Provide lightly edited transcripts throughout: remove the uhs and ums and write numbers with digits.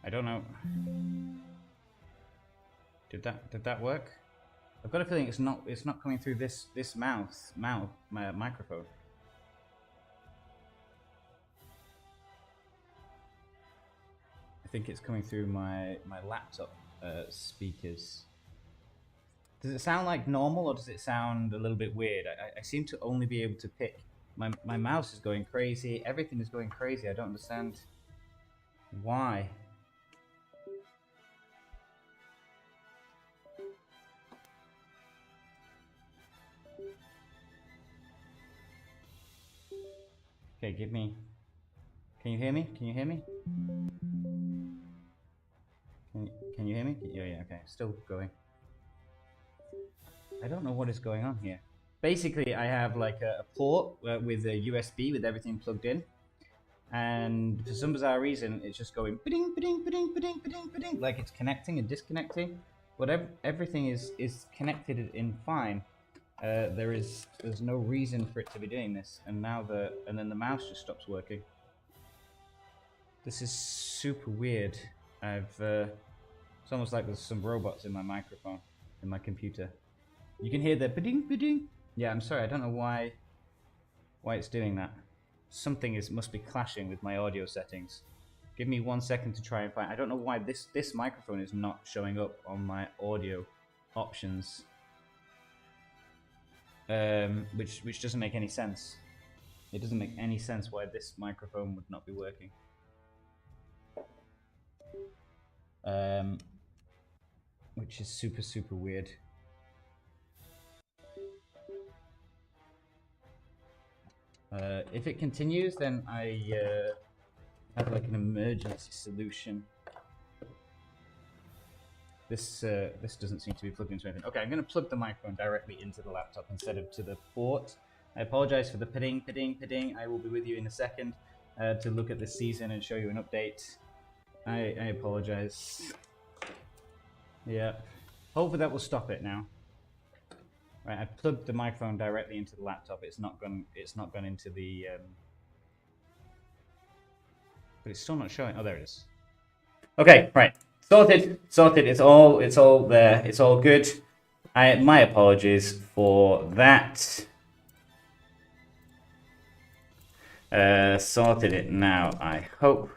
I don't know. Did that work? I've got a feeling it's not coming through this microphone. I think it's coming through my laptop speakers. Does it sound like normal, or does it sound a little bit weird? I seem to only be able to pick. My mouse is going crazy. Everything is going crazy. I don't understand why. Okay, give me. Can you hear me? Can you hear me? Can you hear me? Yeah, okay. Still going. I don't know what is going on here. Basically, I have like a port with a USB with everything plugged in. And for some bizarre reason, it's just going ba-ding, ba-ding, ba-ding, ba-ding, ba-ding, ba-ding, like it's connecting and disconnecting. But everything is connected in fine. There's no reason for it to be doing this, and then the mouse just stops working. This is super weird. It's almost like there's some robots in my microphone, in my computer. You can hear the ba-ding, ba-ding. Yeah, I'm sorry, I don't know why it's doing that. Something must be clashing with my audio settings. Give me 1 second to try and find. I don't know why this microphone is not showing up on my audio options. Which doesn't make any sense. It doesn't make any sense why this microphone would not be working. Which is super weird. If it continues, then I have like an emergency solution. This doesn't seem to be plugged into anything. Okay, I'm going to plug the microphone directly into the laptop instead of to the port. I apologize for the pidding. I will be with you in a second to look at this season and show you an update. I apologize. Yeah, hopefully that will stop it now. Right, I plugged the microphone directly into the laptop. It's not gone into the. But it's still not showing. Oh, there it is. Okay, right. Sorted. It's all there. It's all good. My apologies for that. Sorted it now, I hope.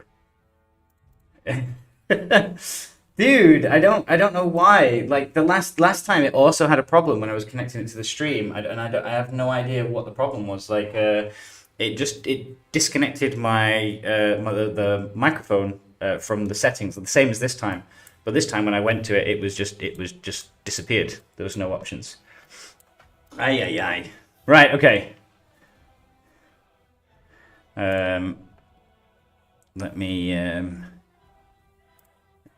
Dude, I don't know why. Like the last time, it also had a problem when I was connecting it to the stream, I have no idea what the problem was. Like it disconnected the microphone from the settings, the same as this time. But this time when I went to it, it was just disappeared. There was no options. Ay. Right, okay. Let me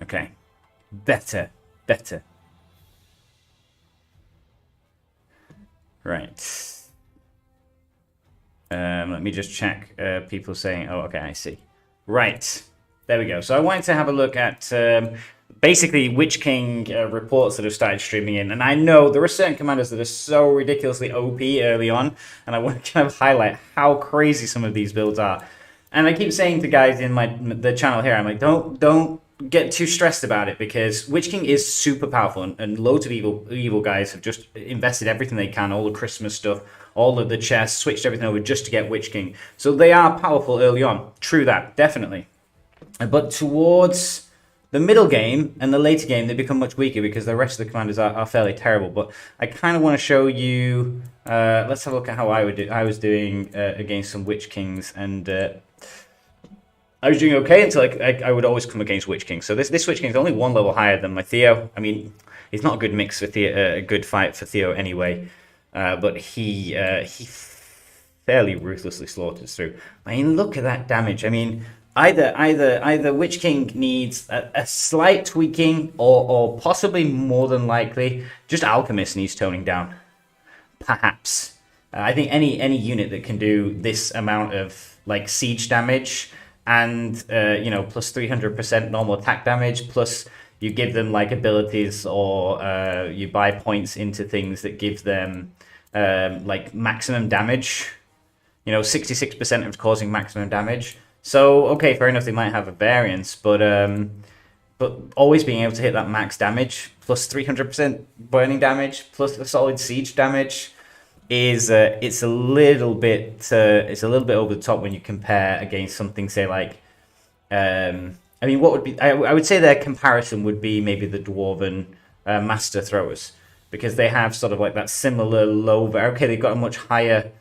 okay. Better. Right. Let me just check people saying, oh, okay, I see. Right. There we go. So I wanted to have a look at basically Witch King reports that have started streaming in. And I know there are certain commanders that are so ridiculously OP early on. And I want to kind of highlight how crazy some of these builds are. And I keep saying to guys in the channel here, I'm like, don't get too stressed about it, because Witch King is super powerful, and loads of evil guys have just invested everything they can, all the Christmas stuff, all of the chests, switched everything over just to get Witch King. So they are powerful early on. True that, definitely. But towards the middle game and the later game, they become much weaker because the rest of the commanders are fairly terrible. But I kind of want to show you. Let's have a look at how I was doing against some Witch Kings, and I was doing okay until I would always come against Witch King. So this Witch King is only one level higher than my Theo. I mean, it's not a good mix for Theo, a good fight for Theo anyway. But he fairly ruthlessly slaughters through. I mean, look at that damage. I mean, either Witch King needs a slight tweaking, or possibly more than likely just Alchemist needs toning down. Perhaps. I think any unit that can do this amount of like siege damage, and plus 300% normal attack damage, plus you give them like abilities, or you buy points into things that give them like maximum damage. 66% of causing maximum damage. So okay, fair enough, they might have a variance, but but always being able to hit that max damage plus 300% burning damage plus the solid siege damage is it's a little bit over the top when you compare against something, say, like I mean, what would be I would say their comparison would be maybe the Dwarven Master Throwers, because they have sort of like that similar low. Okay, they've got a much higher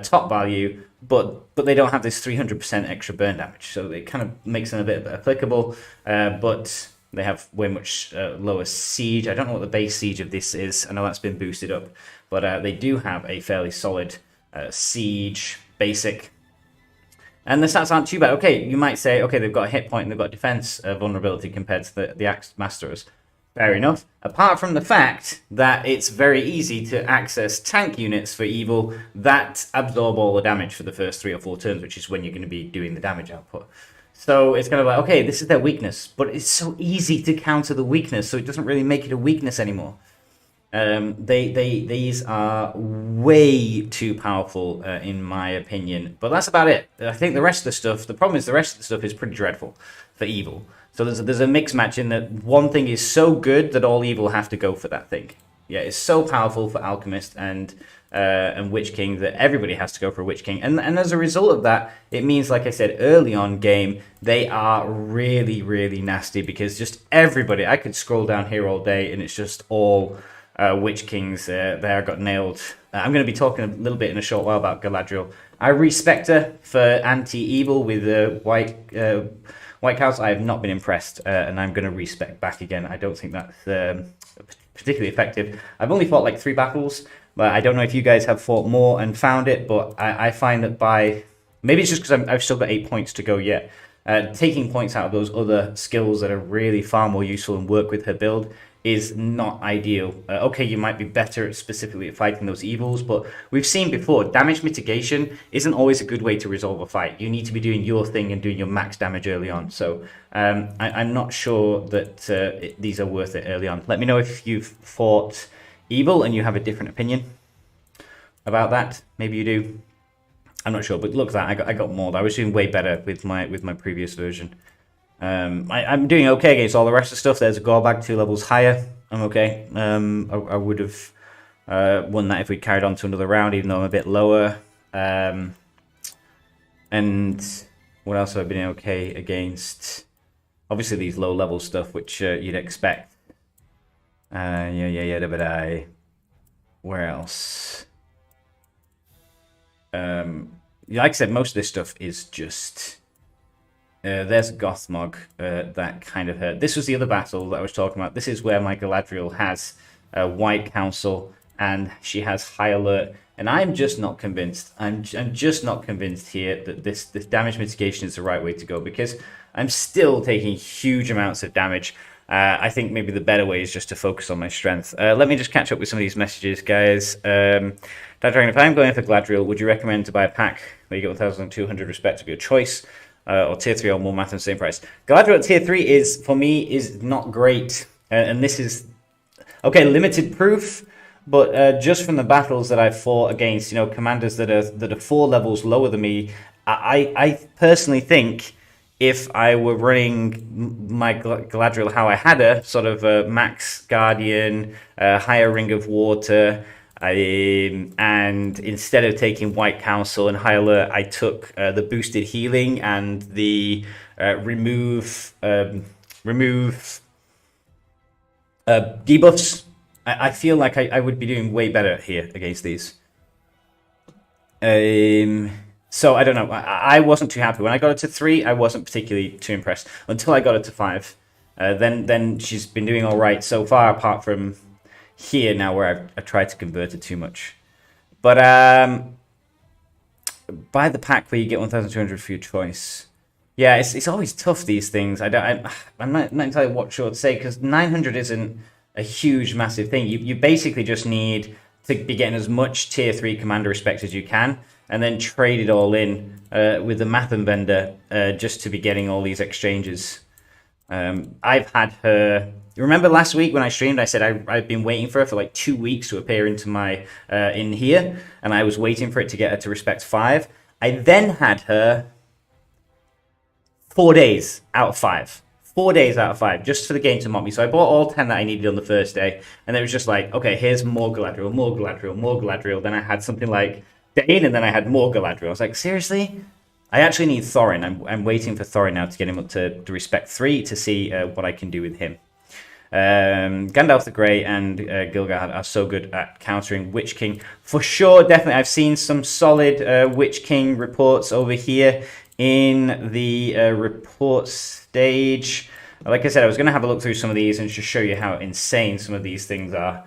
top value, but they don't have this 300% extra burn damage, so it kind of makes them a bit applicable. But they have way much lower siege. I don't know what the base siege of this is. I know that's been boosted up, but they do have a fairly solid siege basic. And the stats aren't too bad. Okay, you might say, okay, they've got a hit point and they've got defense vulnerability compared to the Axe Masters. Fair enough. Apart from the fact that it's very easy to access tank units for evil that absorb all the damage for the first 3 or 4 turns, which is when you're going to be doing the damage output. So it's kind of like, okay, this is their weakness, but it's so easy to counter the weakness, so it doesn't really make it a weakness anymore. These are way too powerful in my opinion, but that's about it. I think the rest of the stuff, the problem is the rest of the stuff is pretty dreadful for evil. So there's a mix match in that one thing is so good that all evil have to go for that thing. Yeah, it's so powerful for Alchemist and Witch King that everybody has to go for Witch King. And as a result of that, it means, like I said, early on game, they are really, really nasty, because just everybody, I could scroll down here all day and it's just all Witch Kings there got nailed. I'm going to be talking a little bit in a short while about Galadriel. I respect her for anti-evil with the White Cows. I have not been impressed, and I'm going to respect back again. I don't think that's particularly effective. I've only fought like 3 battles, but I don't know if you guys have fought more and found it, but I find that maybe it's just because I've still got 8 points to go yet. Taking points out of those other skills that are really far more useful and work with her build is not ideal. Okay, you might be better specifically at fighting those evils, but we've seen before, damage mitigation isn't always a good way to resolve a fight. You need to be doing your thing and doing your max damage early on. So I'm not sure that these are worth it early on. Let me know if you've fought evil and you have a different opinion about that. Maybe you do. I'm not sure, but look at that. I got mauled. I was doing way better with my previous version. I'm doing okay against all the rest of the stuff. There's a Gorbag 2 levels higher. I'm okay. I would have won that if we carried on to another round, even though I'm a bit lower. And what else have I been okay against? Obviously these low level stuff, which you'd expect. But where else? Like I said, most of this stuff is just... there's a Gothmog that kind of hurt. This was the other battle that I was talking about. This is where my Galadriel has White Council and she has High Alert. And I'm just not convinced. I'm just not convinced here that this damage mitigation is the right way to go, because I'm still taking huge amounts of damage. I think maybe the better way is just to focus on my strength. Let me just catch up with some of these messages, guys. Dad Dragon, if I'm going for Galadriel, would you recommend to buy a pack where you get 1,200 respect of your choice? Or tier 3 or more math at the same price? Galadriel at tier 3 is, for me, is not great. And this is, okay, limited proof, but just from the battles that I've fought against, you know, commanders that are 4 levels lower than me, I personally think if I were running my Galadriel how I had her, sort of a max Guardian, higher Ring of Water, and instead of taking White Council and High Alert, I took the boosted healing and the remove debuffs. I feel like I would be doing way better here against these. So I don't know. I wasn't too happy when I got it to 3. I wasn't particularly too impressed until I got it to 5. Then she's been doing all right so far, apart from here now where I tried to convert it too much. But buy the pack where you get 1,200 for your choice. Yeah, it's always tough, these things. I'm not entirely sure to say, because 900 isn't a huge, massive thing. You basically just need to be getting as much tier 3 commander respect as you can, and then trade it all in with the Matham vendor just to be getting all these exchanges. I've had her... Remember last week when I streamed, I said I've been waiting for her for like 2 weeks to appear into my in here, and I was waiting for it to get her to respect 5. I then had her 4 days out of 5. 4 days out of 5 just for the game to mock me. So I bought all 10 that I needed on the first day, and it was just like, okay, here's more Galadriel, more Galadriel, more Galadriel. Then I had something like Dane, and then I had more Galadriel. I was like, seriously? I actually need Thorin. I'm waiting for Thorin now to get him up to respect 3 to see what I can do with him. Gandalf the Grey and Gilgalad are so good at countering Witch King. For sure, definitely. I've seen some solid Witch King reports over here in the report stage. Like I said, I was going to have a look through some of these and just show you how insane some of these things are.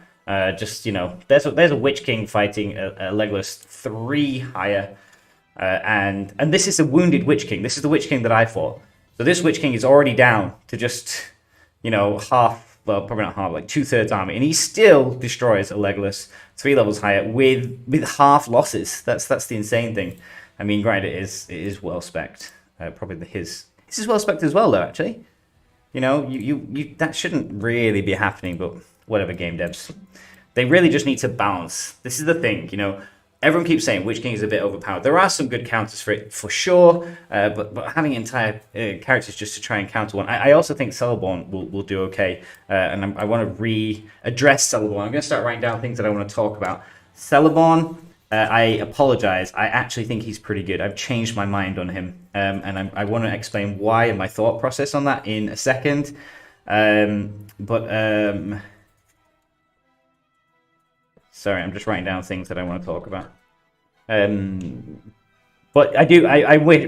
Just, you know, there's a Witch King fighting a Legolas 3 higher. And this is a wounded Witch King. This is the Witch King that I fought. So this Witch King is already down to just, you know, half, well, probably not half, like 2/3 army. And he still destroys a Legolas 3 levels higher with half losses. That's the insane thing. I mean, granted, it is well spec'd. Probably his is well spec'd as well, though, actually. You know, you that shouldn't really be happening, but whatever, game devs. They really just need to balance. This is the thing, you know. Everyone keeps saying Witch King is a bit overpowered. There are some good counters for it, for sure, but having entire characters just to try and counter one. I also think Celeborn will do okay, and I want to readdress Celeborn. I'm going to start writing down things that I want to talk about. Celeborn, I apologize. I actually think he's pretty good. I've changed my mind on him, and I want to explain why and my thought process on that in a second. Sorry, I'm just writing down things that I want to talk about. But I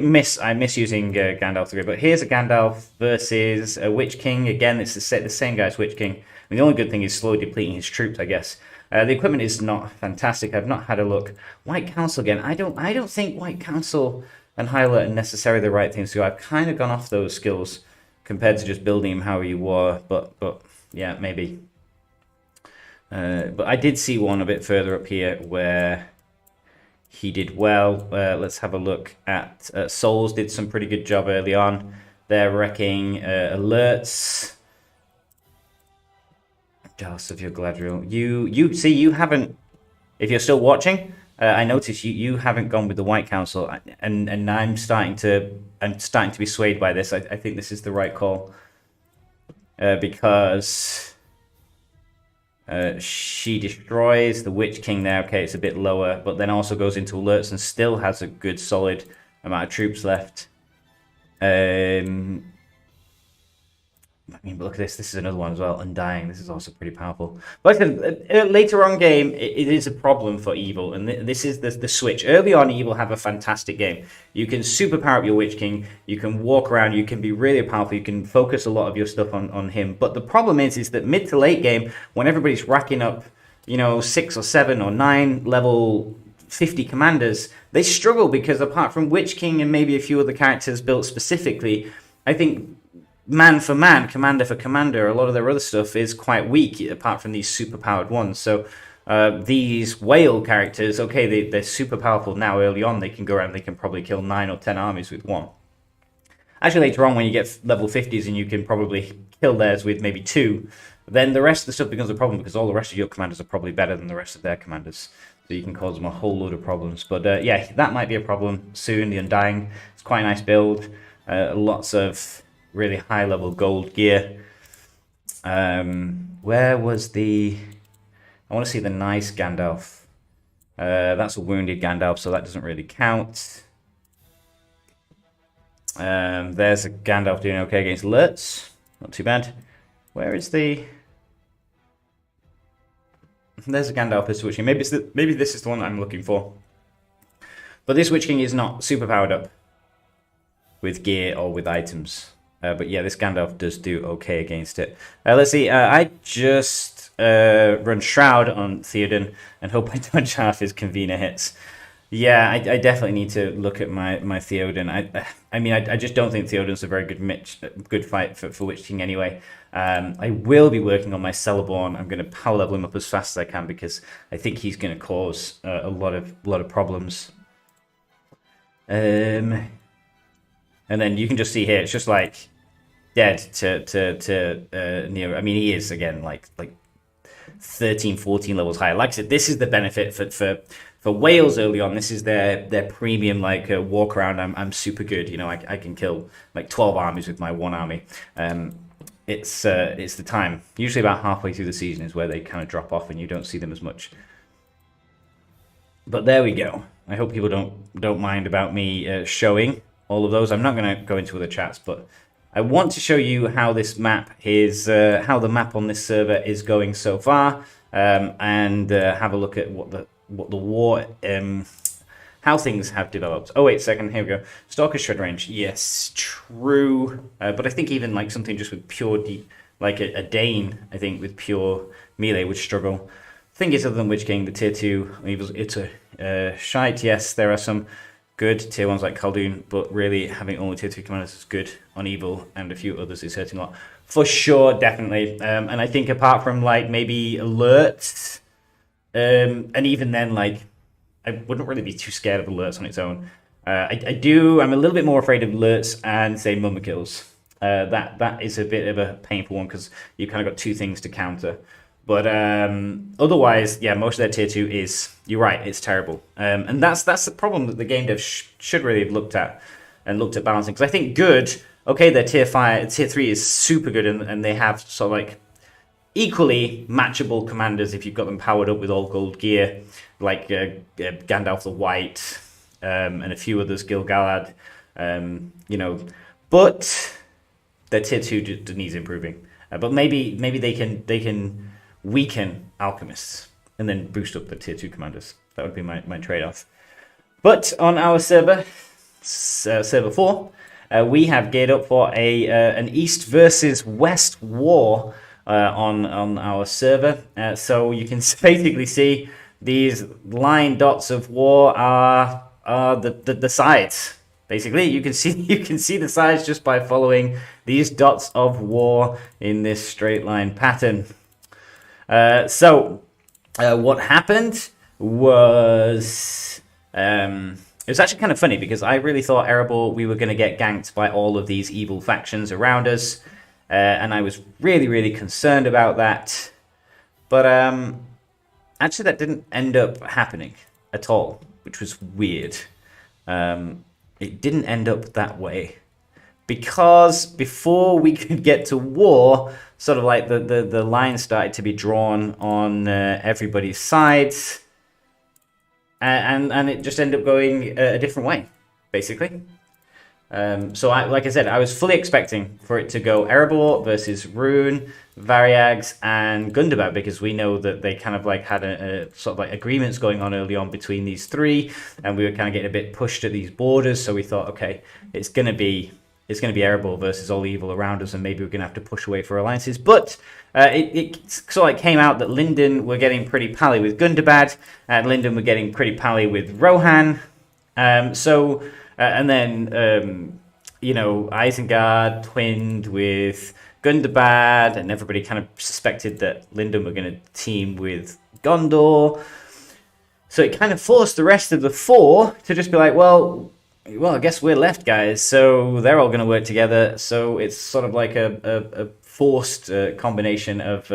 miss using Gandalf the Grey. But here's a Gandalf versus a Witch King. Again, it's the same guy's Witch King. I mean, the only good thing is slowly depleting his troops, I guess. The equipment is not fantastic. I've not had a look. White Council again. I don't think White Council and High Alert are necessarily the right things to do. I've kind of gone off those skills compared to just building him how you were. But yeah, maybe. But I did see one a bit further up here where he did well. Let's have a look at Souls did some pretty good job early on. They're wrecking alerts. Jealous of your Galadriel. You see, you haven't. If you're still watching, I notice you haven't gone with the White Council, and I'm starting to be swayed by this. I think this is the right call because. She destroys the Witch King there. Okay, it's a bit lower, but then also goes into alerts and still has a good solid amount of troops left. I mean, but look at this. This is another one as well. Undying. This is also pretty powerful. But later on game, it is a problem for Evil, and this is the switch. Early on, Evil have a fantastic game. You can super power up your Witch King. You can walk around. You can be really powerful. You can focus a lot of your stuff on him. But the problem is that mid to late game, when everybody's racking up, you know, 6 or 7 or 9 level 50 commanders, they struggle because apart from Witch King and maybe a few other characters built specifically, I think man for man, commander for commander, a lot of their other stuff is quite weak, apart from these super powered ones. So these whale characters, okay, they're super powerful now early on. They can go around, they can probably kill 9 or 10 armies with one. Actually, later on, when you get level 50s and you can probably kill theirs with maybe 2, then the rest of the stuff becomes a problem because all the rest of your commanders are probably better than the rest of their commanders. So you can cause them a whole load of problems. But yeah, that might be a problem soon, the Undying. It's quite a nice build. Lots of really high level gold gear. Where was the... I want to see the nice Gandalf. That's a wounded Gandalf, so that doesn't really count. There's a Gandalf doing okay against alerts. Not too bad. Where is the... There's a Gandalf as Witch King. Maybe this is the one that I'm looking for. But this Witch King is not super powered up with gear or with items. But yeah, this Gandalf does do okay against it. Let's see. I just run Shroud on Theoden and hope I don't half his Convener hits. Yeah, I definitely need to look at my Theoden. I mean, I just don't think Theoden's a very good fight for Witch King anyway. I will be working on my Celeborn. I'm going to power level him up as fast as I can because I think he's going to cause a lot of problems. And then you can just see here, it's just like dead to Neo. I mean, he is again like 13, 14 levels higher. Like I said, this is the benefit for For Wales early on, this is their premium like walk around. I'm super good. You know, I can kill like 12 armies with my one army. It's the time. Usually about halfway through the season is where they kind of drop off and you don't see them as much. But there we go. I hope people don't mind about me showing all of those. I'm not going to go into other chats, but I want to show you how this map is, how the map on this server is going so far, and have a look at what the war, how things have developed. Oh, wait a second, here we go. Stalker shred range, yes, true. But I think even like something just with pure deep, like a Dane, I think with pure melee would struggle. Thing is, other than Witch King, the tier 2 it's a shite. Yes, there are some good tier 1s like Khaldun, but really having only tier 2 commanders is good on Evil, and a few others is hurting a lot. For sure, definitely. And I think apart from like maybe alerts, and even then, like, I wouldn't really be too scared of alerts on its own. I'm a little bit more afraid of alerts and say mummer kills. That is a bit of a painful one because you kind of got two things to counter. But otherwise, yeah, most of their tier 2 is, you're right, it's terrible. And that's the problem that the game dev should really have looked at balancing. Because I think good, okay, their tier 3 is super good, and they have sort of like equally matchable commanders if you've got them powered up with all gold gear, like Gandalf the White, and a few others, Gil-galad, you know. But their tier 2 needs improving. But maybe they can weaken alchemists and then boost up the tier 2 commanders. That would be my trade-off. But on our server 4, we have geared up for an East versus West war on our server. So you can basically see these line dots of war are the sides. Basically, you can see the sides just by following these dots of war in this straight line pattern. So what happened was it was actually kind of funny because I really thought Erebor we were going to get ganked by all of these evil factions around us, and I was really concerned about that. But actually, that didn't end up happening at all, which was weird. It didn't end up that way because before we could get to war, sort of like the line started to be drawn on everybody's sides, and it just ended up going a different way, basically. So like I said, I was fully expecting for it to go Erebor versus Rune, Variags, and Gundabad, because we know that they kind of like had a sort of like agreements going on early on between these three, and we were kind of getting a bit pushed at these borders. So we thought, okay, it's gonna be Erebor versus all evil around us, and maybe we're gonna have to push away for alliances. But it sort of like came out that Linden were getting pretty pally with Gundabad, and Linden were getting pretty pally with Rohan. And then, you know, Isengard twinned with Gundabad, and everybody kind of suspected that Linden were going to team with Gondor. So it kind of forced the rest of the four to just be like, well, I guess we're left, guys. So they're all going to work together. So it's sort of like a forced combination of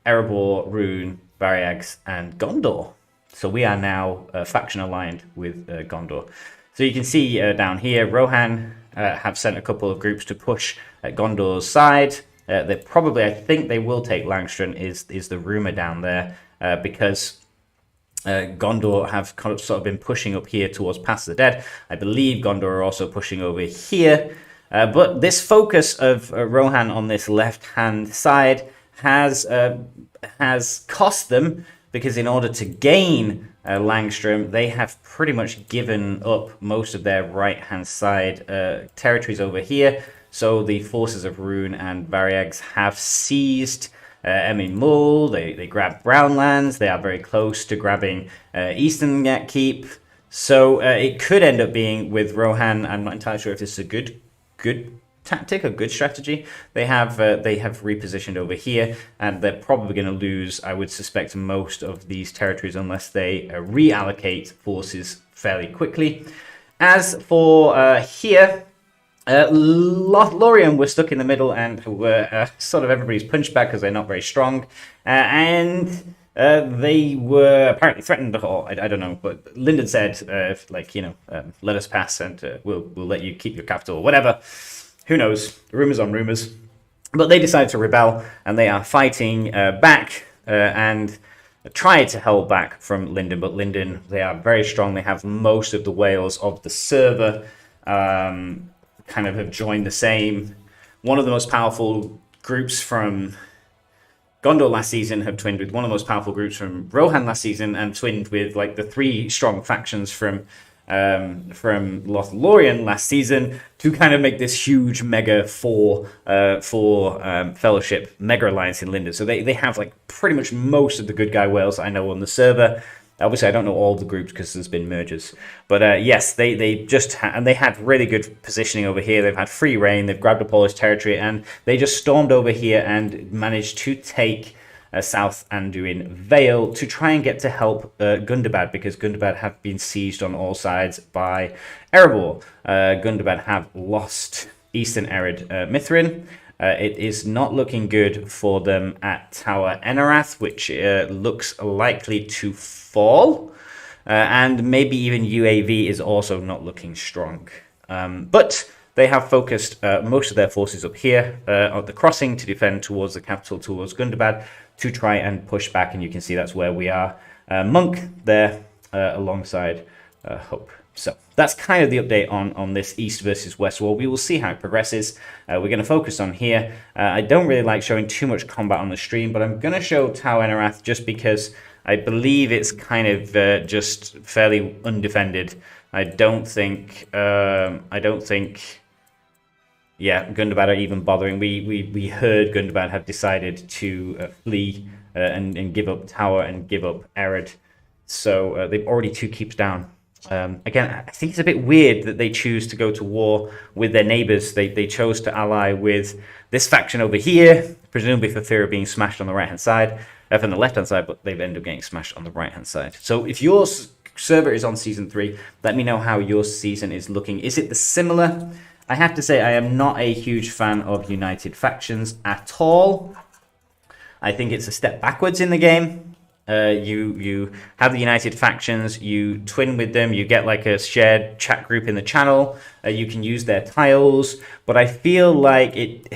Erebor, Rune, Variags, and Gondor. So we are now faction aligned with Gondor. So you can see down here, Rohan have sent a couple of groups to push at Gondor's side. They probably, I think they will take Langstrom, is the rumor down there, because Gondor have kind of sort of been pushing up here towards Pass of the Dead. I believe Gondor are also pushing over here. But this focus of Rohan on this left-hand side has cost them, because in order to gain Langstrom, they have pretty much given up most of their right-hand side territories over here. So the forces of Rune and Variags have seized Emin Mull. They grabbed Brownlands. They are very close to grabbing Eastern Keep. So it could end up being with Rohan. I'm not entirely sure if this is a good tactic, a good strategy. They have repositioned over here, and they're probably going to lose, I would suspect, most of these territories unless they reallocate forces fairly quickly. As for here, Lothlorien were stuck in the middle and were sort of everybody's punchback because they're not very strong, and They were apparently threatened, or I don't know, but Lyndon said, like, you know, let us pass and we'll let you keep your capital or whatever. Who knows? Rumors on rumors. But they decided to rebel, and they are fighting back and try to hold back from Lyndon. But Lyndon, they are very strong. They have most of the whales of the server kind of have joined the same. One of the most powerful groups from Gondor last season have twinned with one of the most powerful groups from Rohan last season, and twinned with like the 3 strong factions from LotR last season to kind of make this huge mega four fellowship mega alliance in Lyndon. So they have like pretty much most of the good guy whales I know on the server. Obviously, I don't know all the groups because there's been mergers. But yes, they just and they had really good positioning over here. They've had free reign. They've grabbed a Polish territory, and they just stormed over here and managed to take South Anduin Vale to try and get to help Gundabad, because Gundabad have been sieged on all sides by Erebor. Gundabad have lost Eastern Ered Mithrin. It is not looking good for them at Tower Enarath, which looks likely to fall. And maybe even UAV is also not looking strong. But they have focused most of their forces up here at the crossing to defend towards the capital, towards Gundabad, to try and push back. And you can see that's where we are. Monk there alongside Hope. So that's kind of the update on this East versus West war. We will see how it progresses. We're going to focus on here. I don't really like showing too much combat on the stream, but I'm going to show Tau Enarath just because I believe it's kind of just fairly undefended. I don't think, yeah, Gundabad are even bothering. We heard Gundabad had decided to flee and give up Tower and give up Ered. So they've already 2 keeps down. Again, I think it's a bit weird that they choose to go to war with their neighbors. They chose to ally with this faction over here, presumably for fear of being smashed on the right-hand side, from the left-hand side, but they've ended up getting smashed on the right-hand side. So if your server is on Season 3, let me know how your season is looking. Is it the similar? I have to say I am not a huge fan of United Factions at all. I think it's a step backwards in the game. You have the United Factions, you twin with them, you get like a shared chat group in the channel, you can use their tiles, but I feel like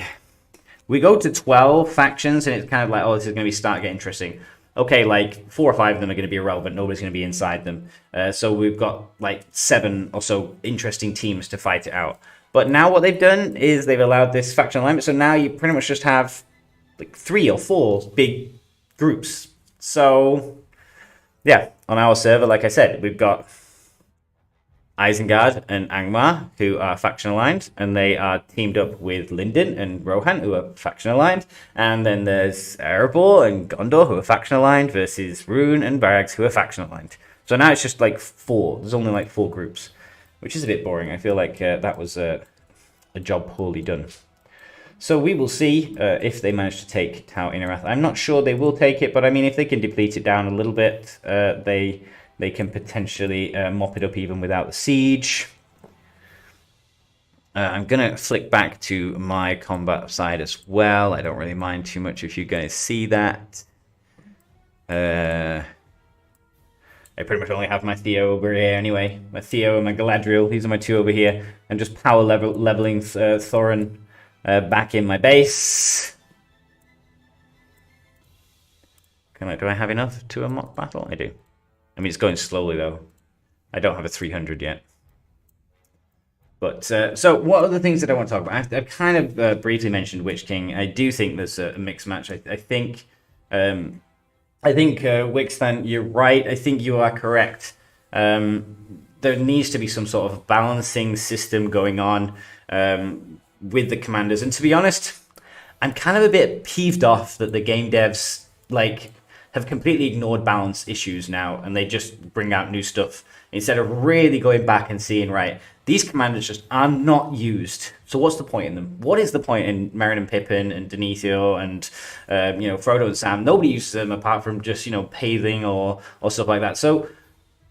we go to 12 factions and it's kind of like, oh, this is going to start getting interesting. Okay, like 4 or 5 of them are going to be irrelevant, nobody's going to be inside them. So we've got like 7 or so interesting teams to fight it out. But now what they've done is they've allowed this faction alignment, so now you pretty much just have like 3 or 4 big groups. So, yeah, on our server, like I said, we've got Isengard and Angmar, who are faction aligned, and they are teamed up with Lyndon and Rohan, who are faction aligned. And then there's Erebor and Gondor, who are faction aligned, versus Rune and Varax, who are faction aligned. So now it's just like 4. There's only like 4 groups, which is a bit boring. I feel like that was a job poorly done. So we will see if they manage to take Tau Enarath. I'm not sure they will take it, but I mean, if they can deplete it down a little bit, they can potentially mop it up even without the siege. I'm going to flick back to my combat side as well. I don't really mind too much if you guys see that. I pretty much only have my Theo over here anyway. My Theo and my Galadriel, these are my 2 over here. I'm just power leveling Thorin. Back in my base. Do I have enough to a mock battle? I do. I mean, it's going slowly though. I don't have a 300 yet. But so what are the things that I want to talk about? I've kind of briefly mentioned Witch King. I do think there's a mixed match. I think Wixtan, you're right. I think you are correct. There needs to be some sort of balancing system going on. With the commanders, and to be honest, I'm kind of a bit peeved off that the game devs have completely ignored balance issues now, and they just bring out new stuff instead of really going back and seeing, right, these commanders just are not used. So what's the point in them? What is the point in Meryn and Pippin and Denethor and Frodo and Sam? Nobody uses them apart from just paving or stuff like that. So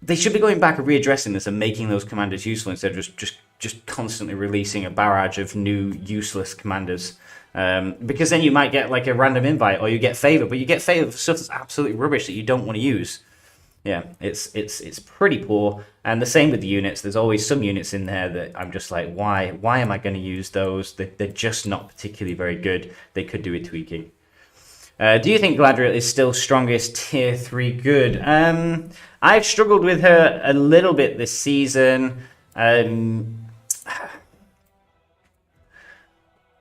they should be going back and readdressing this and making those commanders useful instead of just constantly releasing a barrage of new useless commanders. Because then you might get like a random invite, or you get favor, but you get favor for stuff that's absolutely rubbish that you don't want to use. Yeah, it's pretty poor. And the same with the units. There's always some units in there that I'm just like, why am I going to use those? They're just not particularly very good. They could do with tweaking. Do you think Galadriel is still strongest tier 3 good? I've struggled with her a little bit this season.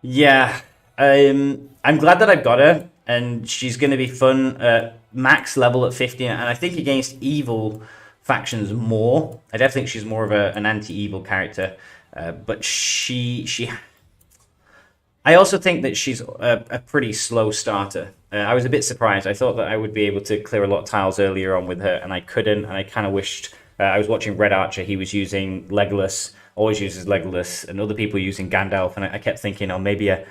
Yeah, I'm glad that I've got her, and she's going to be fun at max level at 50, and I think against evil factions more. I definitely think she's more of an anti-evil character, but I also think that she's a pretty slow starter. I was a bit surprised. I thought that I would be able to clear a lot of tiles earlier on with her, and I couldn't, and I kind of wished... I was watching Red Archer, he was using Legolas, always uses Legolas, and other people using Gandalf, and I kept thinking, oh, maybe I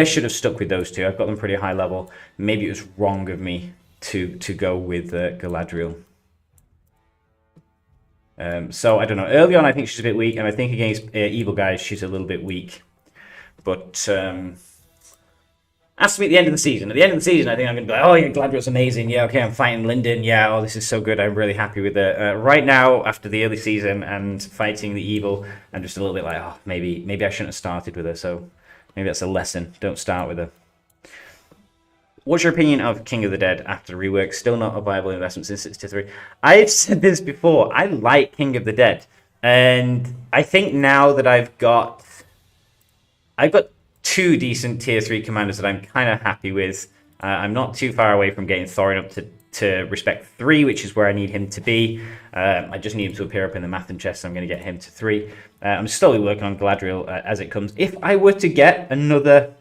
should have stuck with those two. I've got them pretty high level. Maybe it was wrong of me to go with Galadriel. So, I don't know. Early on, I think she's a bit weak, and I think against evil guys, she's a little bit weak. But has to be at the end of the season. At the end of the season, I think I'm going to be like, oh, yeah, Galadriel's amazing. Yeah, okay, I'm fighting Lyndon. Yeah, oh, this is so good. I'm really happy with it. Right now, after the early season and fighting the evil, I'm just a little bit like, oh, maybe I shouldn't have started with her. So maybe that's a lesson. Don't start with her. What's your opinion of King of the Dead after the rework? Still not a viable investment since it's tier 3. I've said this before. I like King of the Dead. And I think now that I've got 2 decent tier 3 commanders that I'm kind of happy with. I'm not too far away from getting Thorin up to respect 3, which is where I need him to be. I just need him to appear up in the Mathen chest, so I'm going to get him to 3. I'm slowly working on Galadriel as it comes. If I were to get another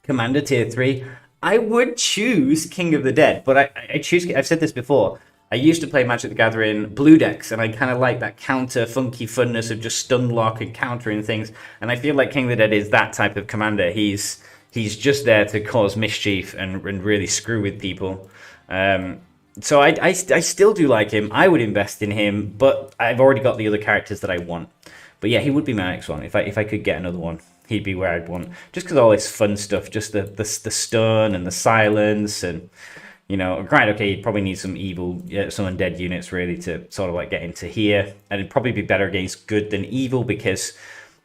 commander tier 3, I would choose King of the Dead, but I've said this before. I used to play Magic the Gathering blue decks, and I kind of like that counter funky funness of just stun lock and countering things. And I feel like King of the Dead is that type of commander. He's just there to cause mischief and really screw with people. So I still do like him. I would invest in him, but I've already got the other characters that I want. But yeah, he would be my next one if I could get another one. He'd be where I'd want, just because all this fun stuff, just the stun and the silence and. You know, right, okay, you'd probably need some some undead units really to sort of like get into here. And it'd probably be better against good than evil because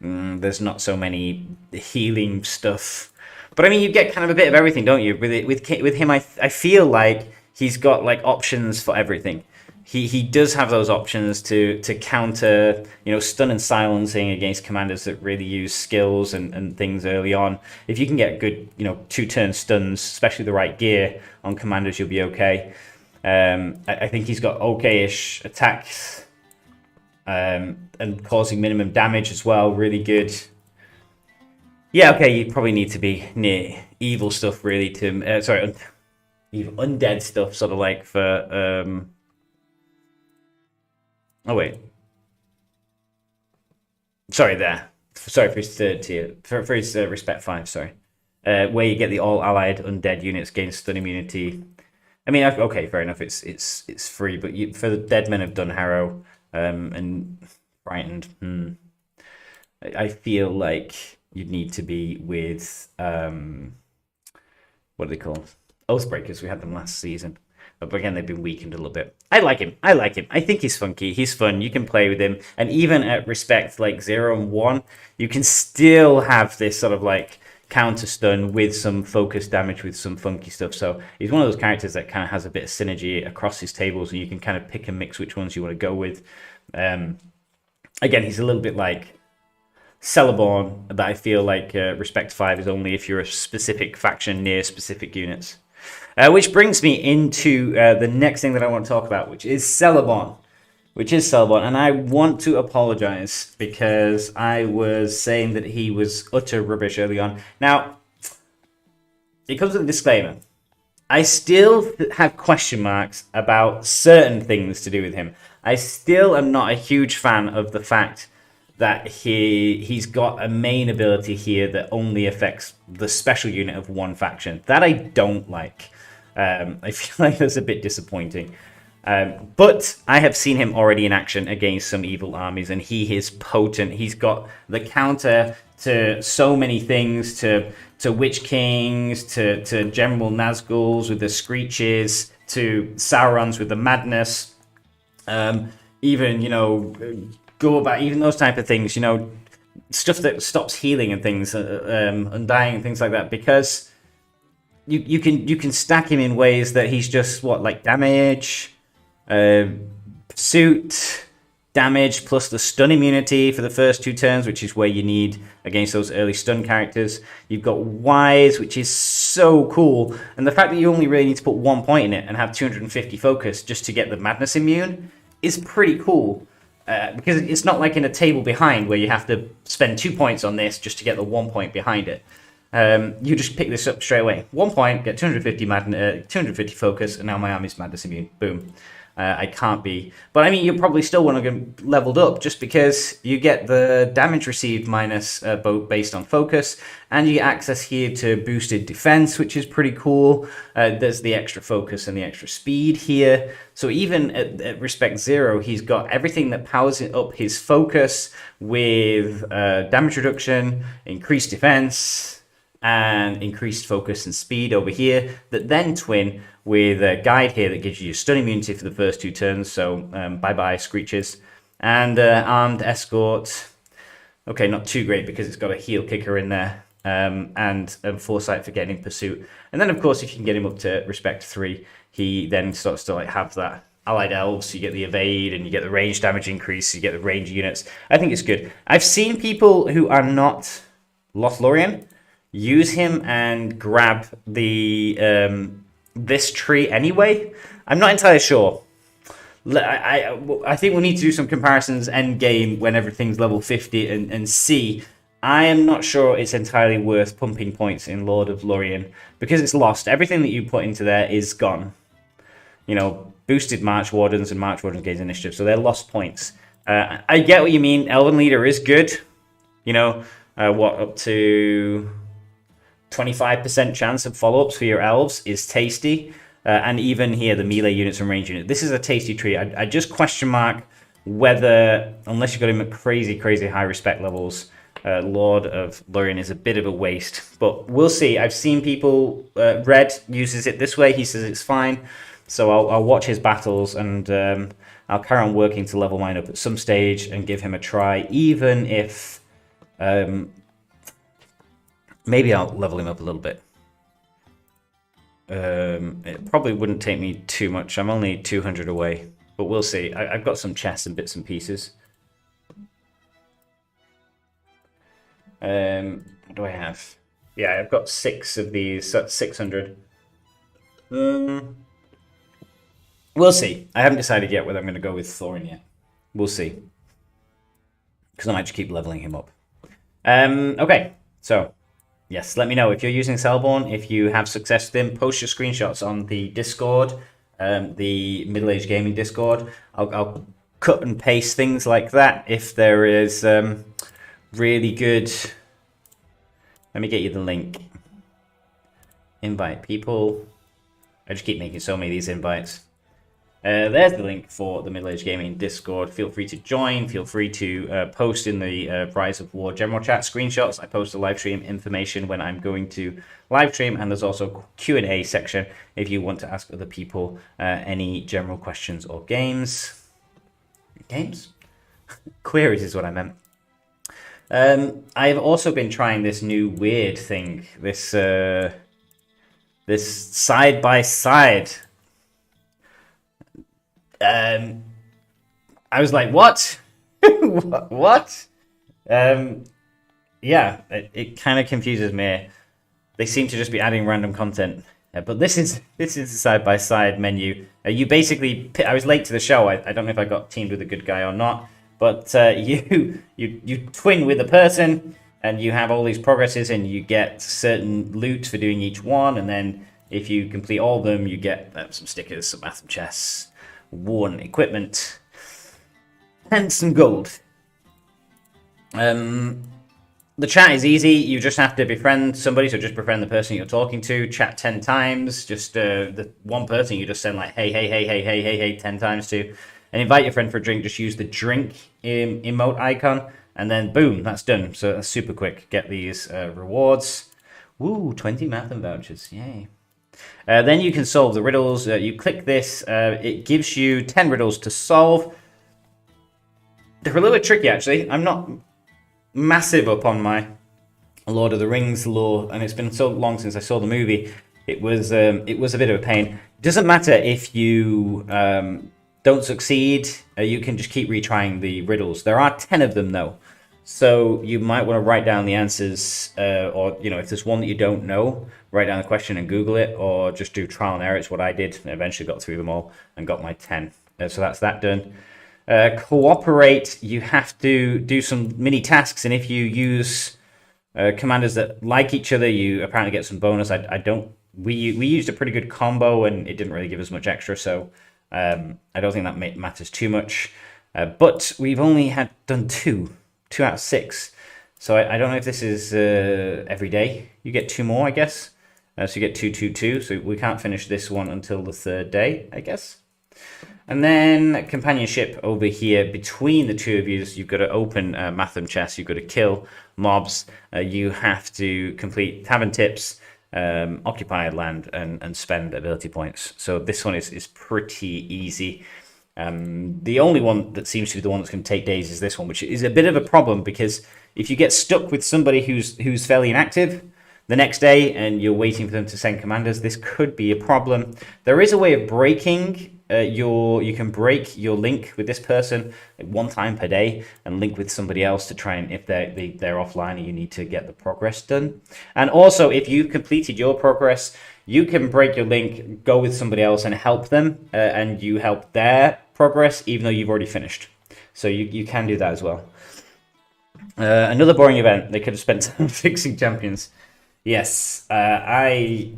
there's not so many healing stuff. But I mean, you get kind of a bit of everything, don't you? With him, I feel like he's got like options for everything. He does have those options to counter, stun and silencing against commanders that really use skills and things early on. If you can get good, 2-turn stuns, especially the right gear on commanders, you'll be okay. I think he's got okay-ish attacks and causing minimum damage as well. Really good. Yeah, okay, you probably need to be near evil stuff really to... undead stuff, sort of like for... Oh, wait. Sorry, there. Sorry for his third tier. For his Respect 5, sorry. Where you get the all-allied undead units gain stun immunity. I mean, okay, fair enough. It's free, but for the dead men have done Harrow and Frightened. I feel like you'd need to be with... what are they called? Oathbreakers. We had them last season. But again, they've been weakened a little bit. I like him. I think he's funky. He's fun. You can play with him. And even at respect like 0 and 1, you can still have this sort of like counter stun with some focus damage with some funky stuff. So he's one of those characters that kind of has a bit of synergy across his tables, and you can kind of pick and mix which ones you want to go with. Again, he's a little bit like Celeborn, that I feel like respect 5 is only if you're a specific faction near specific units. Which brings me into the next thing that I want to talk about, which is Celeborn. And I want to apologize because I was saying that he was utter rubbish early on. Now, it comes with a disclaimer. I still have question marks about certain things to do with him. I still am not a huge fan of the fact that he's got a main ability here that only affects the special unit of one faction. That I don't like. I feel like that's a bit disappointing. But I have seen him already in action against some evil armies, and he is potent. He's got the counter to so many things, to Witch Kings, to General Nazguls with the Screeches, to Saurons with the Madness, even, you know, go about, even those type of things, you know, stuff that stops healing and things, undying and things like that, because you can stack him in ways that he's just, what, like damage, pursuit, damage plus the stun immunity for the first 2 turns, which is where you need against those early stun characters. You've got Wise, which is so cool, and the fact that you only really need to put 1 point in it and have 250 focus just to get the madness immune is pretty cool, because it's not like in a table behind where you have to spend 2 points on this just to get the 1 point behind it. You just pick this up straight away. 1 point, get 250 focus, and now my army's madness immune. Boom. I can't be. But I mean, you probably still want to get leveled up just because you get the damage received minus based on focus, and you get access here to boosted defense, which is pretty cool. There's the extra focus and the extra speed here. So even at respect 0, he's got everything that powers up his focus with damage reduction, increased defense, and increased focus and speed over here, that then twin with a guide here that gives you stun immunity for the first 2 turns, so bye-bye Screeches, and armed escort. Okay, not too great because it's got a heal kicker in there, and foresight for getting in pursuit. And then, of course, if you can get him up to respect 3, he then starts to like have that allied elves, so you get the evade and you get the range damage increase, you get the range units. I think it's good. I've seen people who are not LotLorian use him and grab the this tree anyway. I'm not entirely sure. I think we'll need to do some comparisons end game when everything's level 50 and see. I am not sure it's entirely worth pumping points in Lord of Lorien because it's lost. Everything that you put into there is gone. You know, boosted March Wardens and March Wardens gains initiative, so they're lost points. I get what you mean. Elven Leader is good. You know, up to 25% chance of follow-ups for your elves is tasty, and even here the melee units and range unit. This is a tasty tree. I just question mark whether, unless you've got him at crazy high respect levels, Lord of Lorien is a bit of a waste. But we'll see. I've seen people, Red uses it this way. He says it's fine. So I'll watch his battles, and I'll carry on working to level mine up at some stage and give him a try, even if maybe I'll level him up a little bit. It probably wouldn't take me too much. I'm only 200 away, but we'll see. I've got some chests and bits and pieces. What do I have? Yeah, I've got 6 of these, so that's 600. We'll see. I haven't decided yet whether I'm going to go with Thorin yet. We'll see. Because I might just keep leveling him up. Okay, so yes, let me know if you're using Celeborn, if you have success with him. Post your screenshots on the Discord, the Middle Age Gaming Discord. I'll cut and paste things like that if there is really good. Let me get you the link. Invite people. I just keep making so many of these invites. There's the link for the Middle Age Gaming Discord. Feel free to join. Feel free to post in the Rise of War general chat screenshots. I post the live stream information when I'm going to live stream, and there's also a Q&A section if you want to ask other people any general questions or games. Queries is what I meant. I've also been trying this new weird thing, this side by side. I was like, what? What? Yeah, it kind of confuses me. They seem to just be adding random content. But this is the side-by-side menu. You basically, I was late to the show. I don't know if I got teamed with a good guy or not. But you twin with a person, and you have all these progresses, and you get certain loot for doing each one. And then if you complete all of them, you get some stickers, some atom chests, worn equipment, and some gold. The chat is easy. You just have to befriend somebody. So just befriend the person you're talking to. Chat 10 times. Just the one person you just send like hey, hey, hey, hey, hey, hey, hey 10 times to. And invite your friend for a drink. Just use the drink emote icon. And then boom, that's done. So that's super quick. Get these rewards. Woo, 20 math and vouchers. Yay. Then you can solve the riddles. You click this. It gives you 10 riddles to solve. They're a little bit tricky, actually. I'm not massive up on my Lord of the Rings lore, and it's been so long since I saw the movie. It was a bit of a pain. It doesn't matter if you don't succeed. You can just keep retrying the riddles. There are 10 of them though, so you might want to write down the answers, or if there's one that you don't know, write down the question and Google it, or just do trial and error. It's what I did, and eventually got through them all and got my 10. So that's that done. Cooperate, you have to do some mini tasks, and if you use commanders that like each other, you apparently get some bonus. We used a pretty good combo and it didn't really give us much extra, so I don't think that matters too much. But we've only done two out of 6, so I don't know if this is every day you get 2 more, I guess. So you get 2, 2, 2, so we can't finish this one until the 3rd day, I guess. And then companionship over here between the two of you. You've got to open Matham chests. You've got to kill mobs. You have to complete tavern tips, occupy land, and spend ability points. So this one is pretty easy. The only one that seems to be the one that's going to take days is this one, which is a bit of a problem because if you get stuck with somebody who's fairly inactive the next day and you're waiting for them to send commanders, this could be a problem. There is a way of breaking you can break your link with this person 1 time per day and link with somebody else to try and, if they're offline and you need to get the progress done. And also, if you've completed your progress, you can break your link, go with somebody else and help them, and you help their progress even though you've already finished. So you can do that as well. Another boring event. They could have spent time fixing champions. Yes, I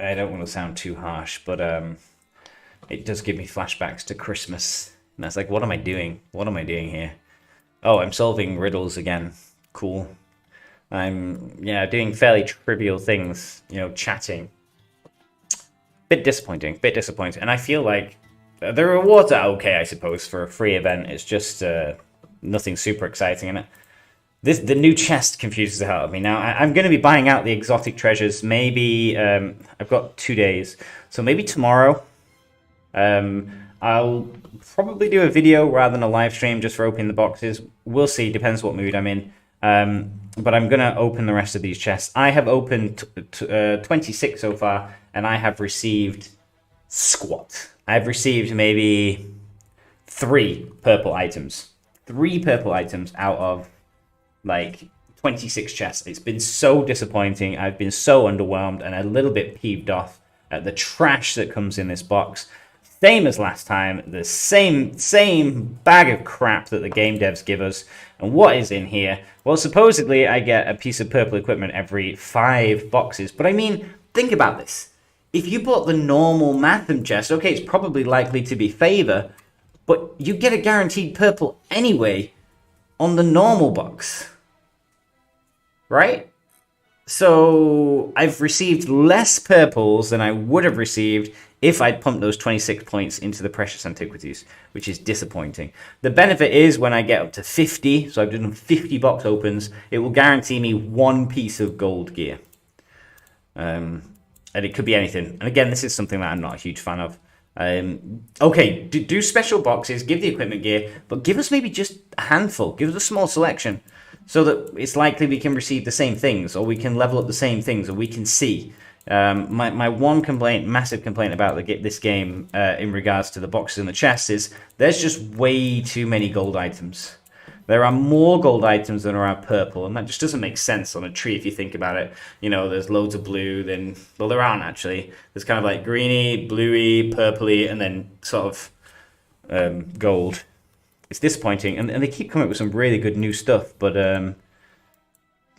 don't want to sound too harsh, but it does give me flashbacks to Christmas. And I was like, what am I doing? What am I doing here? Oh, I'm solving riddles again. Cool. I'm doing fairly trivial things, chatting. Bit disappointing. And I feel like the rewards are okay, I suppose, for a free event. It's just nothing super exciting in it. The new chest confuses the hell out of me. Now, I'm going to be buying out the exotic treasures. Maybe I've got 2 days. So maybe tomorrow. I'll probably do a video rather than a live stream just for opening the boxes. We'll see. Depends what mood I'm in. But I'm going to open the rest of these chests. I have opened 26 so far, and I have received squat. I've received maybe 3 purple items. 3 purple items out of like 26 chests. It's been so disappointing. I've been so underwhelmed and a little bit peeved off at the trash that comes in this box. Same as last time, the same bag of crap that the game devs give us. And what is in here? Well, supposedly I get a piece of purple equipment every 5 boxes. But I mean, think about this. If you bought the normal Matham chest, okay, it's probably likely to be favor, but you get a guaranteed purple anyway on the normal box. Right? So I've received less purples than I would have received if I'd pumped those 26 points into the precious antiquities, which is disappointing. The benefit is when I get up to 50, so I've done 50 box opens, it will guarantee me 1 piece of gold gear. And it could be anything. And again, this is something that I'm not a huge fan of. Okay, do special boxes, give the equipment gear, but give us maybe just a handful. Give us a small selection so that it's likely we can receive the same things, or we can level up the same things, or we can see. My one complaint, massive complaint about this game in regards to the boxes and the chests is there's just way too many gold items. There are more gold items than there are purple, and that just doesn't make sense on a tree if you think about it. There's loads of blue, well, there aren't actually. There's kind of like greeny, bluey, purpley, and then sort of gold. It's disappointing, and they keep coming up with some really good new stuff, but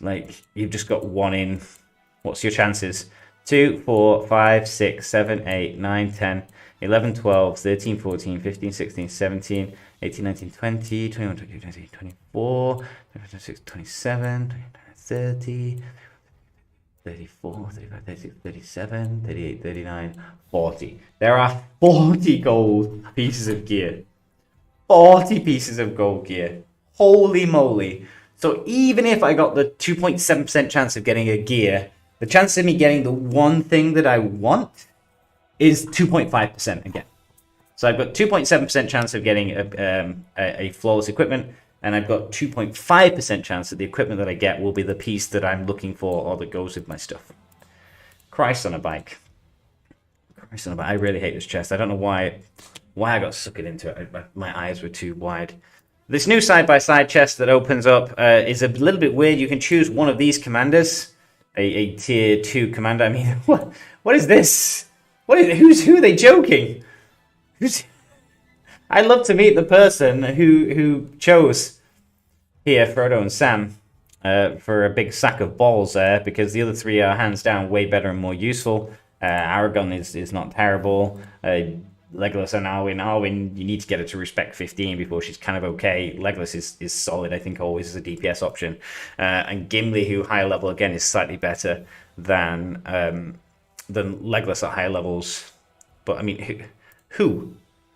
like you've just got 1 in. What's your chances? 2, 4, 5, 6, 7, 8, 9, 10, 11, 12, 13, 14, 15, 16, 17, 18, 19, 20, 21, 22, 23, 24, 25, 26, 27, 30, 34, 35, 36, 37, 38, 39, 40. There are 40 gold pieces of gear. 40 pieces of gold gear. Holy moly. So even if I got the 2.7% chance of getting a gear, the chance of me getting the one thing that I want is 2.5% again. So I've got 2.7% chance of getting a flawless equipment, and I've got 2.5% chance that the equipment that I get will be the piece that I'm looking for or that goes with my stuff. Christ on a bike. Christ on a bike. I really hate this chest. I don't know why I got suckered into it. My eyes were too wide. This new side-by-side chest that opens up is a little bit weird. You can choose one of these commanders, a tier 2 commander. I mean, what is this? Who are they joking? I'd love to meet the person who chose here, Frodo and Sam, for a big sack of balls there, because the other three are hands down way better and more useful. Aragorn is not terrible. Legolas and Arwen, you need to get her to respect 15 before she's kind of okay. Legolas is solid, I think, always as a DPS option. And Gimli, who higher level again is slightly better than Legolas at higher levels. But I mean, who?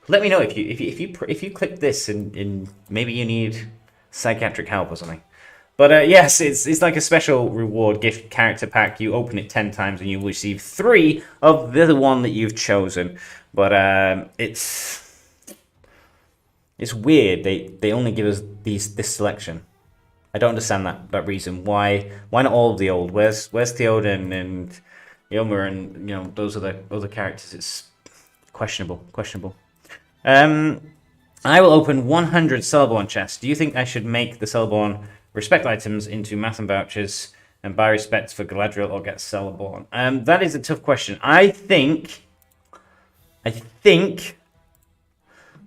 Let me know if you click this and maybe you need psychiatric help or something. But yes, it's like a special reward gift character pack. You open it 10 times and you will receive 3 of the one that you've chosen. But it's weird. They only give us this selection. I don't understand that reason. Why not all of the old? Where's Theoden and Yoma and those other characters? It's questionable. I will open 100 Celeborn chests. Do you think I should make the Celeborn respect items into Matham vouchers and buy respect for Galadriel or get Celeborn? That is a tough question. I think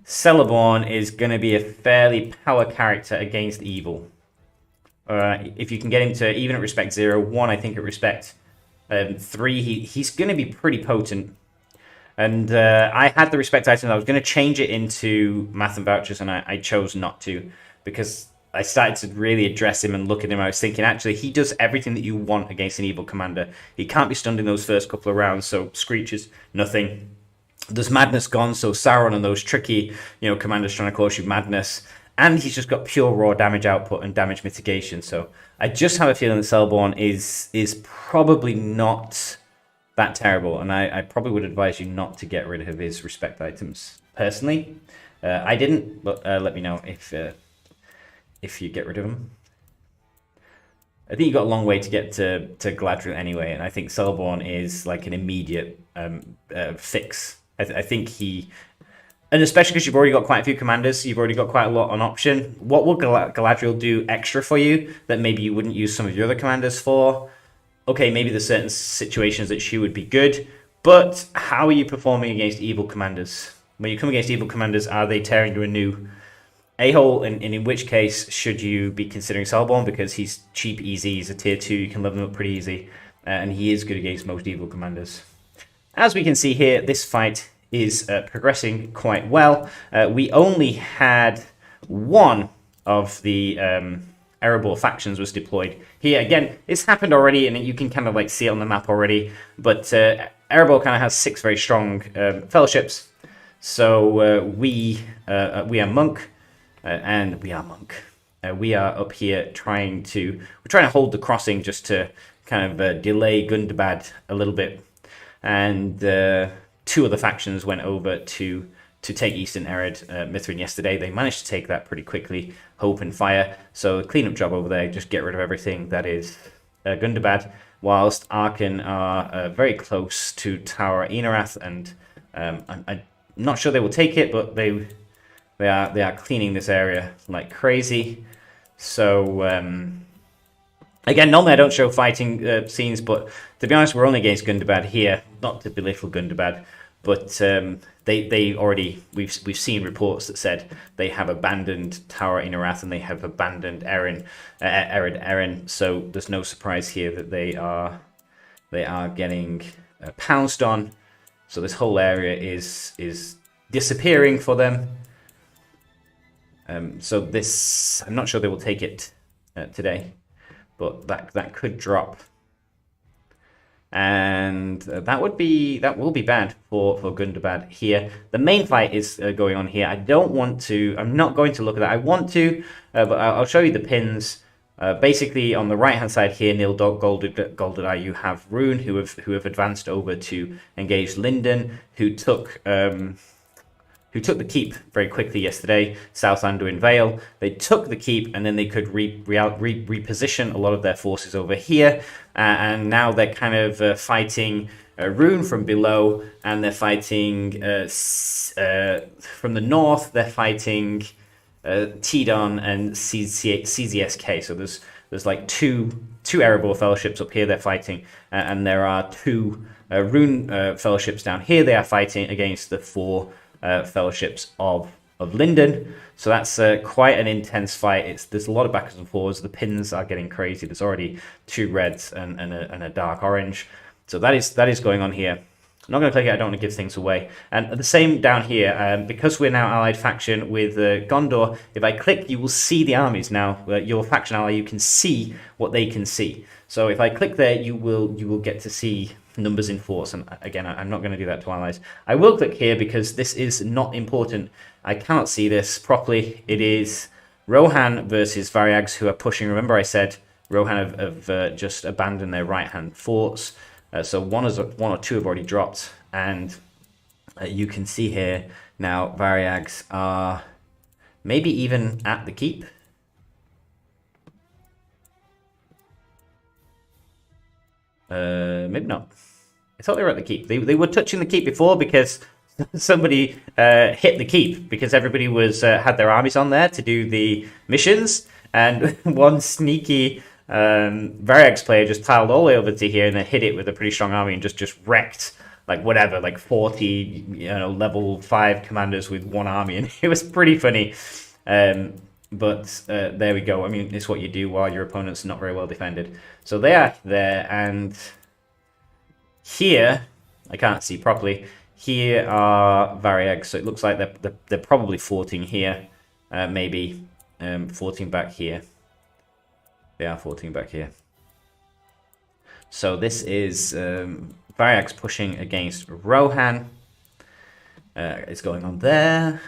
Celeborn is going to be a fairly power character against evil. If you can get him to even at respect 0, 1 I think at respect 3, he's going to be pretty potent. And I had the respect item. I was going to change it into Matham vouchers, and I chose not to because I started to really address him and look at him. I was thinking, actually, he does everything that you want against an evil commander. He can't be stunned in those first couple of rounds, so Screeches, nothing. There's Madness gone, so Sauron and those tricky, commanders trying to cause you madness. And he's just got pure raw damage output and damage mitigation. So I just have a feeling that Celeborn is probably not that terrible, and I probably would advise you not to get rid of his respect items. Personally, I didn't, but let me know if you get rid of them. I think you got a long way to get to Galadriel anyway, and I think Celeborn is like an immediate fix. I think and especially because you've already got quite a few commanders, you've already got quite a lot on option. What will Galadriel do extra for you that maybe you wouldn't use some of your other commanders for? Okay, maybe there's certain situations that she would be good, but how are you performing against evil commanders? When you come against evil commanders, are they tearing you a new a-hole? And in which case, should you be considering Celeborn? Because he's cheap, easy, he's a tier 2, you can level him up pretty easy, and he is good against most evil commanders. As we can see here, this fight is progressing quite well. We only had one of the Erebor factions was deployed here. Again, it's happened already, and you can kind of like see it on the map already. But Erebor kind of has 6 very strong fellowships. So we are Monk, and we are Monk. We are up here trying to hold the crossing just to kind of delay Gundabad a little bit. And 2 of the factions went over to take Eastern Ered, Mithrin yesterday. They managed to take that pretty quickly, Hope and Fire. So cleanup job over there, just get rid of everything that is Gundabad, whilst Arkan are very close to Tower Enarath, and I'm not sure they will take it, but they are cleaning this area like crazy. So again, normally I don't show fighting scenes, but to be honest, we're only against Gundabad here, not to belittle Gundabad. But they already, we've seen reports that said they have abandoned Tower Enarath and they have abandoned Ered Eren. So there's no surprise here that they are getting pounced on. So this whole area is disappearing for them. So this, I'm not sure they will take it today. but that could drop. And that will be bad for Gundabad here. The main fight is going on here. I'm not going to look at that. I want to, but I'll show you the pins. Basically, on the right-hand side here, Neil Golden Eye, you have Rune, who have advanced over to engage Linden, who took the keep very quickly yesterday. South Anduin Vale. They took the keep, and then they could reposition a lot of their forces over here. And now they're kind of fighting Rune from below, and they're fighting from the north. They're fighting Tidon and CZSK. So there's like two Erebor fellowships up here they're fighting, and there are two Rune fellowships down here. They are fighting against the 4 fellowships of Linden. So that's quite an intense fight. There's a lot of backwards and forwards. The pins are getting crazy. There's already 2 reds and a dark orange. So that is going on here. I'm not going to click it. I don't want to give things away. And the same down here, because we're now allied faction with Gondor, if I click, you will see the armies now. Your faction ally, you can see what they can see. So if I click there, you will get to see numbers in force. And again, I'm not going to do that to allies. I will click here because this is not important. I cannot see this properly. It is Rohan versus Varyags who are pushing. Remember I said Rohan have just abandoned their right-hand forts. So one or two have already dropped. And you can see here now Varyags are maybe even at the keep. Maybe not. I thought they were at the keep. They were touching the keep before because somebody hit the keep because everybody was had their armies on there to do the missions, and one sneaky Varyags player just tiled all the way over to here and then hit it with a pretty strong army and just wrecked like 40 level 5 commanders with one army, and it was pretty funny. But there we go. I mean, it's what you do while your opponent's not very well defended. So they are there, and here, I can't see properly, here are Varyags. So it looks like they're probably forting here, maybe forting back here. They are forting back here. So this is Varyags pushing against Rohan. It's going on there.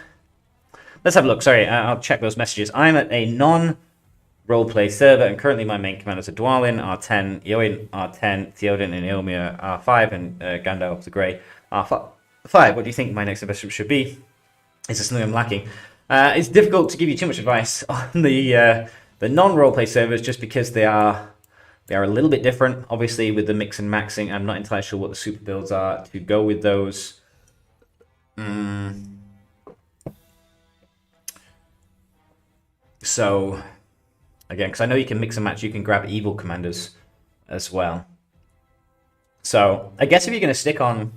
Let's have a look. Sorry, I'll check those messages. I'm at a non-roleplay server, and currently my main commanders are Dwalin, R10, Eowyn, R10, Theoden and Eomer, R5, and Gandalf the Grey, R5. What do you think my next investment should be? Is there something I'm lacking? It's difficult to give you too much advice on the non-roleplay servers just because they are a little bit different. Obviously, with the mix and maxing, I'm not entirely sure what the super builds are to go with those. So, again, because I know you can mix and match, you can grab evil commanders as well. So, I guess if you're going to stick on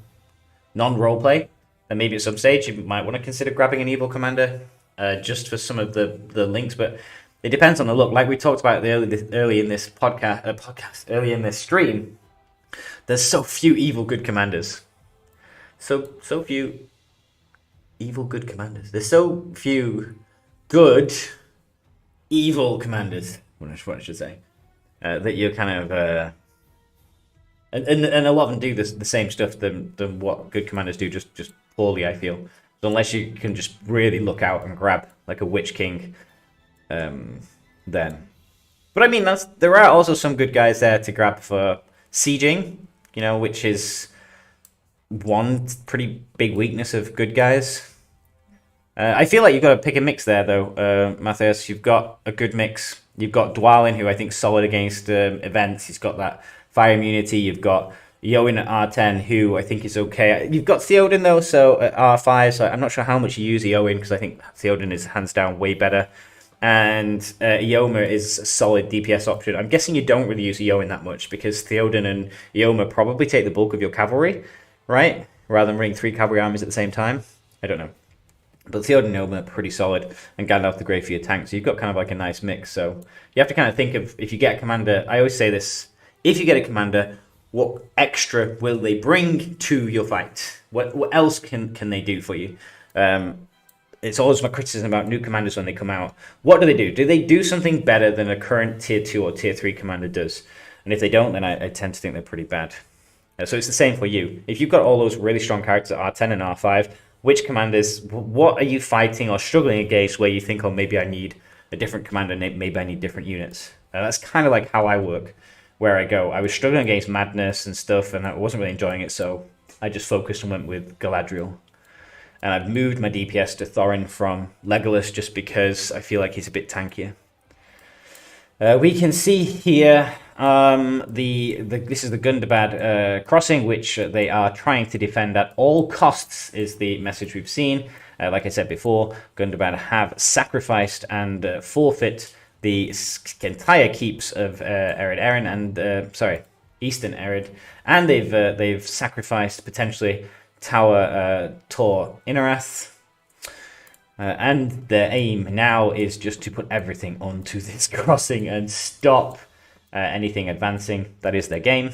non-roleplay, then maybe at some stage you might want to consider grabbing an evil commander just for some of the links, but it depends on the look. Like we talked about early in this early in this stream, there's so few evil good commanders. So few evil good commanders. There's so few good evil commanders, what I should say, that you're kind of and a lot of them do the same stuff than what good commanders do, just poorly, I feel. So unless you can just really look out and grab like a Witch King, then. But I mean, there are also some good guys there to grab for sieging, which is one pretty big weakness of good guys. I feel like you've got to pick a mix there, though, Matthias. You've got a good mix. You've got Dwalin, who I think is solid against events. He's got that fire immunity. You've got Eowyn at R10, who I think is okay. You've got Theoden, though, so at R5. So I'm not sure how much you use Eowyn, because I think Theoden is hands down way better. And Eomer is a solid DPS option. I'm guessing you don't really use Eowyn that much, because Theoden and Eomer probably take the bulk of your cavalry, right? Rather than running 3 cavalry armies at the same time. I don't know. But Theoden and Eomer are pretty solid, and Gandalf the Grey for your tank. So you've got kind of like a nice mix. So you have to kind of think of, if you get a commander, I always say this, if you get a commander, what extra will they bring to your fight? What else can they do for you? it's always my criticism about new commanders when they come out. What do they do? Do they do something better than a current tier 2 or tier 3 commander does? And if they don't, then I tend to think they're pretty bad. So it's the same for you. If you've got all those really strong characters at R10 and R5, which commanders, what are you fighting or struggling against where you think, oh, maybe I need a different commander, maybe I need different units? That's kind of like how I work, where I go. I was struggling against Madness and stuff, and I wasn't really enjoying it, so I just focused and went with Galadriel. And I've moved my DPS to Thorin from Legolas just because I feel like he's a bit tankier. We can see here this is the Gundabad crossing, which they are trying to defend at all costs, is the message we've seen. Like I said before, Gundabad have sacrificed and forfeit the entire keeps of Ered Eren and Eastern Ered, and they've sacrificed potentially Tower Tor Inarath. And their aim now is just to put everything onto this crossing and stop anything advancing. That is their game.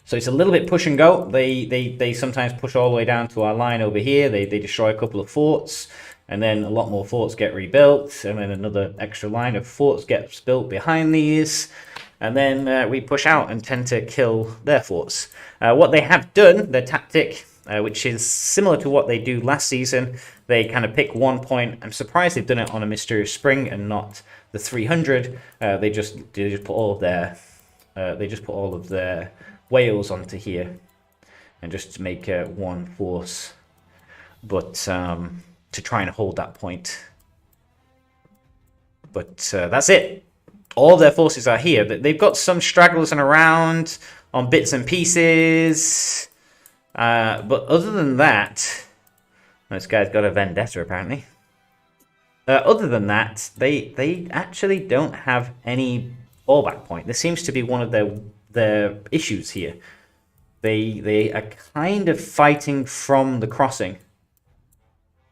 So it's a little bit push and go. They sometimes push all the way down to our line over here. They destroy a couple of forts, and then a lot more forts get rebuilt, and then another extra line of forts gets built behind these. And then we push out and tend to kill their forts. What they have done, their tactic, which is similar to what they do last season, they kind of pick one point. I'm surprised they've done it on a Mysterious Spring and not the 300. They just put all of their whales onto here, and just to make one force, but to try and hold that point. But that's it. All their forces are here. They've got some stragglers and around on bits and pieces. But other than that, this guy's got a vendetta apparently. Other than that, they actually don't have any fallback point. This seems to be one of their issues here. They are kind of fighting from the crossing.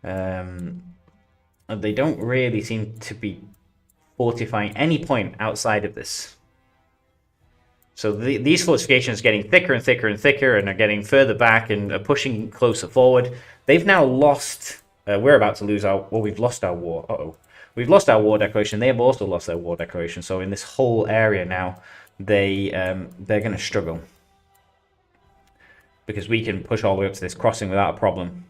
They don't really seem to be fortifying any point outside of this. So these fortifications are getting thicker and thicker and thicker, and are getting further back and are pushing closer forward. They've now lost. We're about to lose our. Well, we've lost our war. We've lost our war declaration. They have also lost their war declaration. So in this whole area now, they're going to struggle, because we can push all the way up to this crossing without a problem.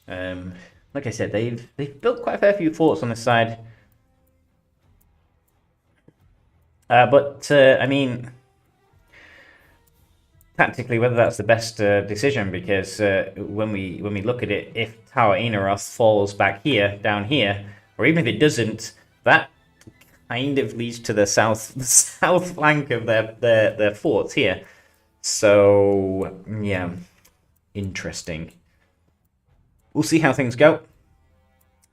Like I said, they've built quite a fair few forts on this side. I mean, tactically, whether that's the best decision, because when we look at it, if Tower Inarath falls back here, down here, or even if it doesn't, that kind of leads to the south flank of their forts here. So yeah, interesting. We'll see how things go.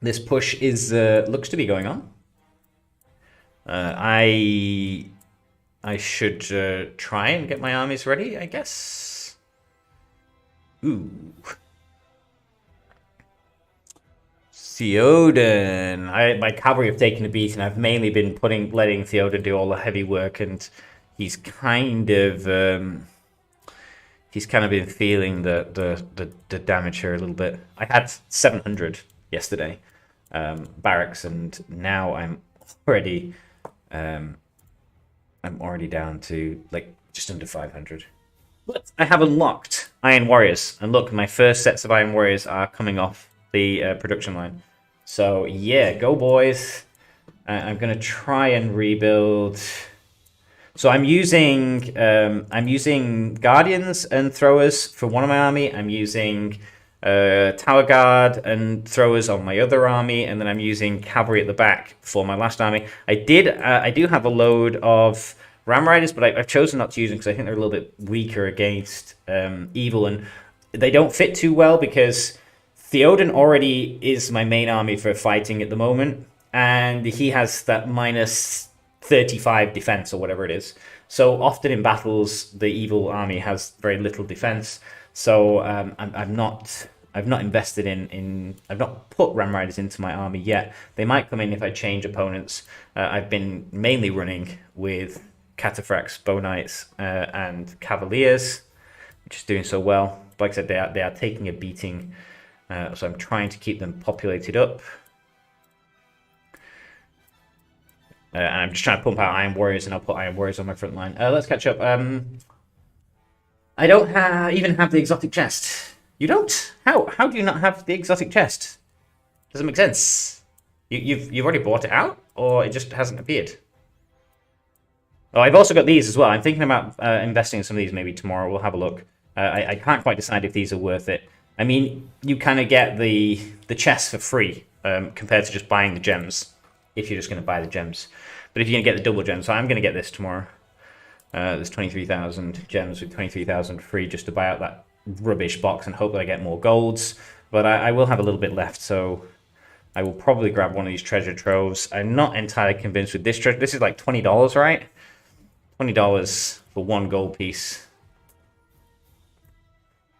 This push is looks to be going on. I should try and get my armies ready, I guess. Ooh. Theoden. My cavalry have taken a beat, and I've mainly been letting Theoden do all the heavy work, and he's kind of been feeling the damage here a little bit. I had 700 yesterday barracks, and now I'm already down to like just under 500. But I have unlocked Iron Warriors, and look, my first sets of Iron Warriors are coming off the production line. So yeah, go boys. I'm gonna try and rebuild. So I'm using Guardians and Throwers for one of my army. I'm using Tower Guard and Throwers on my other army, and then I'm using Cavalry at the back for my last army. I do have a load of Ram Riders, but I've chosen not to use them because I think they're a little bit weaker against evil, and they don't fit too well because Theoden already is my main army for fighting at the moment, and he has that minus 35 defense or whatever it is. So often in battles, the evil army has very little defense. So I've not invested I've not put Ram Riders into my army yet. They might come in if I change opponents. I've been mainly running with Cataphracts, Bow Knights, and Cavaliers, which is doing so well. Like I said, they are taking a beating So I'm trying to keep them populated up. And I'm just trying to pump out Iron Warriors, and I'll put Iron Warriors on my front line. Let's catch up. I don't even have the exotic chest. You don't? How do you not have the exotic chest? Doesn't make sense. You've already bought it out, or it just hasn't appeared? Oh, I've also got these as well. I'm thinking about investing in some of these maybe tomorrow. We'll have a look. I can't quite decide if these are worth it. I mean, you kind of get the chest for free compared to just buying the gems, if you're just going to buy the gems. But if you're going to get the double gems, so I'm going to get this tomorrow. There's 23,000 gems with 23,000 free just to buy out that rubbish box and hope that I get more golds. But I will have a little bit left, so I will probably grab one of these treasure troves. I'm not entirely convinced with this treasure. This is like $20, right? $20 for one gold piece.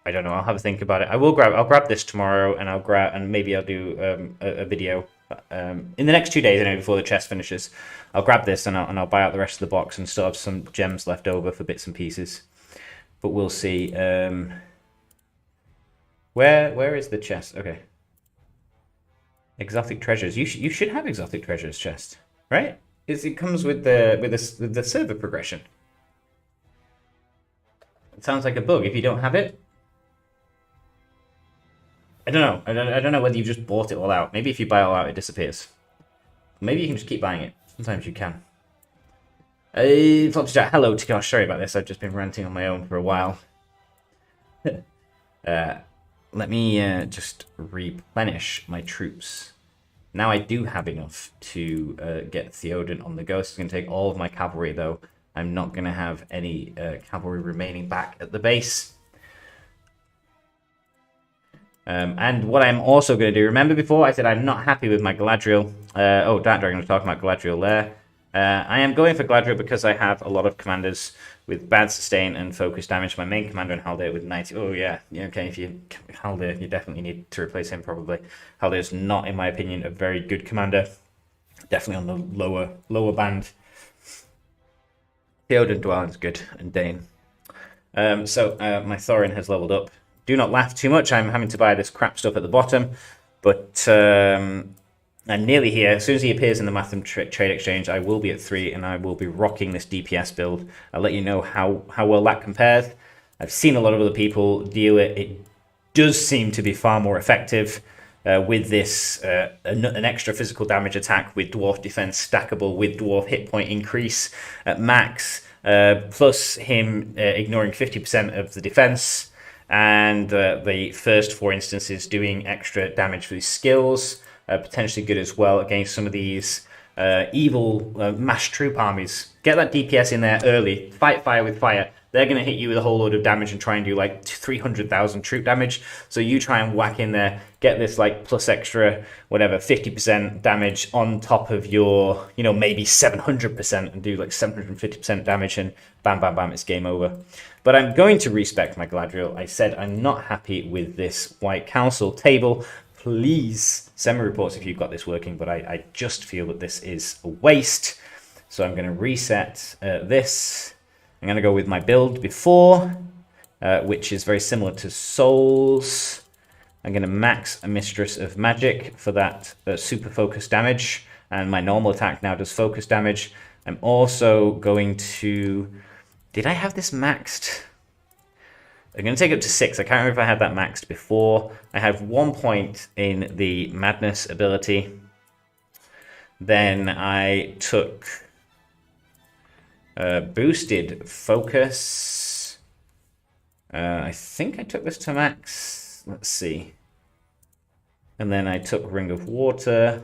I don't know. I'll have a think about it. I'll grab this tomorrow, and maybe I'll do a video in the next 2 days, anyway, before the chest finishes. I'll grab this and I'll buy out the rest of the box and still have some gems left over for bits and pieces. But we'll see. Where is the chest? Okay. Exotic treasures. You should have exotic treasures chest, right? It comes with the server progression. It sounds like a bug if you don't have it. I don't know. I don't know whether you just bought it all out. Maybe if you buy it all out, it disappears. Maybe you can just keep buying it. Sometimes you can. Hello, Tikosh. Sorry about this. I've just been ranting on my own for a while. Let me just replenish my troops. Now I do have enough to get Theoden on the go. It's going to take all of my cavalry, though. I'm not going to have any cavalry remaining back at the base. And what I'm also going to do, remember before I said I'm not happy with my Galadriel. Dark Dragon was talking about Galadriel there. I am going for Galadriel because I have a lot of commanders with bad sustain and focus damage. My main commander in Haldir with 90. Oh yeah, okay. If you Haldir, you definitely need to replace him probably. Haldir is not, in my opinion, a very good commander. Definitely on the lower band. Theoden Dwellin's good, and Dane. So my Thorin has leveled up. Do not laugh too much. I'm having to buy this crap stuff at the bottom, but I'm nearly here. As soon as he appears in the Matham Trade Exchange, I will be at 3, and I will be rocking this DPS build. I'll let you know how well that compares. I've seen a lot of other people deal it. It does seem to be far more effective with this an extra physical damage attack with dwarf defense stackable with dwarf hit point increase at max, plus him ignoring 50% of the defense. And the first 4 instances doing extra damage for these skills, potentially good as well against some of these evil mass troop armies. Get that DPS in there early, fight fire with fire. They're going to hit you with a whole load of damage and try and do like 300,000 troop damage. So you try and whack in there, get this like plus extra, whatever, 50% damage on top of your, maybe 700% and do like 750% damage and bam, bam, bam, it's game over. But I'm going to respec my Galadriel. I said I'm not happy with this White Council table. Please send me reports if you've got this working, but I just feel that this is a waste. So I'm going to reset this. I'm going to go with my build before, which is very similar to Souls. I'm going to max a Mistress of Magic for that super focus damage, and my normal attack now does focus damage. I'm also going to... Did I have this maxed? I'm going to take it up to 6. I can't remember if I had that maxed before. I have 1 point in the Madness ability. Then I took boosted focus. I think I took this to max. Let's see. And then I took Ring of Water.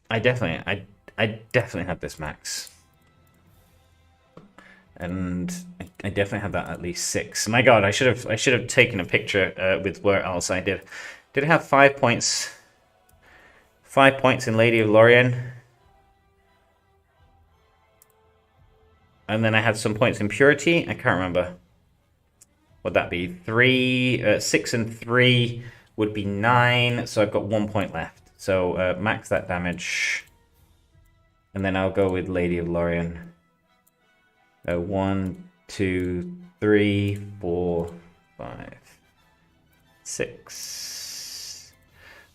I definitely had this max, and I definitely had that at least 6. My God, I should have taken a picture with where else I did. Did I have 5 points? 5 points in Lady of Lorien, and then I had some points in Purity. I can't remember. Would that be 3? 6 and 3 would be 9. So I've got 1 point left. So max that damage. And then I'll go with Lady of Lorien. 1, 2, 3, 4, 5, 6.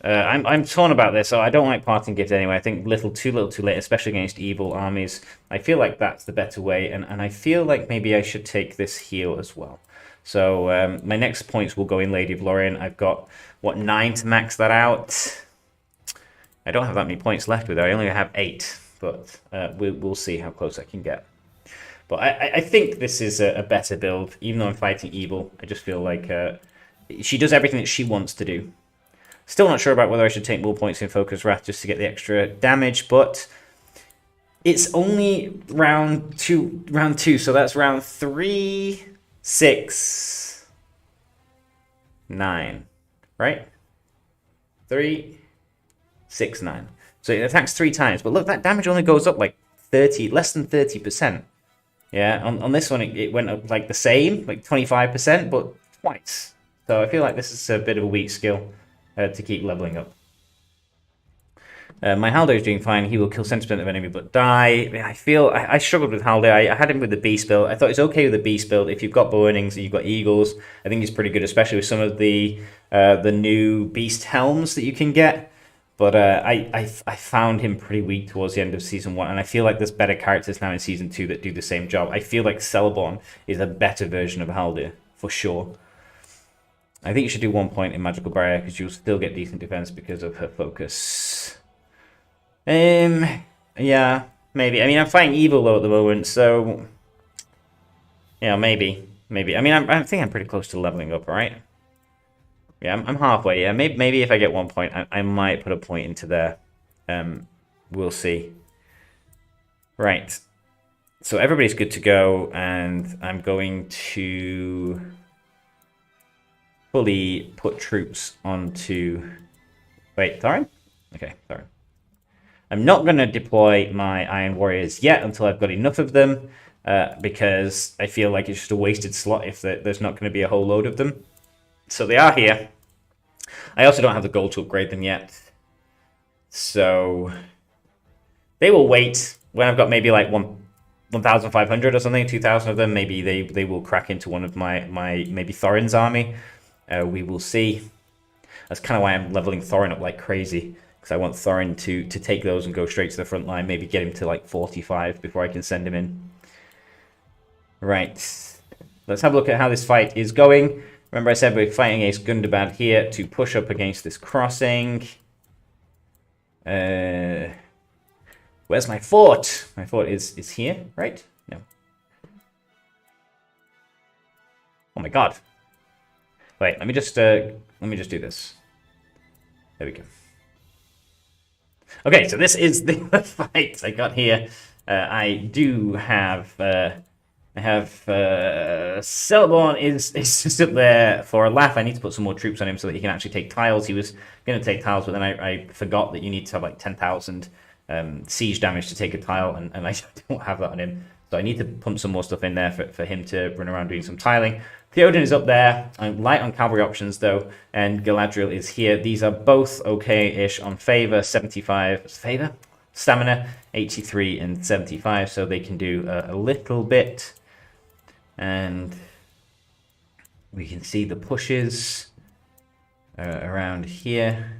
I'm torn about this. So I don't like parting gift anyway. I think too little too late, especially against evil armies. I feel like that's the better way, and I feel like maybe I should take this heal as well. So my next points will go in Lady of Lorien. I've got, what, 9 to max that out? I don't have that many points left with her. I only have 8, but we'll see how close I can get. But I think this is a better build, even though I'm fighting evil. I just feel like she does everything that she wants to do. Still not sure about whether I should take more points in Focus Wrath just to get the extra damage, but it's only round two, so that's round 3, 6, 9, right? 3, 6, 9. So it attacks 3 times, but look, that damage only goes up like less than 30%. Yeah, on this one it went up like the same, like 25%, but twice. So I feel like this is a bit of a weak skill to keep leveling up. My Haldo is doing fine. He will kill 70% of enemy but die. I struggled with Haldo. I had him with the Beast build. I thought it's okay with the Beast build. If you've got Burnings and you've got Eagles, I think he's pretty good, especially with some of the new Beast helms that you can get. But I found him pretty weak towards the end of Season 1, and I feel like there's better characters now in Season 2 that do the same job. I feel like Celeborn is a better version of Haldir, for sure. I think you should do 1 point in Magical Barrier, because you'll still get decent defense because of her focus. Yeah, maybe. I mean, I'm fighting evil, though, at the moment, so... Yeah, maybe. I mean, I think I'm pretty close to leveling up, right? Yeah, I'm halfway. Yeah, maybe if I get 1 point, I might put a point into there. We'll see. Right. So everybody's good to go, and I'm going to fully put troops onto... Wait, Thorin? Okay, Thorin. I'm not going to deploy my Iron Warriors yet until I've got enough of them, because I feel like it's just a wasted slot if there's not going to be a whole load of them. So they are here. I also don't have the gold to upgrade them yet. So they will wait. When I've got maybe like 1,500 or something, 2,000 of them, maybe they will crack into one of my maybe Thorin's army. We will see. That's kind of why I'm leveling Thorin up like crazy, because I want Thorin to take those and go straight to the front line, maybe get him to like 45 before I can send him in. Right. Let's have a look at how this fight is going. Remember I said we're fighting against Gundabad here to push up against this crossing. Where's my fort? My fort is here, right? No. Oh my god. Wait, let me just do this. There we go. Okay, so this is the fight I got here. I do have... Celeborn is just up there for a laugh. I need to put some more troops on him so that he can actually take tiles. He was going to take tiles, but then I forgot that you need to have like 10,000 siege damage to take a tile, and I don't have that on him. So I need to pump some more stuff in there for him to run around doing some tiling. Theoden is up there. I'm light on cavalry options though, and Galadriel is here. These are both okay-ish on favor. 75 favor, stamina 83 and 75, so they can do a little bit. And we can see the pushes around here.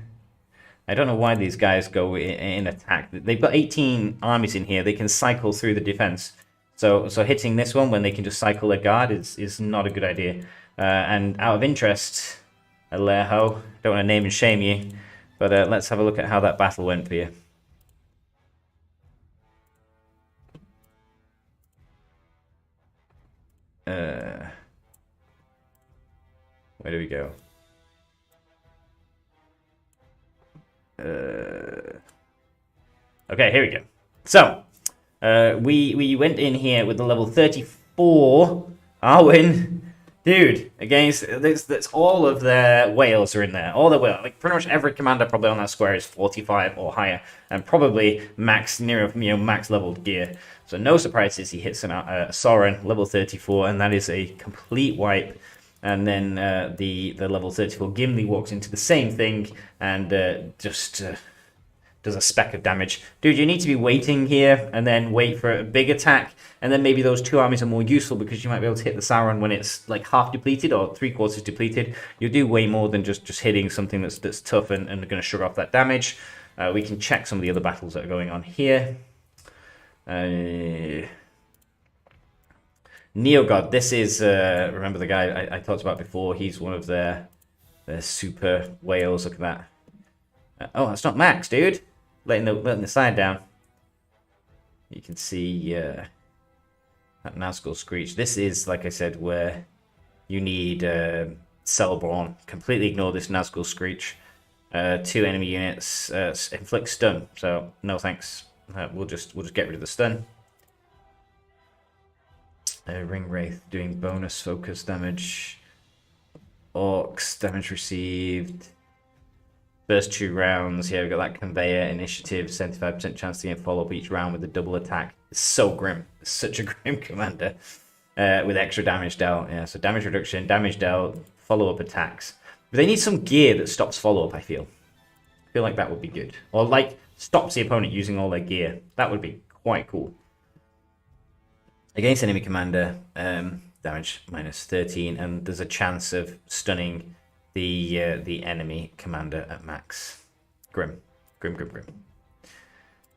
I don't know why these guys go in attack. They've got 18 armies in here. They can cycle through the defense. So hitting this one when they can just cycle their guard is not a good idea. And out of interest, Alejo, don't want to name and shame you, but let's have a look at how that battle went for you. Where do we go? Okay, here we go. So, we went in here with the level 34 Arwen. Dude, against that's all of their whales are in there. All the whales, like pretty much every commander probably on that square is 45 or higher, and probably max max leveled gear. So no surprises he hits Sauron level 34, and that is a complete wipe. And then the level 34 Gimli walks into the same thing and just does a speck of damage. Dude, you need to be waiting here and then wait for a big attack, and then maybe those 2 armies are more useful because you might be able to hit the Sauron when it's like half depleted or 3/4 depleted. You'll do way more than just hitting something that's tough and going to shrug off that damage. We can check some of the other battles that are going on here. Neogod, this is, remember the guy I talked about before, he's one of their super whales, look at that. Oh, that's not Max, dude. Letting the side down. You can see that Nazgul Screech. This is, like I said, where you need Celeborn. Completely ignore this Nazgul Screech. 2 enemy units, inflict stun, so no thanks. We'll just get rid of the stun. Ring Wraith doing bonus focus damage. Orcs, damage received. First 2 rounds. Yeah, we've got that conveyor initiative. 75% chance to get follow-up each round with a double attack. It's so grim. It's such a grim commander. With extra damage dealt. Yeah, so damage reduction, damage dealt, follow-up attacks. But they need some gear that stops follow-up, I feel. I feel like that would be good. Or like stops the opponent using all their gear. That would be quite cool. Against enemy commander, damage minus 13, and there's a chance of stunning the enemy commander at max. Grim.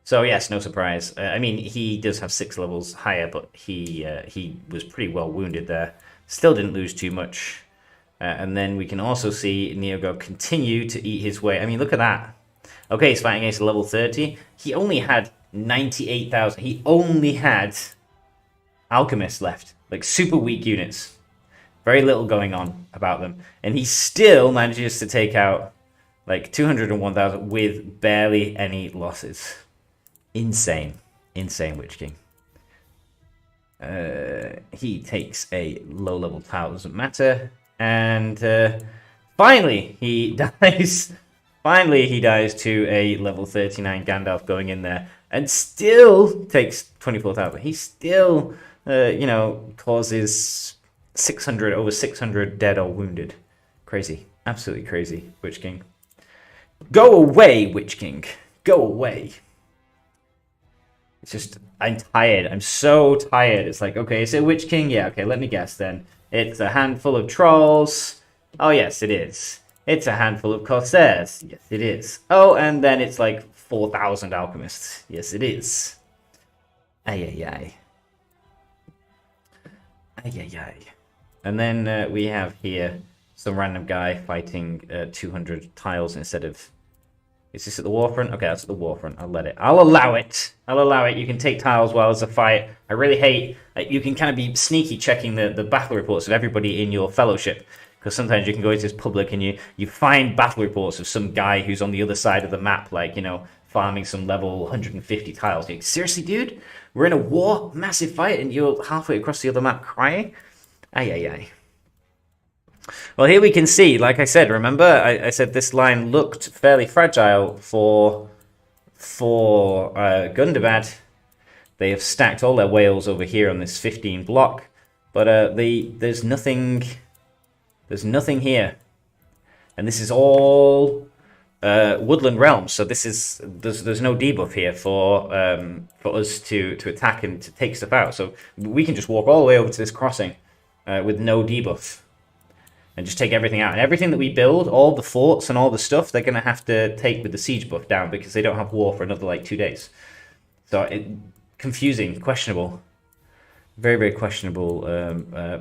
So yes, no surprise. I mean, he does have 6 levels higher, but he was pretty well wounded there. Still didn't lose too much. And then we can also see Neogod continue to eat his way. I mean, look at that. Okay, he's fighting against a level 30. He only had 98,000. He only had alchemists left, like super weak units. Very little going on about them. And he still manages to take out like 201,000 with barely any losses. Insane. Insane Witch King. He takes a low level tile, doesn't matter. And finally he dies. Finally he dies to a level 39 Gandalf going in there. And still takes 24,000. He still, you know, causes 600, over 600 dead or wounded. Crazy. Absolutely crazy, Witch King. Go away, Witch King. Go away. It's just, I'm tired. I'm so tired. It's like, okay, is it Witch King? Yeah, okay, let me guess then. It's a handful of trolls. Oh, yes, it is. It's a handful of corsairs. Yes, it is. Oh, and then it's like 4,000 alchemists. Yes, it is. Ay, ay, ay. Ay, ay, ay. And then we have here some random guy fighting 200 tiles instead of... Is this at the warfront? Okay, that's at the warfront. I'll allow it. I'll allow it. You can take tiles while it's a fight. I really hate... you can kind of be sneaky checking the battle reports of everybody in your fellowship. Because sometimes you can go into this public and you find battle reports of some guy who's on the other side of the map, like, you know, farming some level 150 tiles. Like, seriously, dude? We're in a war, massive fight, and you're halfway across the other map crying? Ay, ay, ay. Well, here we can see, like I said, remember, I said this line looked fairly fragile for Gundabad. They have stacked all their whales over here on this 15 block, but there's nothing here, and this is all woodland realms. So this is there's no debuff here for us to attack and to take stuff out. So we can just walk all the way over to this crossing with no debuff. And just take everything out. And everything that we build, all the forts and all the stuff, they're going to have to take with the siege buff down because they don't have war for another, like, 2 days. So, confusing, questionable. Very, very questionable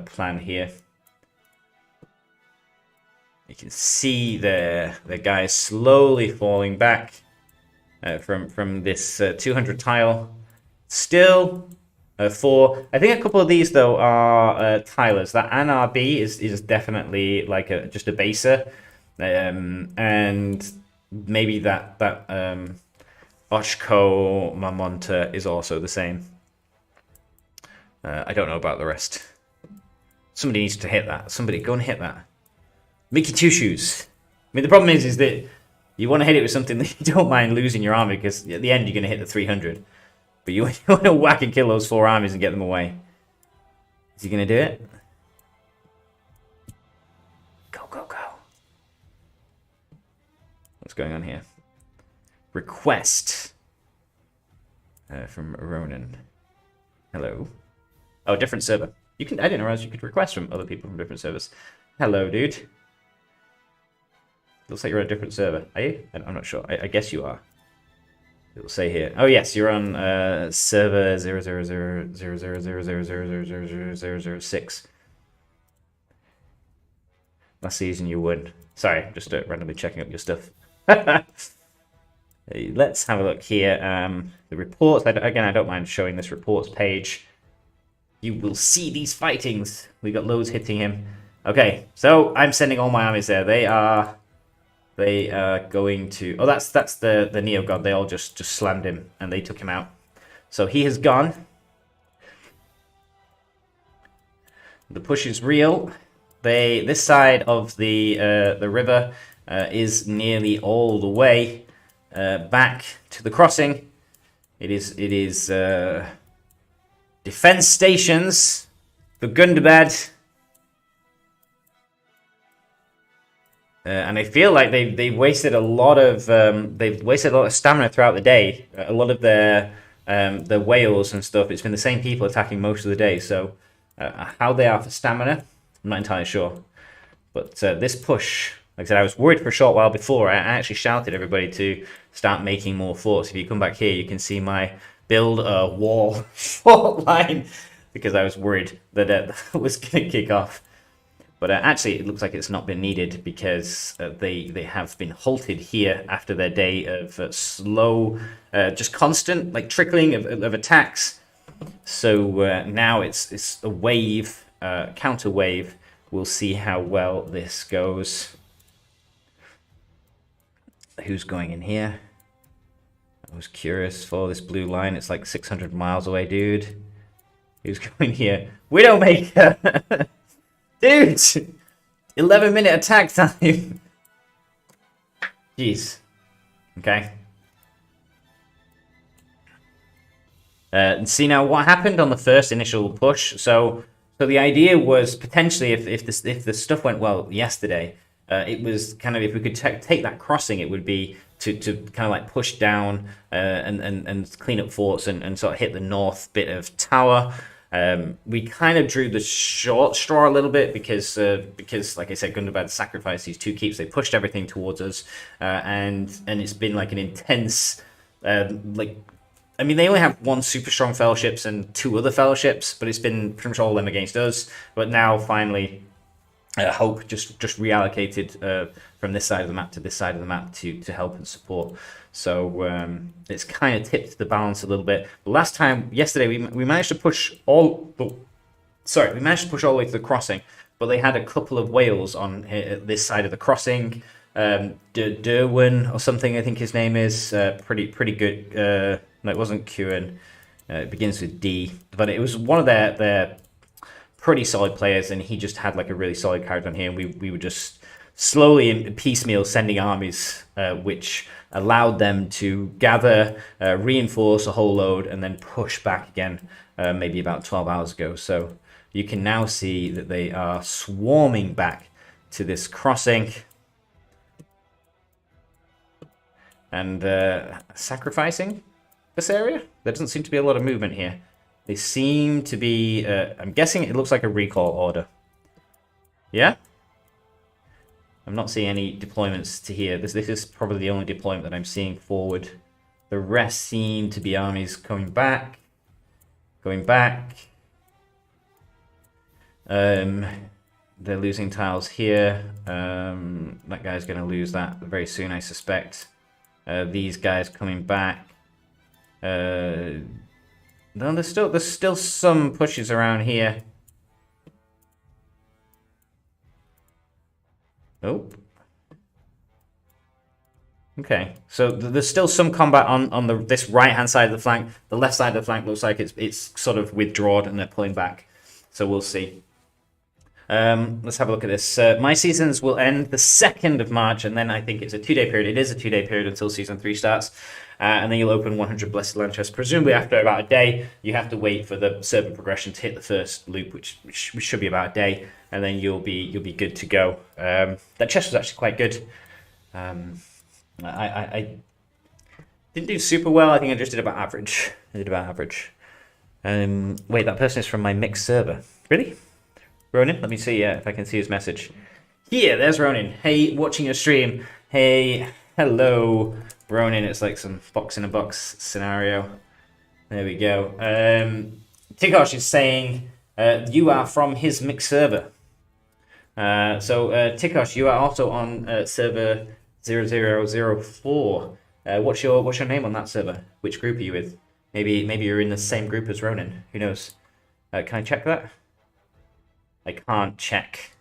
plan here. You can see the guys slowly falling back from this 200 tile. Still... I think a couple of these though are tilers. That NRB is definitely like just a baser, and maybe that Oshko Mamonta is also the same. I don't know about the rest. Somebody needs to hit that. Somebody go and hit that. Mickey Two Shoes. I mean, the problem is that you want to hit it with something that you don't mind losing your army because at the end you're going to hit the 300. But you want to whack and kill those 4 armies and get them away. Is he going to do it? Go, go, go. What's going on here? request from Ronan. Hello. Oh, different server. You can. I didn't realize you could request from other people from different servers. Hello, dude. Looks like you're on a different server. Are you? I'm not sure. I guess you are. It will say here. Oh yes, you're on server 0000000000006. Last season you won. Sorry, just randomly checking up your stuff. Let's have a look here. The reports. Again, I don't mind showing this reports page. You will see these fightings. We got loads hitting him. Okay, so I'm sending all my armies there. They are going to. Oh, that's the Neo God. They all just slammed him and they took him out. So he has gone. The push is real. This side of the river is nearly all the way back to the crossing. It is defense stations for Gundabad. And I feel like they've wasted a lot of stamina throughout the day. A lot of their whales and stuff. It's been the same people attacking most of the day. So how they are for stamina, I'm not entirely sure. But this push, like I said, I was worried for a short while before. I actually shouted everybody to start making more forts. If you come back here, you can see my build a wall fort line because I was worried that it was going to kick off. But actually, it looks like it's not been needed because they have been halted here after their day of slow, just constant, like trickling of attacks. So now it's a wave, counter wave. We'll see how well this goes. Who's going in here? I was curious for this blue line. It's like 600 miles away, dude. Who's going here? Widowmaker! Dude! 11-minute attack time! Jeez. Okay. See now what happened on the first initial push. So the idea was potentially if the stuff went well yesterday, it was kind of if we could take that crossing, it would be to kind of like push down and clean up forts and sort of hit the north bit of tower. We kind of drew the short straw a little bit because like I said, Gundabad sacrificed these 2 keeps. They pushed everything towards us, and it's been like an intense I mean, they only have 1 super strong fellowships and 2 other fellowships, but it's been pretty much all of them against us. But now, finally, Hope just reallocated from this side of the map to this side of the map to help and support. So it's kind of tipped the balance a little bit. But yesterday, we managed to push all the way to the crossing, but they had a couple of whales on this side of the crossing. Derwin or something, I think his name is, pretty good. No, it wasn't Kieran. It begins with D, but it was one of their pretty solid players, and he just had like a really solid character on here, and we were just slowly and piecemeal sending armies, which allowed them to gather, reinforce a whole load, and then push back again, maybe about 12 hours ago. So you can now see that they are swarming back to this crossing. And sacrificing this area. There doesn't seem to be a lot of movement here. They seem to be, I'm guessing it looks like a recall order. Yeah? I'm not seeing any deployments to here. This is probably the only deployment that I'm seeing forward. The rest seem to be armies coming back. Going back. They're losing tiles here. That guy's going to lose that very soon, I suspect. These guys coming back. No, there's still some pushes around here. Oh. Okay, so there's still some combat on this right-hand side of the flank. The left side of the flank looks like it's sort of withdrawn and they're pulling back. So we'll see. Let's have a look at this. My seasons will end the 2nd of March, and then I think it's a 2-day period. It is a 2-day period until Season 3 starts. And then you'll open 100 Blessed Land Chests. Presumably after about a day, you have to wait for the server progression to hit the first loop, which should be about a day, and then you'll be good to go. That chest was actually quite good. Didn't do super well. I think I just did about average. Wait, that person is from my mixed server. Really? Ronin? Let me see if I can see his message. Here, there's Ronin. Hey, watching your stream. Hey, hello, Ronin. It's like some box in a box scenario. There we go. Tikosh is saying you are from his mixed server. So Tikosh, you are also on server 0004. What's your name on that server? Which group are you with? Maybe you're in the same group as Ronin. Who knows? Can I check that? I can't check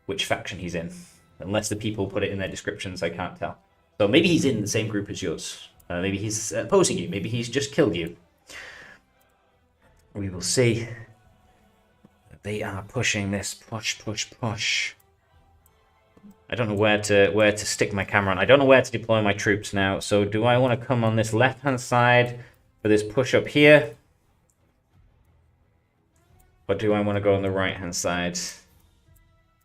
which faction he's in. Unless the people put it in their descriptions, I can't tell. So maybe he's in the same group as yours. Maybe he's opposing you. Maybe he's just killed you. We will see. They are pushing this. Push. I don't know where to stick my camera on. I don't know where to deploy my troops now. So do I want to come on this left-hand side for this push up here? Or do I want to go on the right-hand side?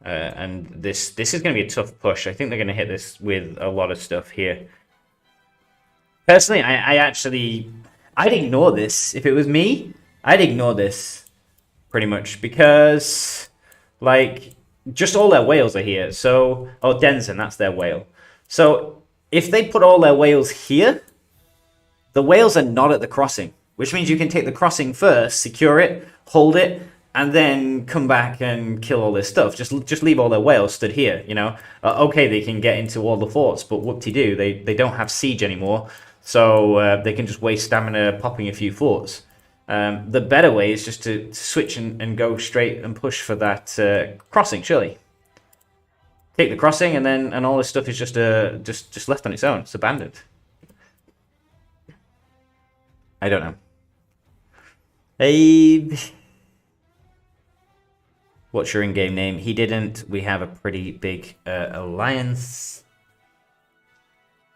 And this is going to be a tough push. I think they're going to hit this with a lot of stuff here. Personally, I'd ignore this. If it was me, I'd ignore this pretty much because, like, just all their whales are here. So, oh, Denzen, that's their whale. So, if they put all their whales here, the whales are not at the crossing, which means you can take the crossing first, secure it, hold it, and then come back and kill all this stuff. Just leave all their whales stood here, you know. Okay, they can get into all the forts, but whoop-de-doo, they don't have siege anymore, so they can just waste stamina popping a few forts. The better way is just to switch and go straight and push for that crossing, surely. Take the crossing, and all this stuff is just left on its own. It's abandoned. I don't know. Hey, what's your in-game name? He didn't. We have a pretty big alliance.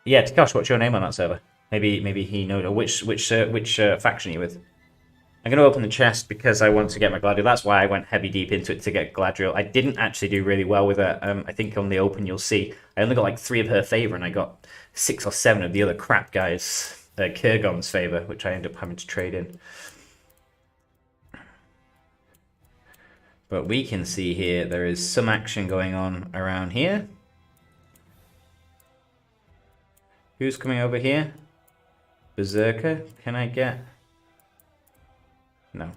Yeah, Takash, what's your name on that server? Maybe he knows. Which faction are you with? I'm going to open the chest because I want to get my Gladriel. That's why I went heavy deep into it to get Gladriel. I didn't actually do really well with her. I think on the open you'll see. I only got like 3 of her favor and I got 6 or 7 of the other crap guys. Kurgon's favor, which I end up having to trade in. But we can see here there is some action going on around here. Who's coming over here? Berserker? Can I get... No.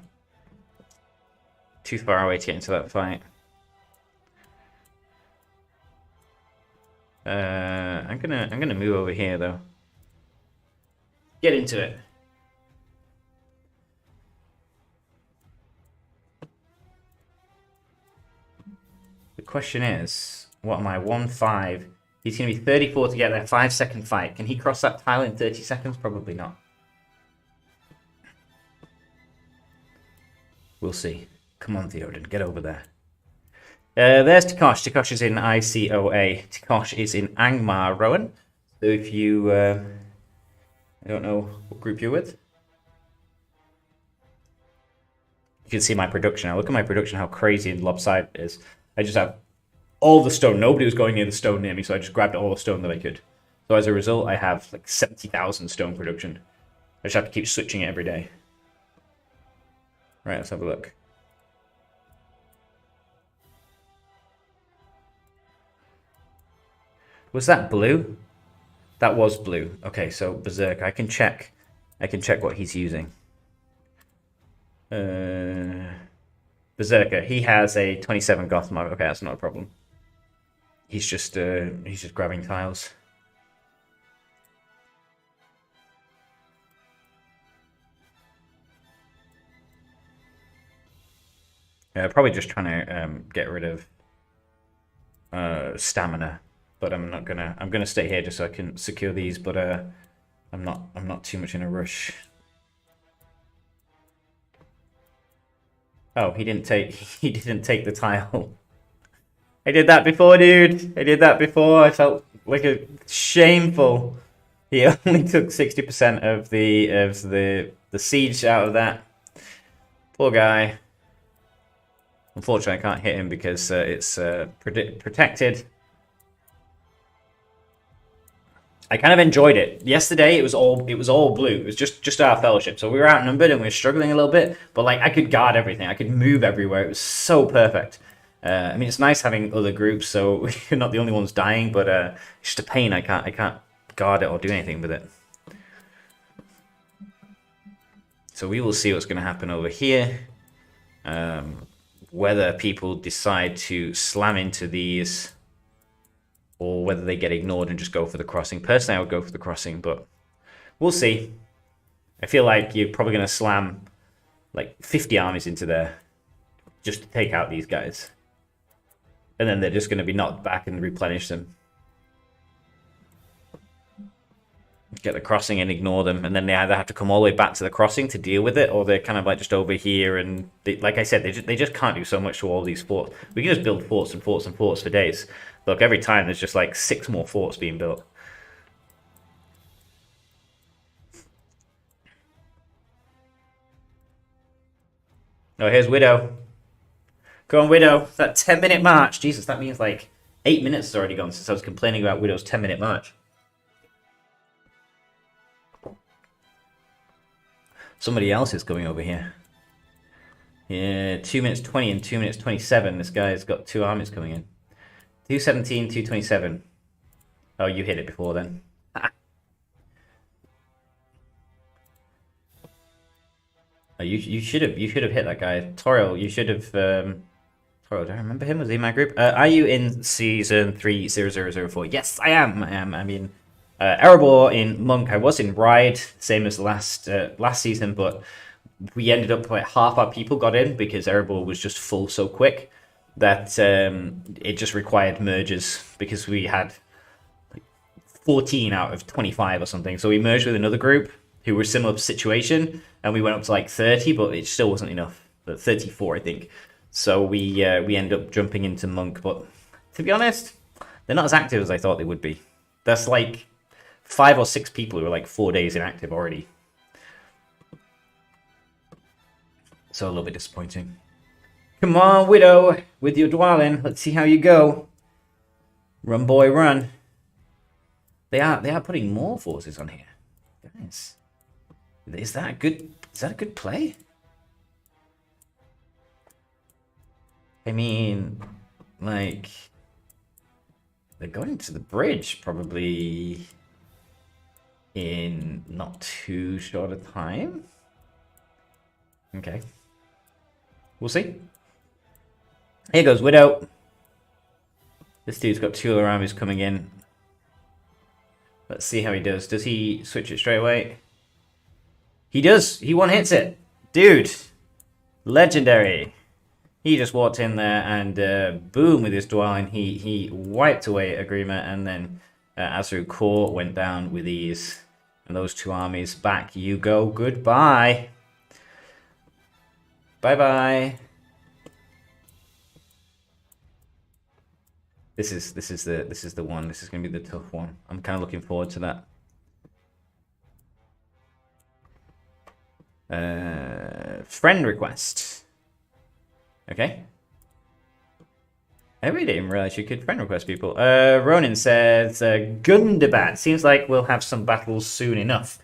Too far away to get into that fight. I'm gonna move over here though. Get into it. The question is, what am I? 1-5. He's gonna be 34 to get there. 5-second fight. Can he cross that tile in 30 seconds? Probably not. We'll see. Come on, Theoden, get over there. There's Tikosh. Tikosh is in ICOA. Tikosh is in Angmar, Rowan. So if you... I don't know what group you're with. You can see my production now. Look at my production, how crazy and lopsided it is. I just have all the stone. Nobody was going near the stone near me, so I just grabbed all the stone that I could. So as a result, I have like 70,000 stone production. I just have to keep switching it every day. Right, let's have a look. Was that blue? That was blue. Okay, so Berserk. I can check what he's using. Berserker. He has a 27 goth mod. Okay, that's not a problem. He's just grabbing tiles. Probably just trying to get rid of stamina, but I'm gonna stay here just so I can secure these. But I'm not too much in a rush. Oh, he didn't take the tile. I did that before, dude. I did that before. I felt like a shameful. He only took 60% of the siege out of that. Poor guy. Unfortunately, I can't hit him because it's protected. I kind of enjoyed it. Yesterday it was all blue. It was just our fellowship. So we were outnumbered and we were struggling a little bit, but like I could guard everything. I could move everywhere. It was so perfect. I mean, it's nice having other groups, so you're not the only ones dying, but it's just a pain. I can't guard it or do anything with it. So we will see what's going to happen over here. Whether people decide to slam into these or whether they get ignored and just go for the crossing. Personally, I would go for the crossing, but we'll see. I feel like you're probably going to slam like 50 armies into there just to take out these guys. And then they're just going to be knocked back and replenish them. Get the crossing and ignore them, and then they either have to come all the way back to the crossing to deal with it, or they're kind of like just over here, and they, like I said, they just can't do so much to all these forts. We can just build forts and forts and forts for days. Look, every time there's just like 6 more forts being built. Oh, here's Widow. Go on, Widow. That 10-minute march. Jesus, that means like 8 minutes has already gone since I was complaining about Widow's 10-minute march. Somebody else is coming over here. Yeah, 2 minutes 20 and 2 minutes 27. This guy's got 2 armies coming in. 217, 227. Oh, you hit it before then. Oh, you should have hit that guy. Toriel, you should have. Toriel, do I remember him? Was he in my group? Are you in season 30004? Yes, I am. I mean. Erebor in Monk, I was in Ride, same as last season, but we ended up like half our people got in because Erebor was just full so quick that it just required merges because we had like 14 out of 25 or something. So we merged with another group who were a similar situation, and we went up to like 30, but it still wasn't enough. But 34, I think. So we ended up jumping into Monk, but to be honest, they're not as active as I thought they would be. That's like 5 or 6 people who are like 4 days inactive already. So a little bit disappointing. Come on, Widow, with your dwelling. Let's see how you go. Run, boy, run. They are putting more forces on here. Guys, is that a good play? I mean, like, they're going to the bridge probably in not too short a time. Okay. We'll see. Here goes Widow. This dude's got 2 other armies coming in. Let's see how he does. Does he switch it straight away? He does. He one-hits it. Dude. Legendary. He just walked in there and boom, with his dwelling, he wiped away Agreement, and then Azru Core went down with ease. And those 2 armies, back you go. Goodbye. Bye-bye. This is the one. This is going to be the tough one. I'm kind of looking forward to that. Friend request. Okay. I really didn't realize you could friend request people. Ronan says, Gundabad. Seems like we'll have some battles soon enough.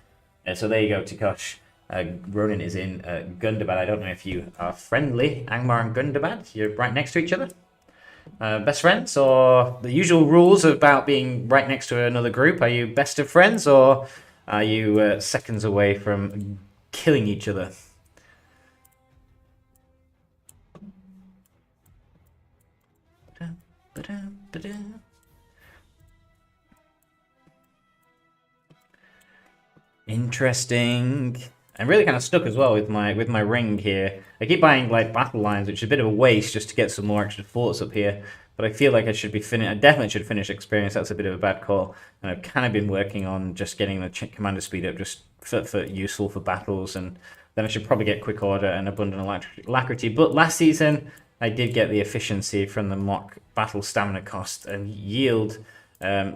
So there you go, Tikosh. Ronan is in Gundabad. I don't know if you are friendly. Angmar and Gundabad, you're right next to each other. Best friends, or the usual rules about being right next to another group? Are you best of friends, or are you seconds away from killing each other? Interesting. I'm really kind of stuck as well with my ring here. I keep buying like battle lines, which is a bit of a waste just to get some more extra forts up here. But I feel like I should be I definitely should finish experience. That's a bit of a bad call. And I've kind of been working on just getting the commander speed up, just for useful for battles. And then I should probably get quick order and abundant alacrity. But last season I did get the efficiency from the mock battle stamina cost and yield.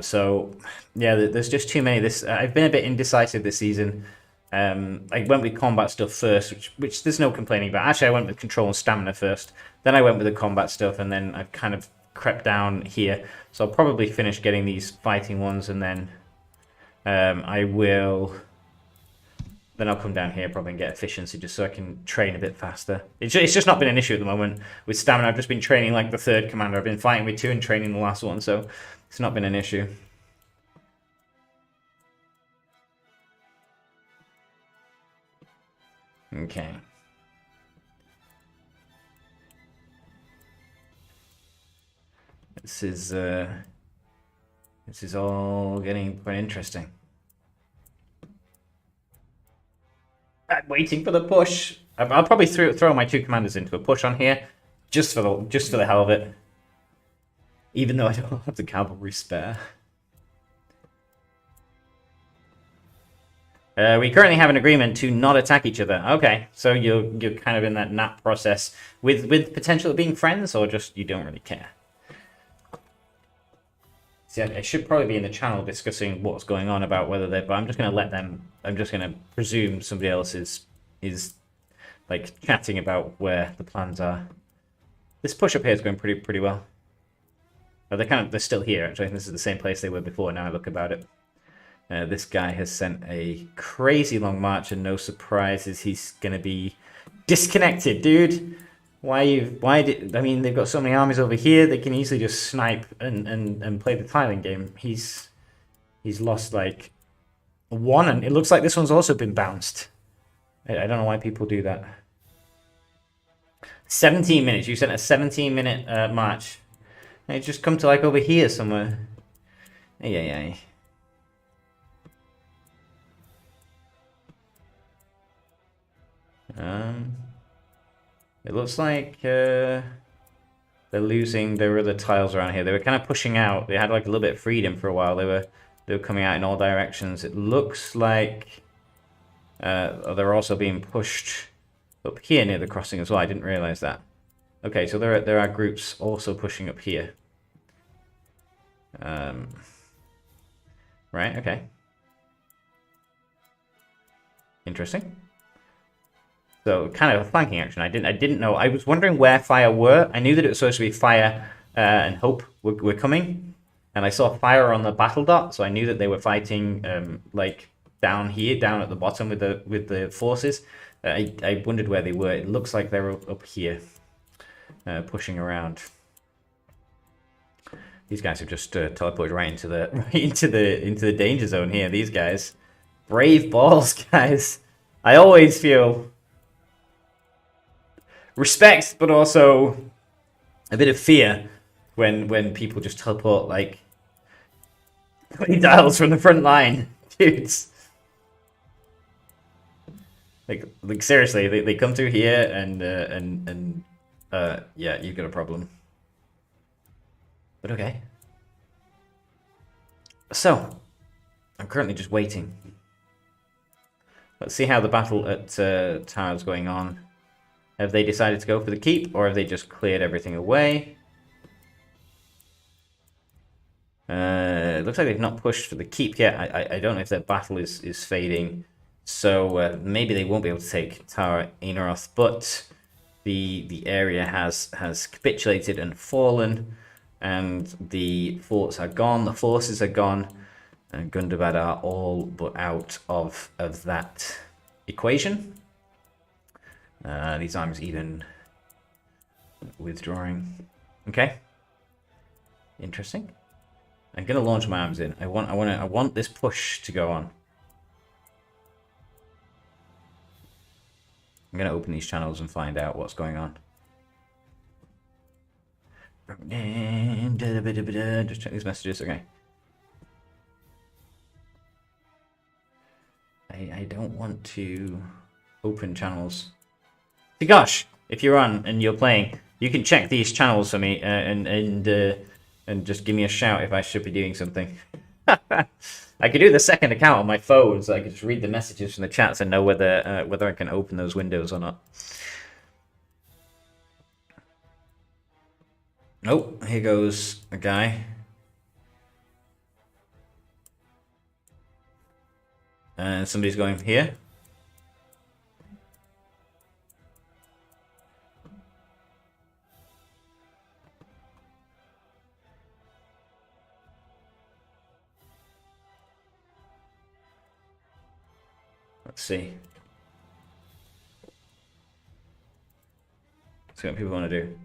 So yeah, there's just too many. I've been a bit indecisive this season. I went with combat stuff first, which there's no complaining about. Actually, I went with control and stamina first. Then I went with the combat stuff, and then I've kind of crept down here. So I'll probably finish getting these fighting ones, and then I will... Then I'll come down here probably and get efficiency just so I can train a bit faster. It's just not been an issue at the moment with stamina. I've just been training like the third commander. I've been fighting with 2 and training the last one, so it's not been an issue. Okay. This is all getting quite interesting. I'm waiting for the push. I'll probably throw my 2 commanders into a push on here, just for the hell of it. Even though I don't have the cavalry spare. We currently have an agreement to not attack each other. Okay, so you're kind of in that nap process with potential of being friends, or just you don't really care. See, I should probably be in the channel discussing what's going on about whether they're... But I'm just going to let them... I'm just going to presume somebody else is like chatting about where the plans are. This push up here is going pretty well. Oh, they're still here. Actually, I think this is the same place they were before. Now I look about it. This guy has sent a crazy long march, and no surprises, he's going to be disconnected, dude. I mean, they've got so many armies over here, they can easily just snipe and play the tiling game. He's lost like 1, and it looks like this one's also been bounced. I don't know why people do that. 17 minutes. You sent a 17-minute march. And just come to like over here somewhere. Ay. It looks like they're losing their other tiles around here. They were kind of pushing out. They had like a little bit of freedom for a while. They were coming out in all directions. It looks like they're also being pushed up here near the crossing as well. I didn't realize that. Okay, so there are groups also pushing up here. Right. Okay. Interesting. So kind of a flanking action. I didn't know. I was wondering where fire were. I knew that it was supposed to be fire and hope were coming, and I saw fire on the battle dot, so I knew that they were fighting like down here, down at the bottom with the forces. I wondered where they were. It looks like they're up here, pushing around. These guys have just teleported right into the danger zone here. These guys, brave balls, guys. I always feel respect, but also a bit of fear when people just teleport like 20 dials from the front line, dudes. Like seriously, they come through here and yeah, you've got a problem. But okay. So, I'm currently just waiting. Let's see how the battle at Tower is going on. Have they decided to go for the keep, or have they just cleared everything away? It looks like they've not pushed for the keep yet. I don't know if their battle is fading. So maybe they won't be able to take Tower Aneroth, but the area has capitulated and fallen, and the forts are gone, the forces are gone, and Gundabad are all but out of that equation. These armies even withdrawing. Okay, interesting. I'm gonna launch my arms in. I want this push to go on. I'm gonna open these channels and find out what's going on. Just check these messages. Okay. I don't want to open channels. See, gosh, if you're on and you're playing, you can check these channels for me and just give me a shout if I should be doing something. I could do the second account on my phone, so I could just read the messages from the chats and know whether I can open those windows or not. Oh, here goes a guy. And somebody's going here. Let's see. Let's see what people want to do.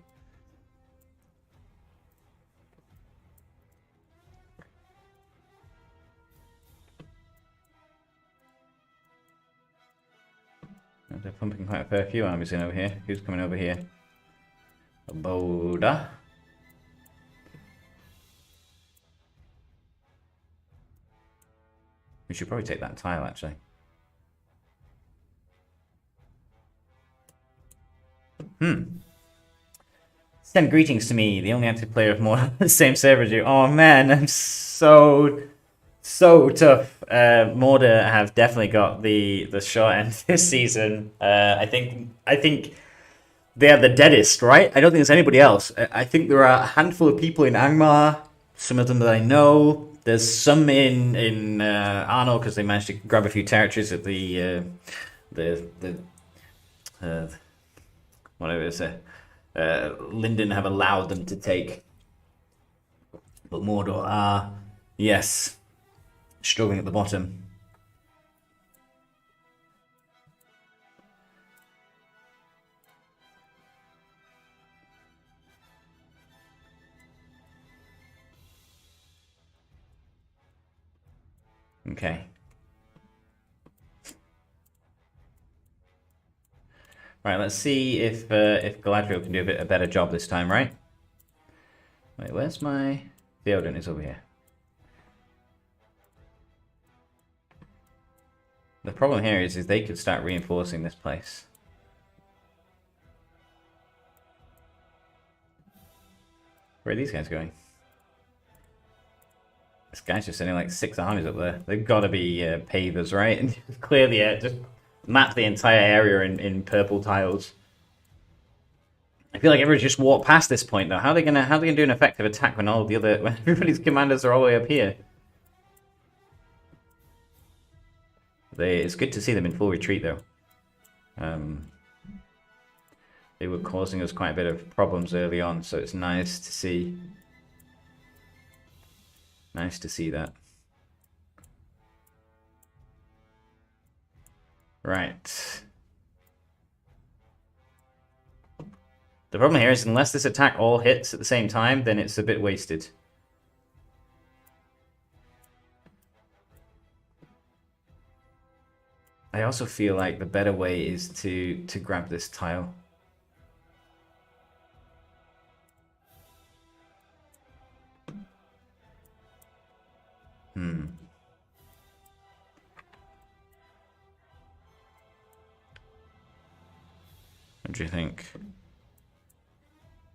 They're pumping quite a fair few armies in over here. Who's coming over here? A Boda. We should probably take that tile, actually. Send greetings to me, the only active player of more on the same server as you. Oh man, I'm so tough. Morda have definitely got the short end this season. I think they are the deadest, right? I don't think there's anybody else. I think there are a handful of people in Angmar, some of them that I know. There's some in Arno because they managed to grab a few territories at the whatever it is. Linden have allowed them to take, but Mordor are, yes, struggling at the bottom. Okay. Right, let's see if Galadriel can do a better job this time, right? Wait, where's my... Theoden is over here. The problem here is they could start reinforcing this place. Where are these guys going? This guy's just sending like 6 armies up there. They've got to be pavers, right? And clearly, just map the entire area in purple tiles. I feel like everyone's just walked past this point though. How are they gonna do an effective attack when when everybody's commanders are all the way up here? It's good to see them in full retreat though. They were causing us quite a bit of problems early on, so it's nice to see. Nice to see that. Right. The problem here is unless this attack all hits at the same time, then it's a bit wasted. I also feel like the better way is to grab this tile. What do you think?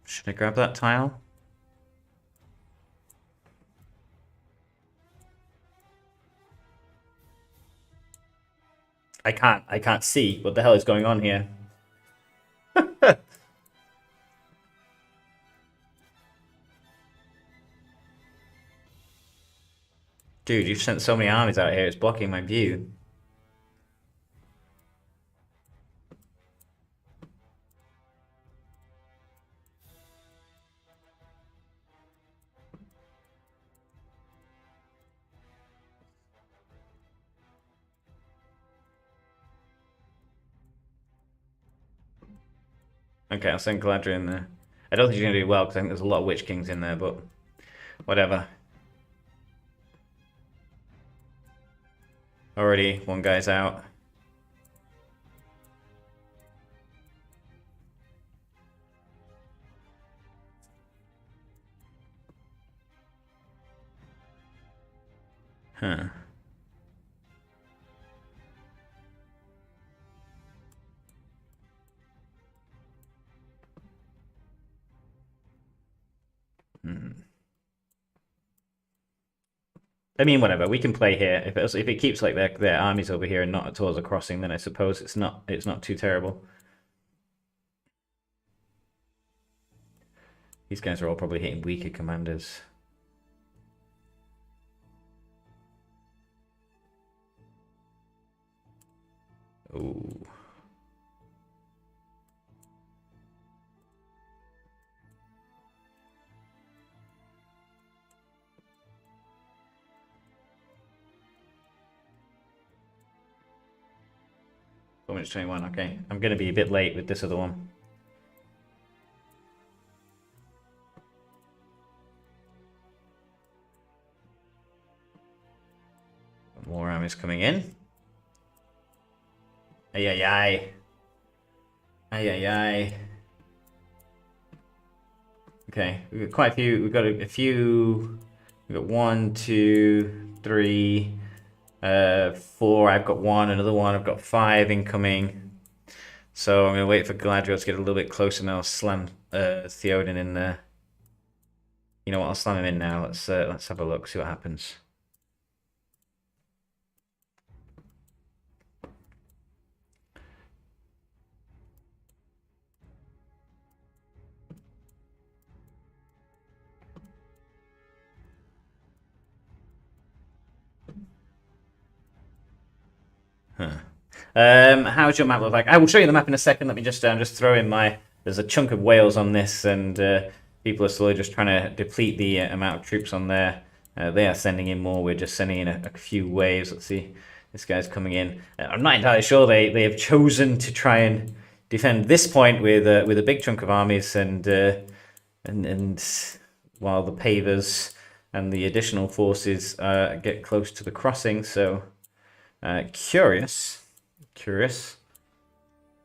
Should I grab that tile? I can't see what the hell is going on here. Dude, you've sent so many armies out here, it's blocking my view. Okay, I'll send Galadriel in there. I don't think she's going to do well because I think there's a lot of Witch Kings in there, but whatever. Already, one guy's out. Huh. I mean, whatever. We can play here. If it keeps like their armies over here and not towards a crossing, then I suppose it's not too terrible. These guys are all probably hitting weaker commanders. Ooh. 4 minutes 21. Okay, I'm going to be a bit late with this other one. More armies coming in. Ay, ay, ay. Ay, ay, ay. Okay, we've got quite a few. We've got a few. We've got 1, 2, 3, 4. I've got 1, another 1. I've got 5 incoming. So I'm going to wait for Galadriel to get a little bit closer now. I'll slam Theoden in there. You know what? I'll slam him in now. Let's have a look, see what happens. Huh. How's your map look like? I will show you the map in a second. Let me just throw in my... There's a chunk of Wales on this, and people are slowly just trying to deplete the amount of troops on there. They are sending in more. We're just sending in a few waves. Let's see. This guy's coming in. I'm not entirely sure they have chosen to try and defend this point with a big chunk of armies, and while the pavers and the additional forces get close to the crossing. So curious.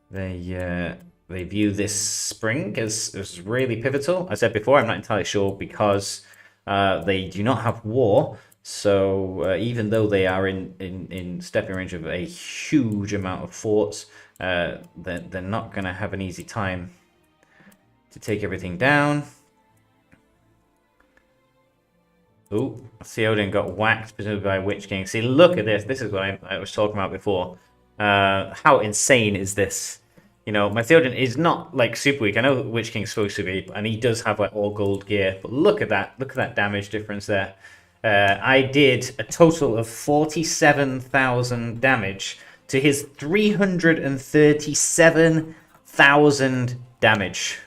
They view this spring as really pivotal. I said before, I'm not entirely sure because they do not have war. So even though they are in stepping range of a huge amount of forts, they're not going to have an easy time to take everything down. Oh, Theoden got whacked, presumably by Witch King. See, look at this. This is what I was talking about before. How insane is this? You know, my Theoden is not like super weak. I know Witch King's supposed to be, and he does have like all gold gear. But look at that. Look at that damage difference there. I did a total of 47,000 damage to his 337,000 damage.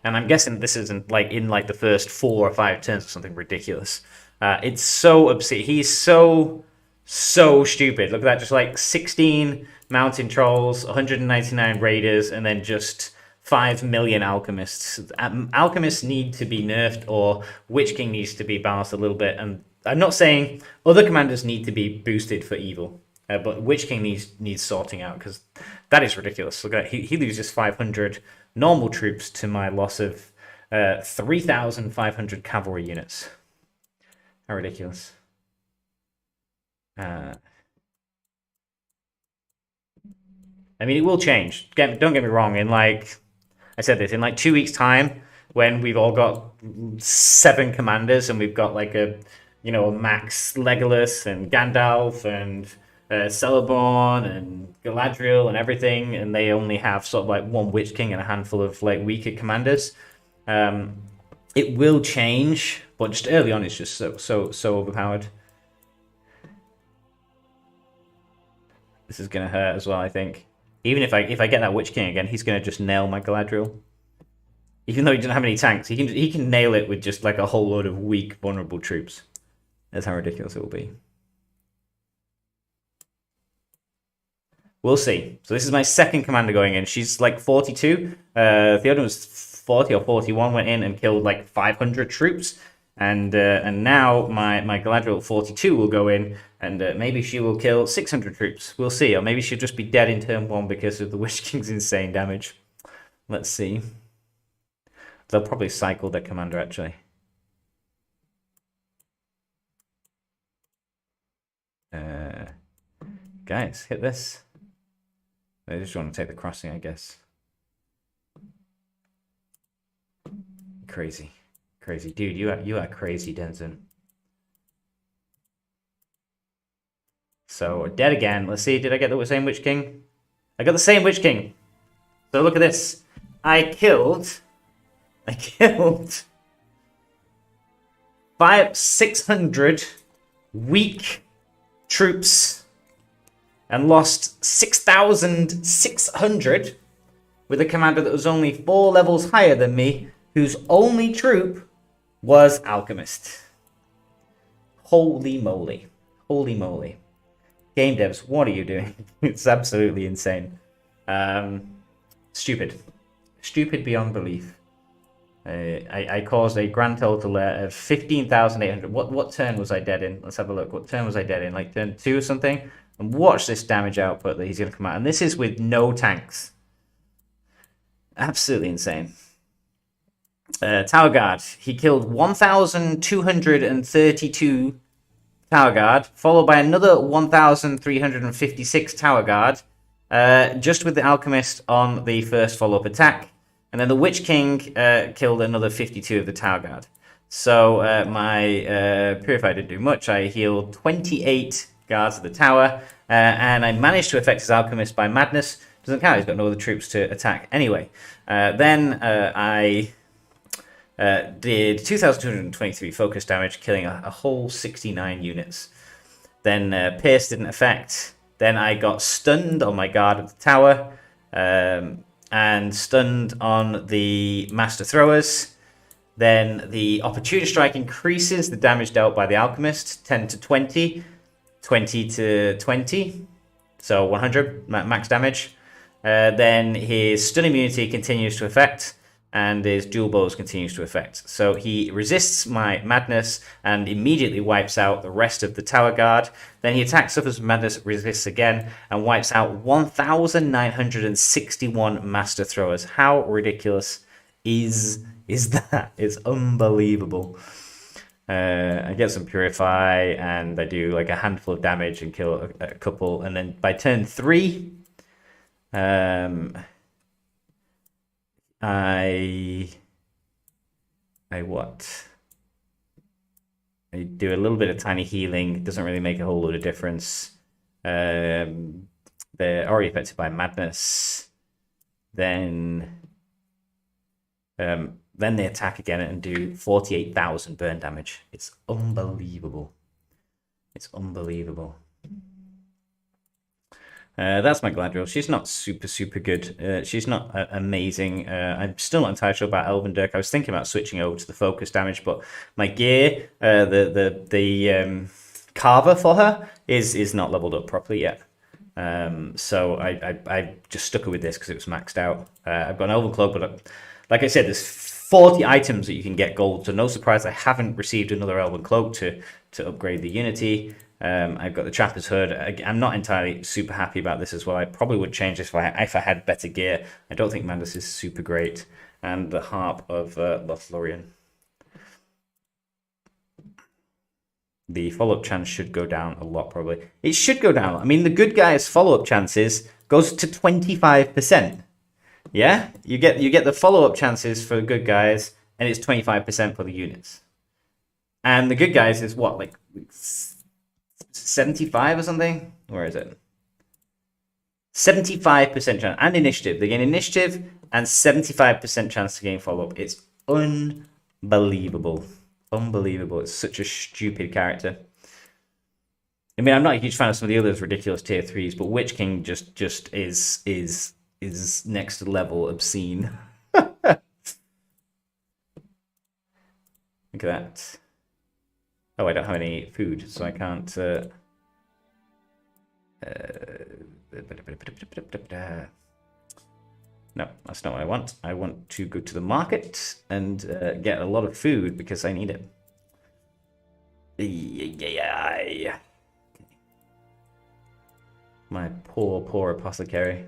And I'm guessing this isn't like in like the first 4 or 5 turns or something ridiculous. It's so obscene. He's so stupid. Look at that. Just like 16 mountain trolls, 199 raiders, and then just 5 million alchemists. Alchemists need to be nerfed, or Witch King needs to be balanced a little bit. And I'm not saying other commanders need to be boosted for evil, but Witch King needs sorting out, because that is ridiculous. Look at that. He loses 500 normal troops to my loss of 3,500 cavalry units. How ridiculous. I mean, it will change. Don't get me wrong. In like, I said this, in like 2 weeks' time, when we've all got 7 commanders and we've got like a max Legolas and Gandalf and Celeborn and Galadriel and everything, and they only have sort of like 1 Witch King and a handful of like weaker commanders. It will change, but just early on, it's just so overpowered. This is gonna hurt as well, I think. Even if I get that Witch King again, he's gonna just nail my Galadriel. Even though he doesn't have any tanks, he can nail it with just like a whole load of weak, vulnerable troops. That's how ridiculous it will be. We'll see. So this is my second commander going in. She's like 42. Theoden was 40 or 41, went in and killed like 500 troops. And now my Galadriel 42 will go in, and maybe she will kill 600 troops. We'll see. Or maybe she'll just be dead in turn 1 because of the Witch King's insane damage. Let's see. They'll probably cycle their commander, actually. Guys, hit this. They just want to take the crossing, I guess. Crazy. Crazy. Dude, you are crazy, Denson. So, dead again. Let's see, did I get the same Witch King? I got the same Witch King. So look at this. I killed 600 weak troops and lost 6,600 with a commander that was only 4 levels higher than me, whose only troop was Alchemist. Holy moly. Holy moly. Game devs, what are you doing? It's absolutely insane. Stupid. Stupid beyond belief. I caused a grand total of 15,800. What turn was I dead in? Let's have a look. What turn was I dead in? Like turn 2 or something? And watch this damage output that he's going to come out. And this is with no tanks. Absolutely insane. Tower Guard. He killed 1,232 Tower Guard, followed by another 1,356 Tower Guard, just with the Alchemist on the first follow-up attack. And then the Witch King killed another 52 of the Tower Guard. So my Purify didn't do much. I healed 28 guards of the tower, and I managed to affect his Alchemist by Madness. Doesn't count, he's got no other troops to attack anyway. Then I did 2,223 focus damage, killing a whole 69 units. Then Pierce didn't affect. Then I got stunned on my guard of the tower, and stunned on the Master Throwers. Then the Opportunity Strike increases the damage dealt by the Alchemist, 10 to 20, 20 to 20, so 100 max damage. Then his stun immunity continues to affect, and his dual bows continues to affect. So he resists my madness and immediately wipes out the rest of the tower guard. Then he attacks, suffers madness, resists again, and wipes out 1,961 master throwers. How ridiculous is that? It's unbelievable. I get some purify, and I do like a handful of damage and kill a couple. And then by turn 3, I do a little bit of tiny healing. It doesn't really make a whole lot of difference. They're already affected by madness. Then they attack again and do 48,000 burn damage. It's unbelievable. It's unbelievable. That's my Gladriel. She's not super good. She's not amazing. I'm still not entirely sure about Elven Dirk. I was thinking about switching over to the focus damage, but my gear, the carver for her is not leveled up properly yet. So I just stuck with this because it was maxed out. I've got an Elven Cloak, but like I said, there's 40 items that you can get gold. So no surprise I haven't received another Elven Cloak to upgrade the Unity. I've got the Trapper's Hood. I'm not entirely super happy about this as well. I probably would change this if I had better gear. I don't think Mandus is super great. And the Harp of LotR. The follow-up chance should go down a lot, probably. It should go down. I mean, the good guy's follow-up chances goes to 25%. Yeah? You get the follow-up chances for the good guys, and it's 25% for the units. And the good guys is what, like 75 or something? Where is it? 75% chance. And initiative. They gain initiative and 75% chance to gain follow-up. It's unbelievable. Unbelievable. It's such a stupid character. I mean, I'm not a huge fan of some of the others ridiculous tier 3s, but Witch King just is next level obscene. Look at that. Oh, I don't have any food, so I can't... No, that's not what I want. I want to go to the market and get a lot of food because I need it. Yeah. My poor apothecary.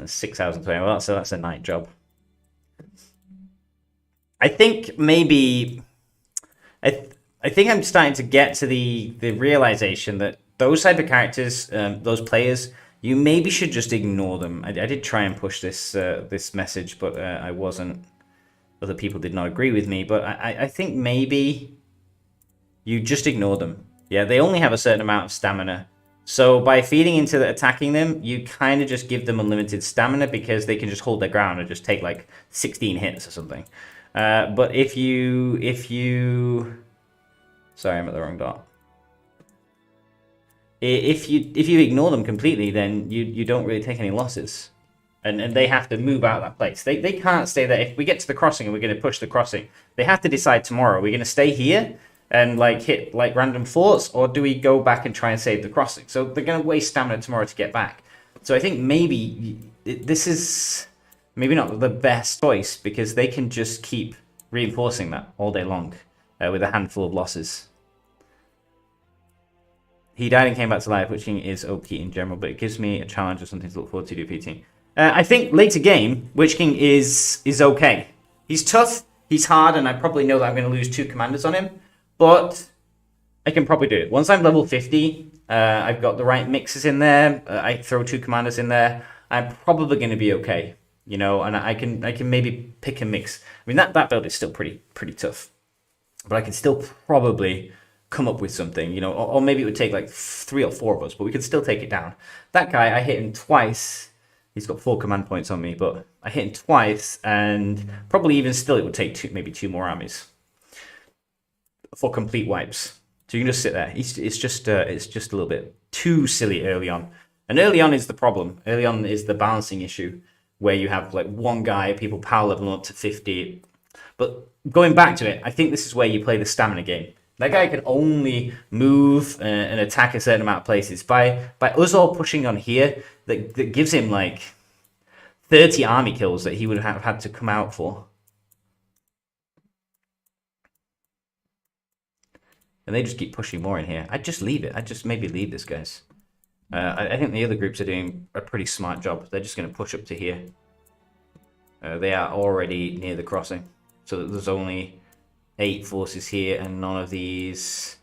6,020. Well, so that's a night job. I think maybe... I think I'm starting to get to the realization that those type of characters, those players, you maybe should just ignore them. I did try and push this this message, but I wasn't. Other people did not agree with me, but I think maybe you just ignore them. Yeah, they only have a certain amount of stamina. So by feeding into attacking them, you kind of just give them unlimited stamina because they can just hold their ground and just take like 16 hits or something. But if you... Sorry, I'm at the wrong dot. If you ignore them completely, then you don't really take any losses. And they have to move out of that place. They can't stay there. If we get to the crossing and we're going to push the crossing, they have to decide tomorrow, are we going to stay here and like hit like random forts, or do we go back and try and save the crossing? So they're going to waste stamina tomorrow to get back. So I think maybe this is maybe not the best choice because they can just keep reinforcing that all day long with a handful of losses. He died and came back to life, which is OP in general, but it gives me a challenge or something to look forward to defeating. I think later game, Witch King is okay. He's tough, he's hard, and I probably know that I'm going to lose 2 commanders on him, but I can probably do it. Once I'm level 50, I've got the right mixes in there, I throw 2 commanders in there, I'm probably going to be okay, you know, and I can maybe pick and mix. I mean, that build is still pretty tough, but I can still probably come up with something, you know, or maybe it would take like 3 or 4 of us, but we could still take it down. That guy, I hit him twice. He's got 4 command points on me, but I hit him twice, and probably even still it would take maybe 2 more armies for complete wipes. So you can just sit there. It's just a little bit too silly early on, and early on is the problem. Early on is the balancing issue, where you have like one guy, people power level up to 50. But going back to it, I think this is where you play the stamina game. That guy can only move and attack a certain amount of places. By us all pushing on here, that gives him like 30 army kills that he would have had to come out for. And they just keep pushing more in here. I'd just leave it. I'd just maybe leave this, guys. I think the other groups are doing a pretty smart job. They're just going to push up to here. They are already near the crossing. So there's only 8 forces here and none of these.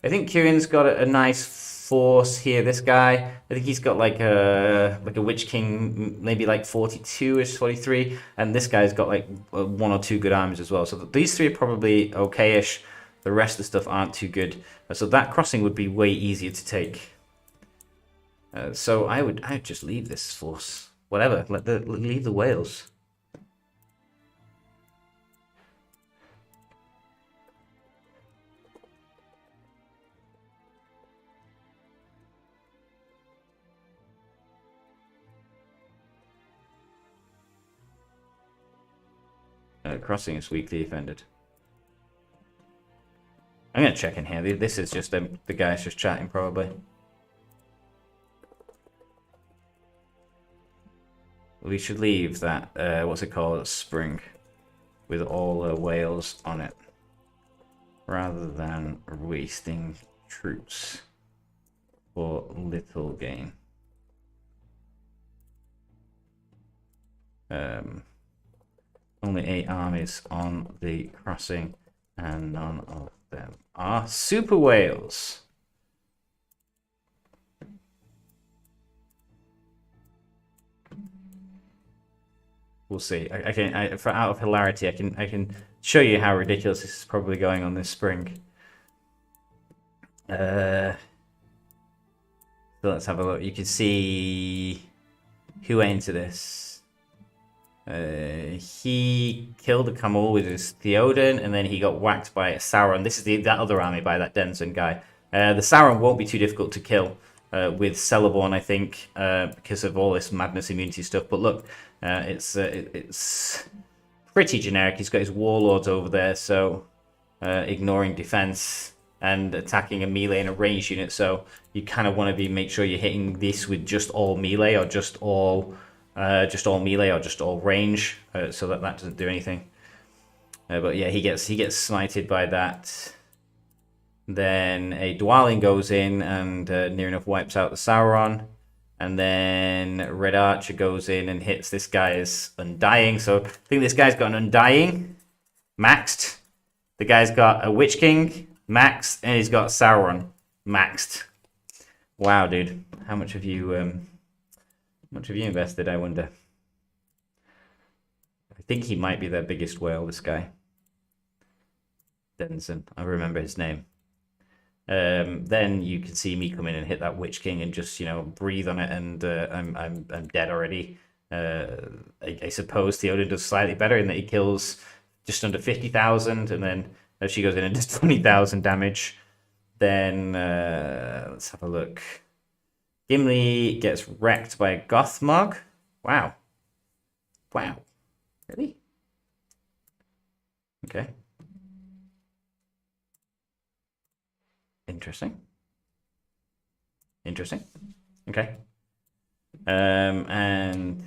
I think Kieran's got a nice force here. This guy, I think he's got like a Witch King, maybe like 42ish, 43, and this guy's got like 1 or 2 good armies as well. So these 3 are probably okay-ish. The rest of the stuff aren't too good. So that crossing would be way easier to take. So I would just leave this force. Whatever, leave the whales. Crossing is weakly defended. I'm going to check in here. This is just the guys just chatting, probably. We should leave that, what's it called, spring, with all the whales on it, rather than wasting troops for little gain. Only 8 armies on the crossing, and none of them are super whales. We'll see. For out of hilarity, I can show you how ridiculous this is probably going on this spring. So let's have a look. You can see who went into this. He killed a Camel with his Theoden, and then he got whacked by a Sauron. This is that other army by that Denizen guy. The Sauron won't be too difficult to kill with Celeborn, I think, because of all this madness immunity stuff. But look, it's pretty generic. He's got his warlords over there, so ignoring defense and attacking a melee and a ranged unit. So you kind of want to make sure you're hitting this with just all melee or just all melee or just all range, so that doesn't do anything. But yeah, he gets smited by that. Then a Dwalling goes in and near enough wipes out the Sauron. And then Red Archer goes in and hits this guy's Undying. So I think this guy's got an Undying maxed. The guy's got a Witch King maxed, and he's got Sauron maxed. Wow, dude, how much have you invested, I wonder? I think he might be their biggest whale, this guy. Denizen, I remember his name. Then you can see me come in and hit that Witch King and just, you know, breathe on it, and I'm dead already. I suppose Theoden does slightly better in that he kills just under 50,000, and then she goes in and does 20,000 damage. Then let's have a look. Gimli gets wrecked by a Gothmog. Wow. Really? Okay. Interesting. Okay. And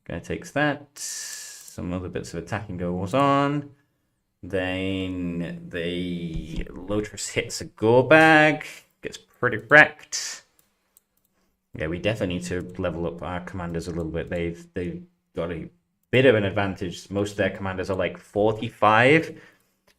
guy takes that. Some other bits of attacking goes on. Then the Lotus hits a gore bag, gets pretty wrecked. Yeah, we definitely need to level up our commanders a little bit. They've got a bit of an advantage. Most of their commanders are like 45,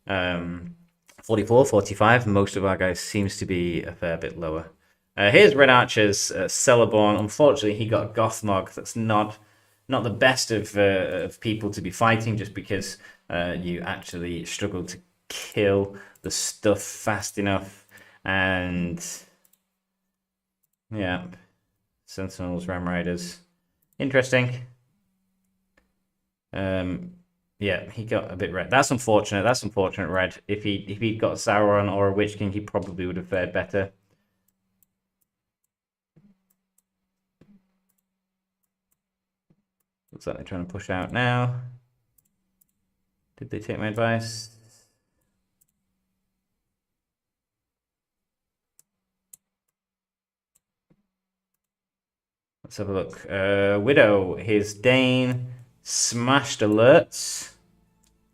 44, 45. Most of our guys seems to be a fair bit lower. Here's Red Archer's Celeborn. Unfortunately, he got Gothmog. That's not the best of people to be fighting, just because you actually struggle to kill the stuff fast enough. And yeah, Sentinels, Ram Riders, interesting. Yeah, he got a bit red. That's unfortunate. That's unfortunate, Red. If he'd got Sauron or a Witch King, he probably would have fared better. Looks like they're trying to push out now. Did they take my advice? Let's have a look. Widow, his Dane smashed alerts.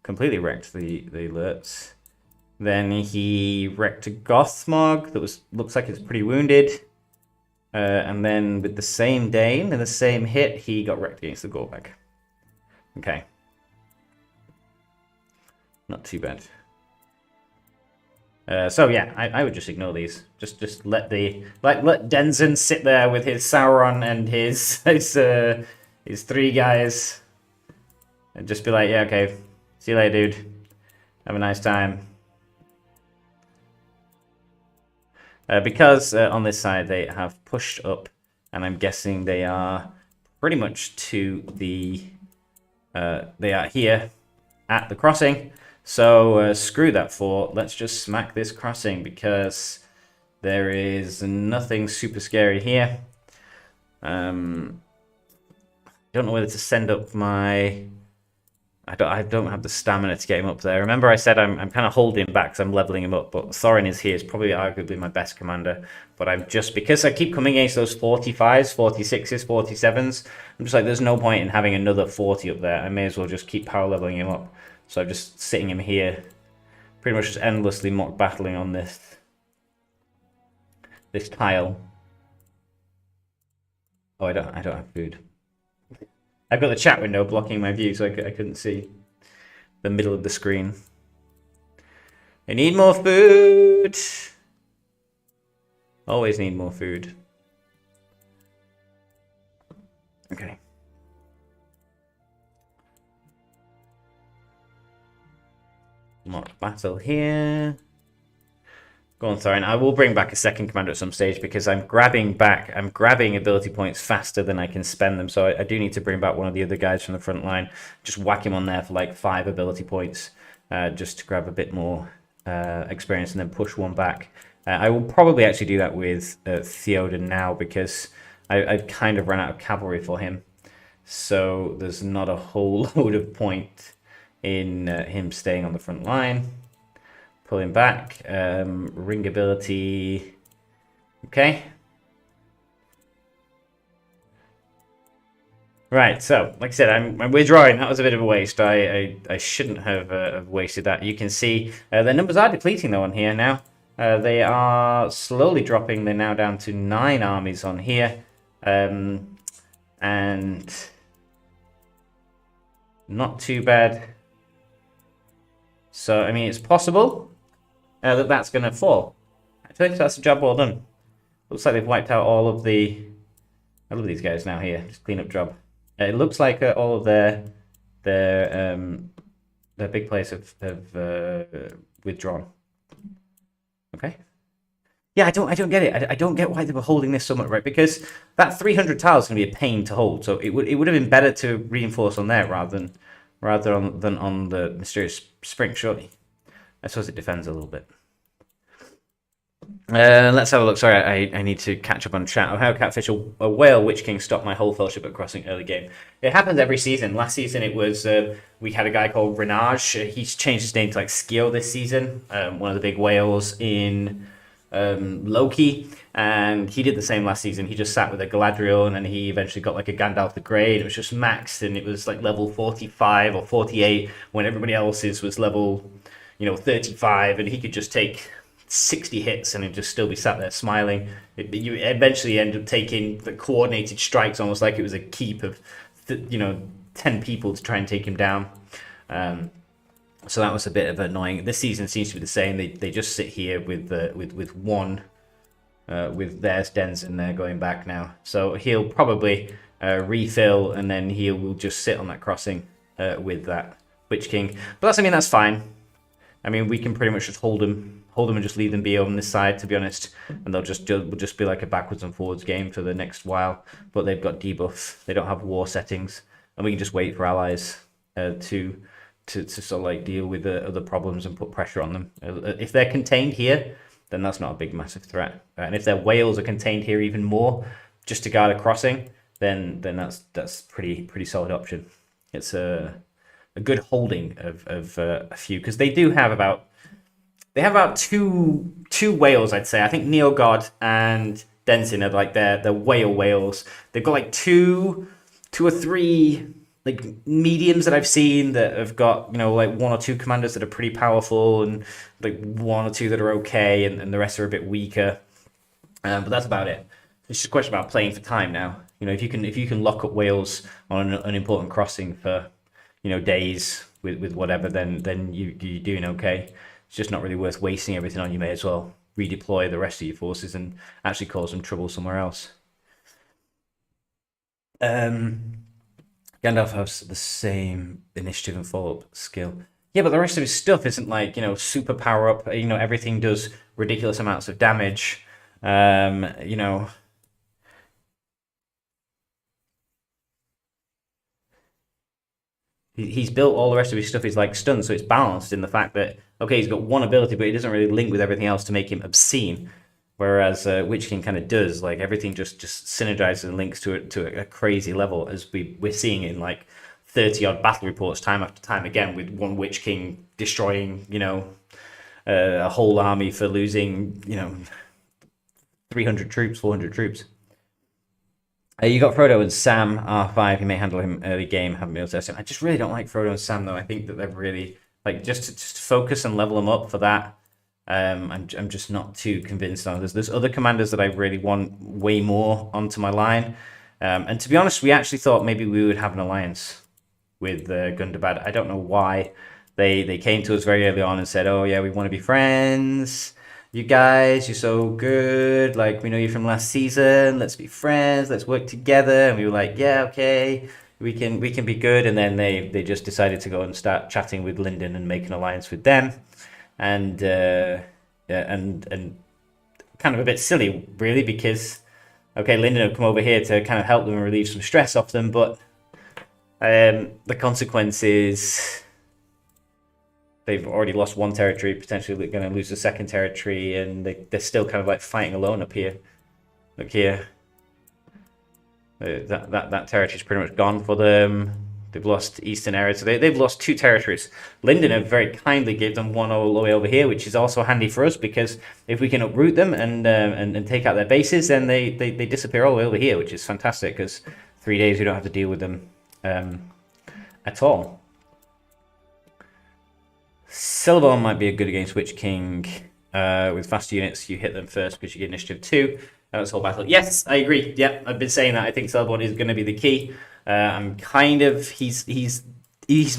Completely wrecked the alerts. Then he wrecked a Gothmog that looks like it's pretty wounded. And then with the same Dane and the same hit, he got wrecked against the Gorbag. Okay. Not too bad. So yeah, I would just ignore these. Just let let Denzin sit there with his Sauron and his three guys, and just be like, yeah, okay, see you later, dude. Have a nice time. Because on this side they have pushed up, and I'm guessing they are pretty much to the... they are here at the crossing. So screw that fort. Let's just smack this crossing, because there is nothing super scary here. Don't know whether to send up my... I don't have the stamina to get him up there. Remember I said I'm kind of holding him back because I'm leveling him up, but Thorin is here. He's probably arguably my best commander. But I'm just, because I keep coming against those 45s, 46s, 47s, I'm just like, there's no point in having another 40 up there. I may as well just keep power leveling him up. So I'm just sitting him here, pretty much just endlessly mock battling on this tile. Oh, I don't have food. I've got the chat window blocking my view, so I couldn't see the middle of the screen. I need more food. Always need more food. Okay. Mock battle here. Go on, Thorin. I will bring back a second commander at some stage, because I'm grabbing ability points faster than I can spend them. So I do need to bring back one of the other guys from the front line. Just whack him on there for like 5 ability points, just to grab a bit more experience, and then push one back. I will probably actually do that with Theoden now, because I've kind of run out of cavalry for him. So there's not a whole load of point in him staying on the front line. Pull him back. Ring ability. Okay. Right, so, like I said, I'm withdrawing. That was a bit of a waste. I shouldn't have wasted that. You can see the numbers are depleting, though, on here now. They are slowly dropping. They're now down to 9 armies on here. And not too bad. So, I mean, it's possible that's going to fall. I think that's a job well done. Looks like they've wiped out all of the... I love these guys now here. Just clean up job. It looks like all of their big players have withdrawn. Okay. Yeah, I don't get it. I don't get why they were holding this so much, right? Because that 300 tile is going to be a pain to hold. So it would have been better to reinforce on there rather than on the Mysterious Spring, surely. I suppose it defends a little bit. Let's have a look. Sorry, I need to catch up on chat. How Catfish, a whale Witch King stopped my whole fellowship at crossing early game. It happens every season. Last season it was we had a guy called Renage. He's changed his name to like Skio this season. One of the big whales in Loki, and he did the same last season. He just sat with a Galadriel, and then he eventually got like a Gandalf the Grey, and it was just maxed, and it was like level 45 or 48 when everybody else's was level, 35, and he could just take 60 hits and he'd just still be sat there smiling. You eventually end up taking the coordinated strikes, almost like it was a keep of, 10 people to try and take him down. So that was a bit of annoying. This season seems to be the same. They just sit here with one, with there's Denson there going back now. So he'll probably refill, and then he will just sit on that crossing with that Witch King. But that's fine. I mean, we can pretty much just hold them and just leave them be on this side, to be honest. And they'll just be like a backwards and forwards game for the next while. But they've got debuff. They don't have war settings, and we can just wait for allies to sort of like deal with the other problems and put pressure on them. If they're contained here, then that's not a big massive threat. And if their whales are contained here even more, just to guard a crossing, then that's pretty solid option. It's a good holding of a few, because they have about two whales, I'd say. I think Neogod and Denson are like their whales. They've got like two or three like mediums that I've seen that have got like one or two commanders that are pretty powerful, and like one or two that are okay, and the rest are a bit weaker. But that's about it. It's just a question about playing for time now. If you can lock up whales on an important crossing for days with whatever, then you're doing okay. It's just not really worth wasting everything on. You may as well redeploy the rest of your forces and actually cause some trouble somewhere else. Gandalf has the same initiative and follow-up skill. Yeah, but the rest of his stuff isn't like, super power-up. Everything does ridiculous amounts of damage. He's built all the rest of his stuff is like stunned, so it's balanced in the fact that, okay, he's got one ability, but it doesn't really link with everything else to make him obscene. Whereas Witch King kind of does, like everything just synergizes and links to a crazy level, as we're seeing in like 30-odd battle reports time after time again, with one Witch King destroying, a whole army for losing, 300 troops, 400 troops. You got Frodo and Sam, R5. You may handle him early game. Haven't been able to test him. I just really don't like Frodo and Sam, though. I think that they're really like just to focus and level them up for that. I'm just not too convinced on. There's other commanders that I really want way more onto my line. And to be honest, we actually thought maybe we would have an alliance with Gundabad. I don't know why. They came to us very early on and said, "Oh yeah, we want to be friends. You guys, you're so good. Like, we know you from last season. Let's be friends. Let's work together." And we were like, "Yeah, okay, we can be good." And then they just decided to go and start chatting with Lyndon and make an alliance with them, and kind of a bit silly, really, because okay, Lyndon have come over here to kind of help them and relieve some stress off them, but the consequence is they've already lost one territory, potentially going to lose the second territory, and they're still kind of like fighting alone up here. Look here. That territory is pretty much gone for them. They've lost Eastern area, so they've lost two territories. Lyndon have very kindly gave them one all the way over here, which is also handy for us, because if we can uproot them and take out their bases, then they disappear all the way over here, which is fantastic, because 3 days we don't have to deal with them at all. Celeborn might be good against Witch King. With fast units, you hit them first because you get initiative 2. That's whole battle. Yes, I agree. Yep, I've been saying that. I think Celeborn is going to be the key. I'm kind of he's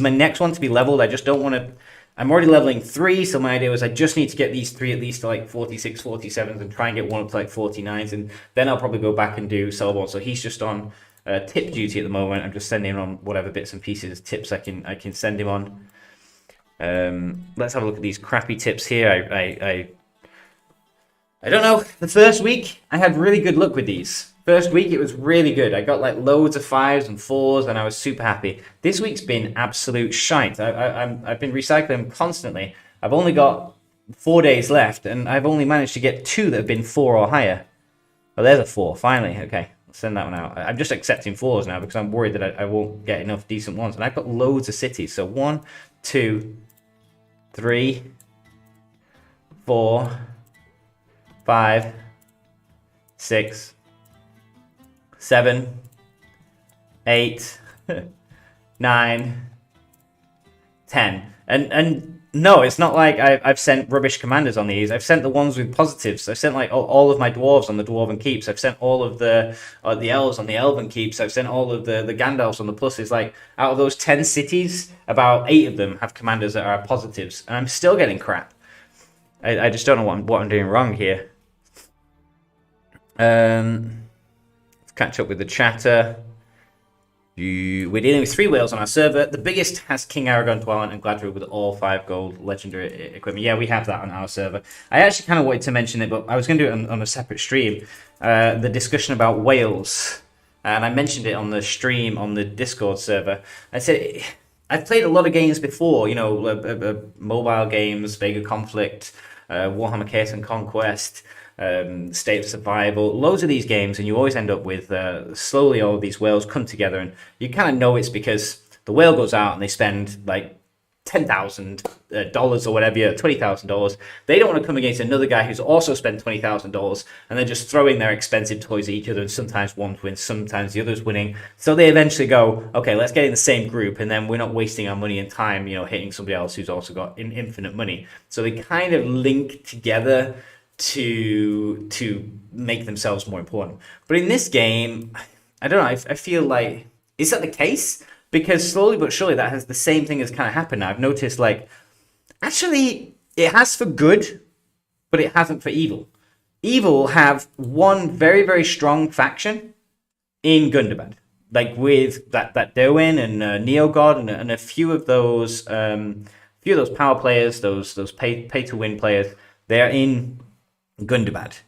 my next one to be leveled. I just don't want to. I'm already leveling 3, so my idea was I just need to get these 3 at least to like 46, 47s, and try and get one up to like 49s, and then I'll probably go back and do Celeborn. So he's just on tip duty at the moment. I'm just sending him on whatever bits and pieces tips I can send him on. Let's have a look at these crappy tips here. I don't know. The first week, I had really good luck with these. First week, it was really good. I got like loads of 5s and 4s, and I was super happy. This week's been absolute shite. I've been recycling them constantly. I've only got 4 days left, and I've only managed to get 2 that have been 4 or higher. Oh, there's a 4, finally. Okay, I'll send that one out. I'm just accepting 4s now because I'm worried that I won't get enough decent ones. And I've got loads of cities. So 1, 2, 3, 4, 5, 6, 7, 8, 9, 10. And no, it's not like I've sent rubbish commanders on these. I've sent the ones with positives. I've sent like all of my dwarves on the dwarven keeps. I've sent all of the elves on the elven keeps. I've sent all of the Gandalfs on the pluses. Like out of those 10 cities, about 8 of them have commanders that are positives, and I'm still getting crap. I just don't know what I'm doing wrong here. Let's catch up with the chatter. We're dealing with 3 whales on our server. The biggest has King Aragorn, Dwellin, and Gladriel with all 5 gold legendary equipment. Yeah, we have that on our server. I actually kind of wanted to mention it, but I was going to do it on a separate stream. The discussion about whales. And I mentioned it on the stream on the Discord server. I said, I've played a lot of games before, you know, mobile games, Vega Conflict, Warhammer Chaos and Conquest, State of Survival, loads of these games, and you always end up with slowly all of these whales come together, and you kind of know it's because the whale goes out and they spend like $10,000 or whatever, $20,000. They don't want to come against another guy who's also spent $20,000, and they're just throwing their expensive toys at each other, and sometimes one wins, sometimes the other's winning. So they eventually go, okay, let's get in the same group, and then we're not wasting our money and time, you know, hitting somebody else who's also got infinite money. So they kind of link together to make themselves more important. But in this game, I don't know, I feel like, is that the case? Because slowly but surely that has the same thing has kind of happened now. I've noticed, like, actually, it has for good, but it hasn't for evil. Evil have one very, very strong faction in Gundabad. Like with that Derwin and Neogod and a few of those power players, those pay to win players, they are in Gundabad.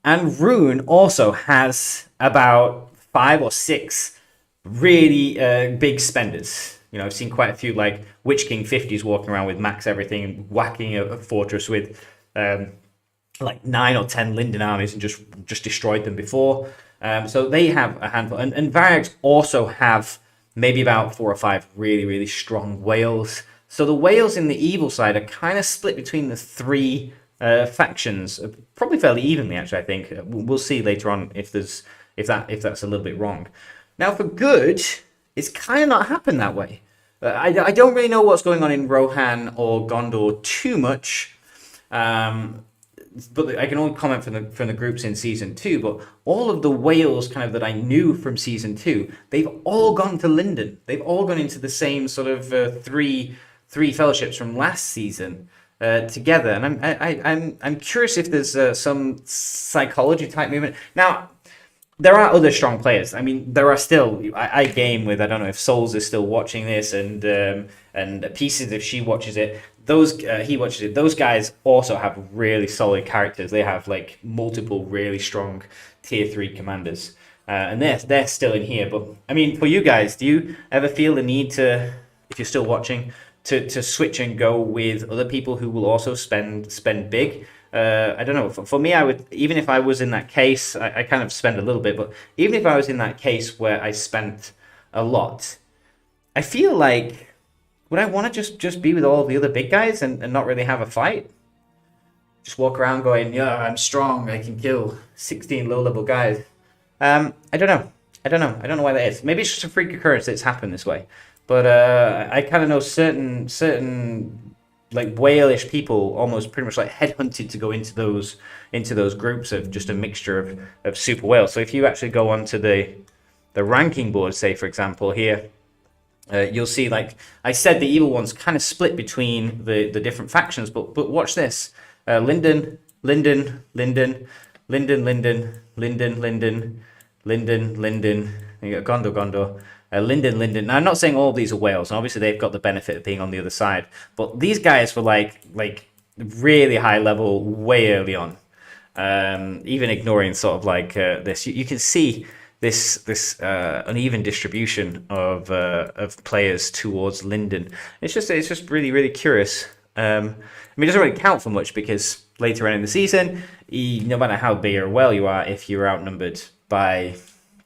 And Rune also has about 5 or 6 really big spenders. You know, I've seen quite a few like Witch King 50s walking around with max everything and whacking a fortress with like 9 or 10 Linden armies and just destroyed them before. So they have a handful. And Varyags also have maybe about 4 or 5 really, really strong whales. So the whales in the evil side are kind of split between the 3 factions, probably fairly evenly, actually. I think we'll see later on if that's a little bit wrong. Now, for good, it's kind of not happened that way. I don't really know what's going on in Rohan or Gondor too much, but I can only comment from the groups in season 2. But all of the whales kind of that I knew from season 2, they've all gone to Linden. They've all gone into the same sort of three fellowships from last season. Together, and I'm curious if there's some psychology type movement. Now, there are other strong players. I mean, there are still. I game with. I don't know if Souls is still watching this, and Pieces if she watches it. He watches it. Those guys also have really solid characters. They have like multiple really strong tier 3 commanders, and they're still in here. But I mean, for you guys, do you ever feel the need to, if you're still watching, to switch and go with other people who will also spend big? I don't know. For me, I would, even if I was in that case, I kind of spend a little bit, but even if I was in that case where I spent a lot, I feel like, would I want to just be with all the other big guys and not really have a fight? Just walk around going, yeah, I'm strong, I can kill 16 low-level guys. I don't know. I don't know why that is. Maybe it's just a freak occurrence that it's happened this way. But I kind of know certain like whale-ish people almost pretty much like headhunted to go into those groups of just a mixture of super whales. So if you actually go onto the ranking board, say for example here, you'll see, like I said, the evil ones kind of split between the different factions. But watch this: Linden, Linden, Linden, Linden, Linden, Linden, Linden, Linden, Linden. You got Gondor. Linden. Now, I'm not saying all of these are whales, and obviously they've got the benefit of being on the other side. But these guys were like really high level way early on. Even ignoring sort of like this, you can see this uneven distribution of players towards Linden. It's just really curious. I mean, it doesn't really count for much because later on in the season, no matter how big or well you are, if you're outnumbered by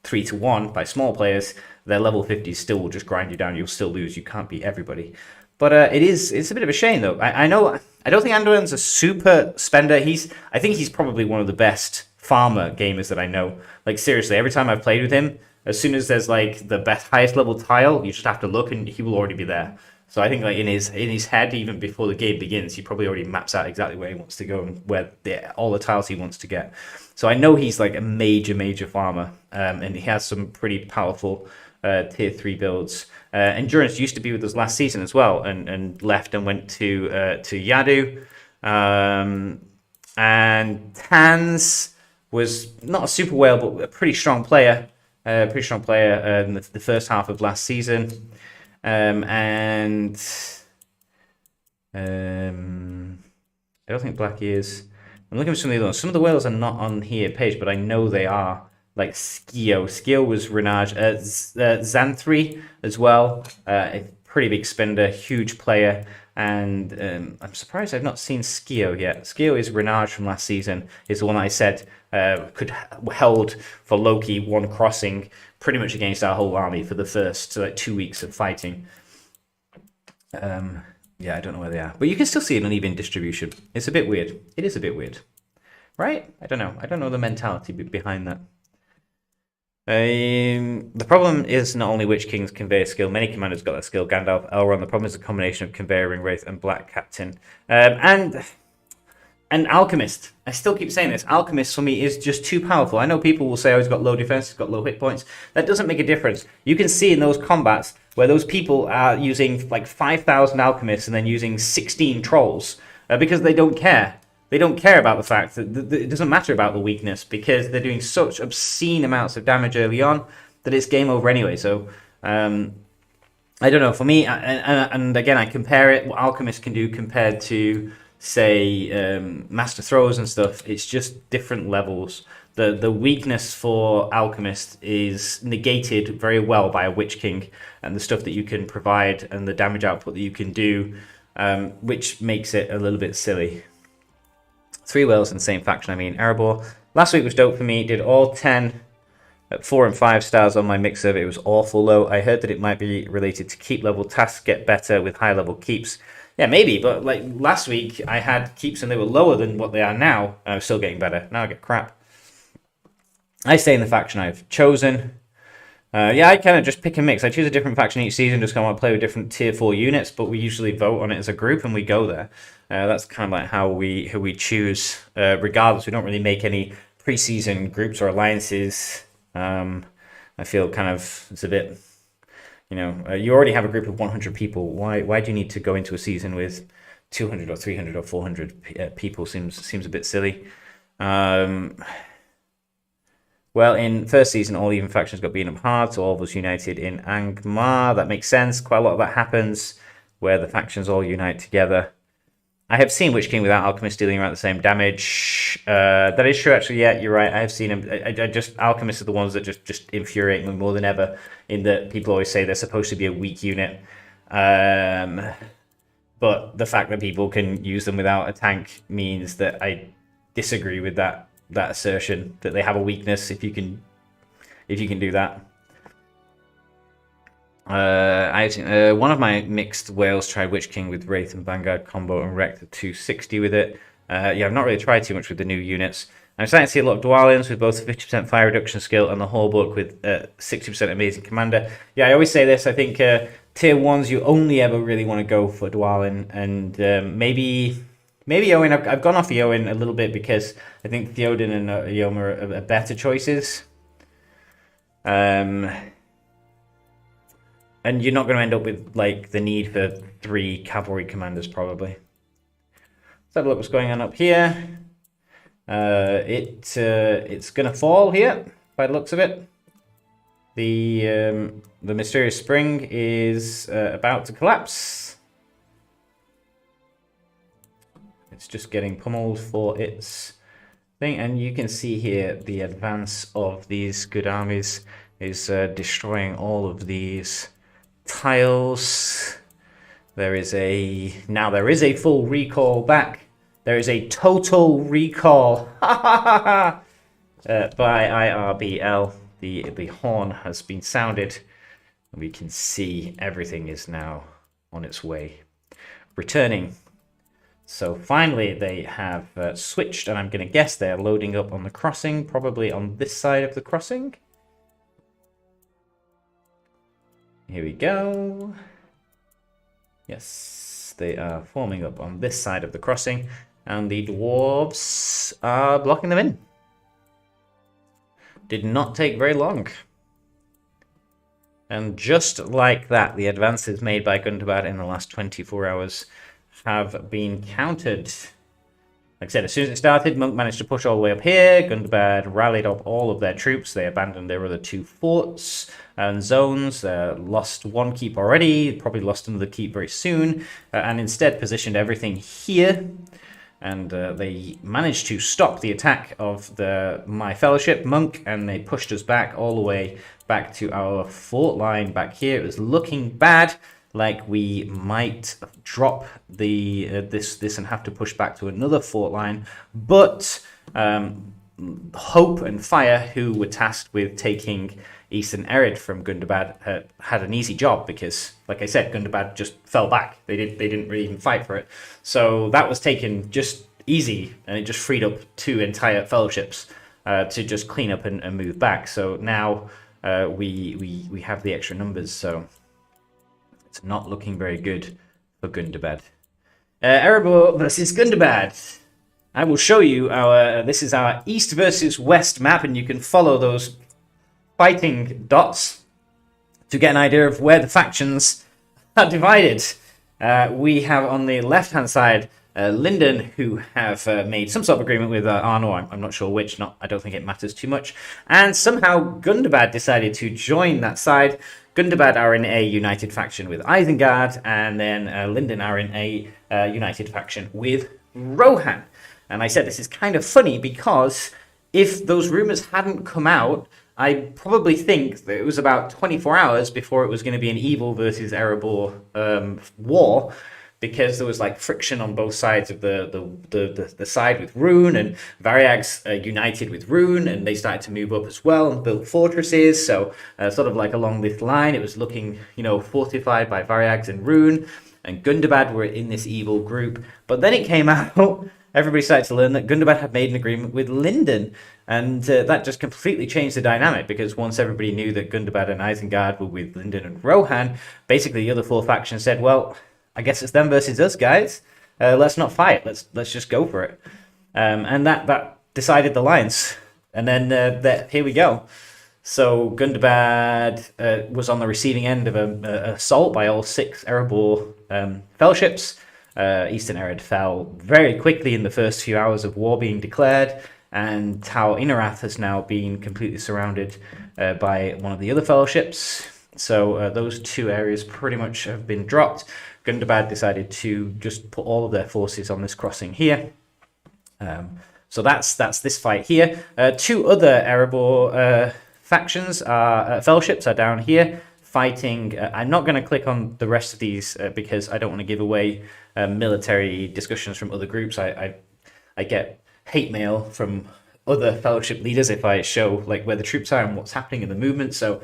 3-1 by small players, their level 50s still will just grind you down. You'll still lose. You can't beat everybody. But it's a bit of a shame though. I know I don't think Anduin's a super spender. I think he's probably one of the best farmer gamers that I know. Like, seriously, every time I've played with him, as soon as there's like the best highest level tile, you just have to look and he will already be there. So I think like in his head, even before the game begins, he probably already maps out exactly where he wants to go and where all the tiles he wants to get. So I know he's like a major farmer, and he has some pretty powerful tier 3 builds. Endurance used to be with us last season as well, and left and went to Yadu. And Tans was not a super whale, but a pretty strong player. In the first half of last season. I don't think Black is. I'm looking for some of the other ones. Some of the whales are not on here page, but I know they are. Like Skio. Skio was Renage. Xanthri as well. A pretty big spender, huge player. And I'm surprised I've not seen Skio yet. Skio is Renage from last season. Is the one I said held for Loki one crossing pretty much against our whole army for the first 2 weeks of fighting. Yeah, I don't know where they are. But you can still see an uneven distribution. It's a bit weird. It is a bit weird. Right? I don't know. I don't know the mentality behind that. The problem is not only Witch King's conveyor skill, many commanders got that skill, Gandalf, Elrond. The problem is the combination of conveyor, ring wraith, and black captain. And Alchemist. I still keep saying this. Alchemist for me is just too powerful. I know people will say, oh, he's got low defense, he's got low hit points. That doesn't make a difference. You can see in those combats where those people are using like 5,000 alchemists and then using 16 trolls because they don't care. They don't care about the fact that it doesn't matter about the weakness because they're doing such obscene amounts of damage early on that it's game over anyway. So, I don't know. For me, and again, I compare it, what Alchemist can do compared to, say, Master Throwers and stuff. It's just different levels. The weakness for Alchemist is negated very well by a Witch King and the stuff that you can provide and the damage output that you can do, which makes it a little bit silly. 3 whales in the same faction, I mean. Erebor. Last week was dope for me. Did all 10 at 4 and 5 stars on my mix server. It was awful though. I heard that it might be related to keep level. Tasks get better with high level keeps. Yeah, maybe, but like last week I had keeps and they were lower than what they are now. And I was still getting better. Now I get crap. I stay in the faction I've chosen. Yeah, I kind of just pick and mix. I choose a different faction each season, just kind of want to play with different tier 4 units, but we usually vote on it as a group and we go there. That's kind of like who we choose. Regardless, we don't really make any preseason groups or alliances. I feel kind of it's a bit, you already have a group of 100 people. Why do you need to go into a season with 200 or 300 or 400 people? Seems a bit silly. Well, in first season, all even factions got beaten up hard, so all of us united in Angmar. That makes sense. Quite a lot of that happens where the factions all unite together. I have seen Witch King without Alchemist dealing around the same damage. That is true, actually. Yeah, you're right. I have seen him. Alchemists are the ones that just infuriate me more than ever. In that people always say they're supposed to be a weak unit, but the fact that people can use them without a tank means that I disagree with that assertion that they have a weakness if you can do that. One of my mixed whales tried Witch King with Wraith and Vanguard combo and wrecked the 260 with it. Yeah, I've not really tried too much with the new units. I'm starting to see a lot of Dwalins with both 50% fire reduction skill and the whole book with 60% amazing commander. Yeah, I always say this. I think tier 1s you only ever really want to go for Dwalin, and maybe Owen. I've gone off Eowyn a little bit because I think Theoden and Eomer are better choices. And you're not going to end up with like the need for 3 cavalry commanders probably. Let's have a look what's going on up here. It's going to fall here by the looks of it. The mysterious spring is about to collapse. It's just getting pummeled for its thing, and you can see here the advance of these good armies is destroying all of these tiles. There is a full recall back. There is a total recall by IRBL. The horn has been sounded, and we can see everything is now on its way, returning So finally they have switched, and I'm going to guess they're loading up on the crossing, probably on this side of the crossing. Here we go. Yes, they are forming up on this side of the crossing, and the dwarves are blocking them in. Did not take very long. And just like that, the advances made by Gundobad in the last 24 hours have been countered. Like I said, as soon as it started, Monk managed to push all the way up here. Gundobad rallied up all of their troops. They abandoned their other 2 forts and zones. Lost 1 keep already, probably lost another keep very soon, and instead positioned everything here. And they managed to stop the attack of my fellowship, Monk, and they pushed us back all the way back to our fort line back here. It was looking bad, like we might drop this and have to push back to another fort line. But Hope and Fire, who were tasked with taking Eastern Erid from Gundobad, had an easy job because, like I said, Gundobad just fell back. They didn't really even fight for it. So that was taken just easy, and it just freed up 2 entire fellowships to just clean up and move back. So now we have the extra numbers. So it's not looking very good for Gundobad. Erebor versus Gundobad. I will show you this is our east versus west map, and you can follow those fighting dots to get an idea of where the factions are divided. We have on the left-hand side Linden, who have made some sort of agreement with Arnor. I'm not sure which. I don't think it matters too much. And somehow Gundobad decided to join that side. Gundobad are in a united faction with Isengard, and then Linden are in a united faction with Rohan. And I said this is kind of funny because if those rumors hadn't come out, I probably think that it was about 24 hours before it was going to be an Evil versus Erebor war, because there was like friction on both sides of the side with Rune, and Variags united with Rune, and they started to move up as well and build fortresses. So sort of like along this line, it was looking, fortified by Variags and Rune, and Gundobad were in this Evil group. But then it came out, everybody started to learn that Gundobad had made an agreement with Linden, and that just completely changed the dynamic, because once everybody knew that Gundobad and Isengard were with Linden and Rohan, basically the other 4 factions said, well, I guess it's them versus us, guys. Let's not fight. Let's just go for it. And that decided the lines. And then here we go. So Gundobad was on the receiving end of an assault by all 6 Erebor fellowships. Eastern Erid fell very quickly in the first few hours of war being declared, and Tau Inarath has now been completely surrounded by one of the other fellowships. So those 2 areas pretty much have been dropped. Gundobad decided to just put all of their forces on this crossing here. So that's this fight here. 2 other Erebor factions, fellowships, are down here fighting. I'm not going to click on the rest of these because I don't want to give away military discussions from other groups. I get hate mail from other fellowship leaders if I show like where the troops are and what's happening in the movement. So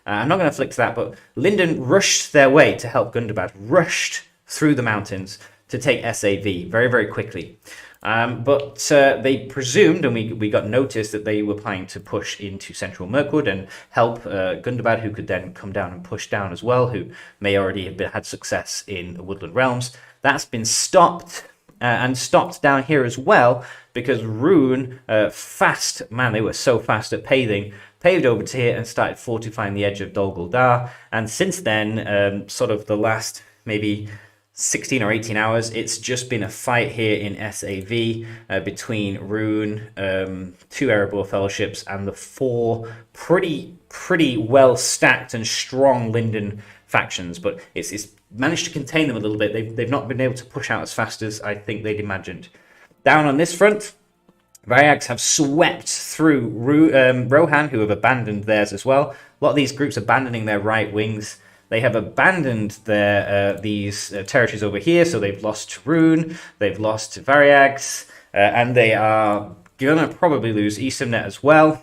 I'm not going to flick to that, but Linden rushed their way to help Gundobad, rushed through the mountains to take SAV very, very quickly. But they presumed, and we got notice, that they were planning to push into central Mirkwood and help Gundobad, who could then come down and push down as well, who may already have had success in the Woodland Realms. That's been stopped, and stopped down here as well, because Rune, they were so fast at paved over to here and started fortifying the edge of Dol Guldur. And since then, sort of the last maybe 16 or 18 hours, it's just been a fight here in SAV between Rune, 2 Erebor fellowships, and the 4 pretty well stacked and strong Linden factions. But it's managed to contain them a little bit. They've not been able to push out as fast as I think they'd imagined. Down on this front, Variags have swept through Rohan, who have abandoned theirs as well. A lot of these groups abandoning their right wings. They have abandoned these territories over here, so they've lost Rune, they've lost Variags, and they are going to probably lose Eastern Net as well,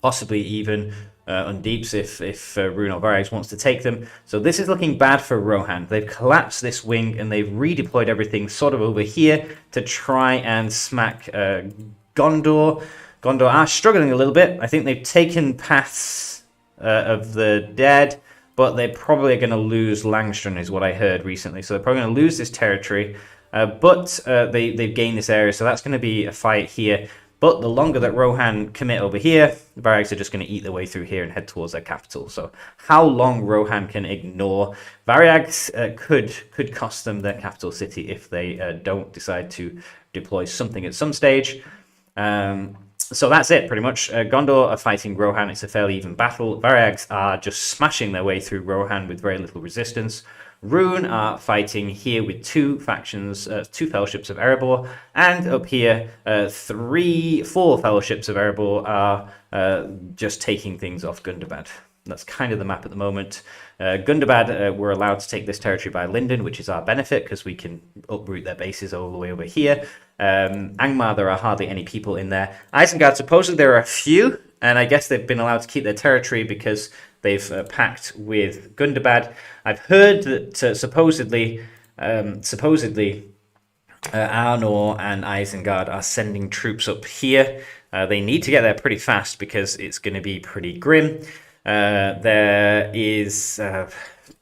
possibly even Undeeps if Rune or Varyags wants to take them. So this is looking bad for Rohan. They've collapsed this wing and they've redeployed everything sort of over here to try and smack Gondor. Gondor are struggling a little bit. I think they've taken Paths of the Dead, but they're probably going to lose Langstrand is what I heard recently. So they're probably going to lose this territory, but they've gained this area, so that's going to be a fight here. But the longer that Rohan commit over here, the Varyags are just going to eat their way through here and head towards their capital. So how long Rohan can ignore Varyags could cost them their capital city if they don't decide to deploy something at some stage. So that's it, pretty much. Gondor are fighting Rohan. It's a fairly even battle. Varyags are just smashing their way through Rohan with very little resistance. Rune are fighting here with two factions, two fellowships of Erebor, and up here, 4 fellowships of Erebor are just taking things off Gundabad. That's kind of the map at the moment. Gundabad were allowed to take this territory by Linden, which is our benefit because we can uproot their bases all the way over here. Angmar, there are hardly any people in there. Isengard, supposedly there are a few, and I guess they've been allowed to keep their territory because they've packed with Gundabad. I've heard that supposedly Arnor and Isengard are sending troops up here. They need to get there pretty fast because it's going to be pretty grim. There is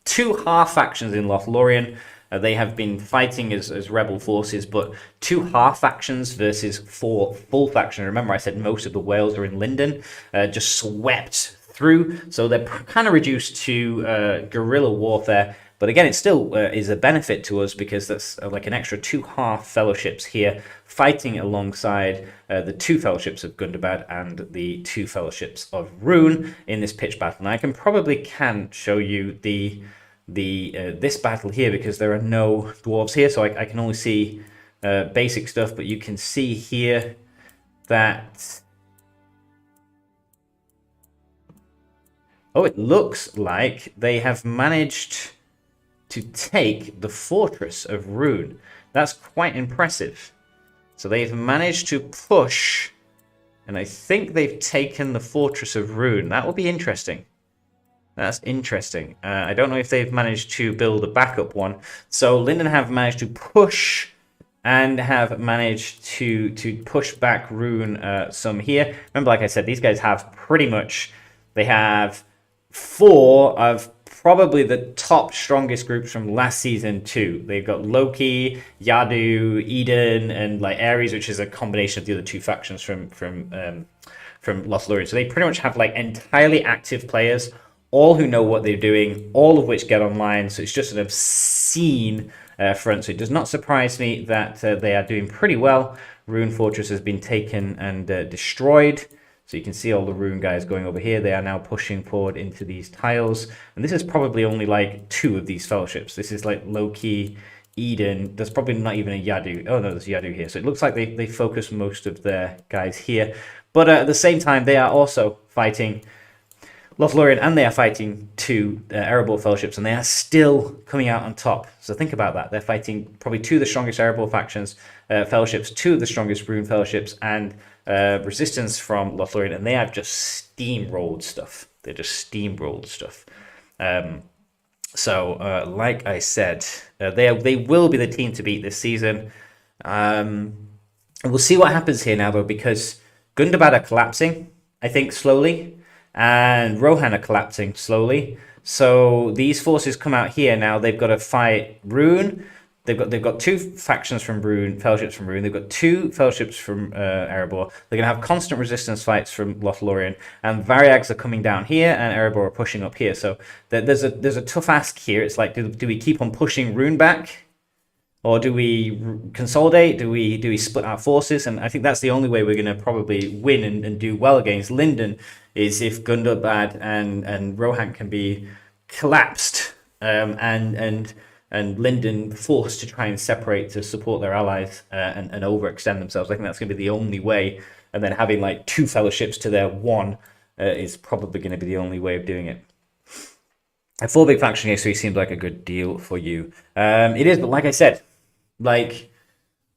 2 half factions in Lothlorien. They have been fighting as rebel forces, but 2 half factions versus 4 full factions. Remember, I said most of the Wales are in Linden, just swept through. So they're kind of reduced to guerrilla warfare. But again, it still is a benefit to us because that's like an extra 2 half fellowships here fighting alongside the 2 fellowships of Gundabad and the 2 fellowships of Rune in this pitched battle. And I probably can show you this battle here because there are no dwarves here, so I can only see basic stuff. But you can see here that it looks like they have managed to take the fortress of Rune. That's quite impressive. So they've managed to push, and I think they've taken the fortress of Rune. That will be interesting. That's interesting. I don't know if they've managed to build a backup one. So Linden have managed to push and have managed to push back Rune some here. Remember, like I said, these guys have pretty much, they have 4 of probably the top strongest groups from last season too. They've got Loki, Yadu, Eden, and like Ares, which is a combination of the other 2 factions from Lothlorien. So they pretty much have like entirely active players, all who know what they're doing, all of which get online. So it's just an obscene front. So it does not surprise me that they are doing pretty well. Rune Fortress has been taken and destroyed. So you can see all the Rune guys going over here. They are now pushing forward into these tiles. And this is probably only like 2 of these fellowships. This is like Loki, Eden. There's probably not even a Yadu. Oh no, there's Yadu here. So it looks like they focus most of their guys here. But at the same time, they are also fighting Lothlorien, and they are fighting 2 Erebor fellowships, and they are still coming out on top. So think about that. They're fighting probably 2 of the strongest Erebor factions, fellowships, 2 of the strongest Rune fellowships, and resistance from Lothlorien, and they have just steamrolled stuff. They just steamrolled stuff. So like I said, they will be the team to beat this season. We'll see what happens here now, though, because Gundabad are collapsing, I think, slowly, and Rohan are collapsing slowly. So these forces come out here now. They've got to fight Rune. They've got 2 factions from Rune, fellowships from Rune. They've got 2 fellowships from Erebor. They're going to have constant resistance fights from Lothlorien, and Varyags are coming down here, and Erebor are pushing up here. So there's a tough ask here. It's like, do we keep on pushing Rune back, or do we consolidate? Do we split our forces? And I think that's the only way we're going to probably win and do well against Linden is if Gundabad and Rohan can be collapsed and Linden forced to try and separate to support their allies and overextend themselves. I think that's going to be the only way. And then having like 2 fellowships to their 1 is probably going to be the only way of doing it. A 4 big faction history seems like a good deal for you. It is, but like I said, like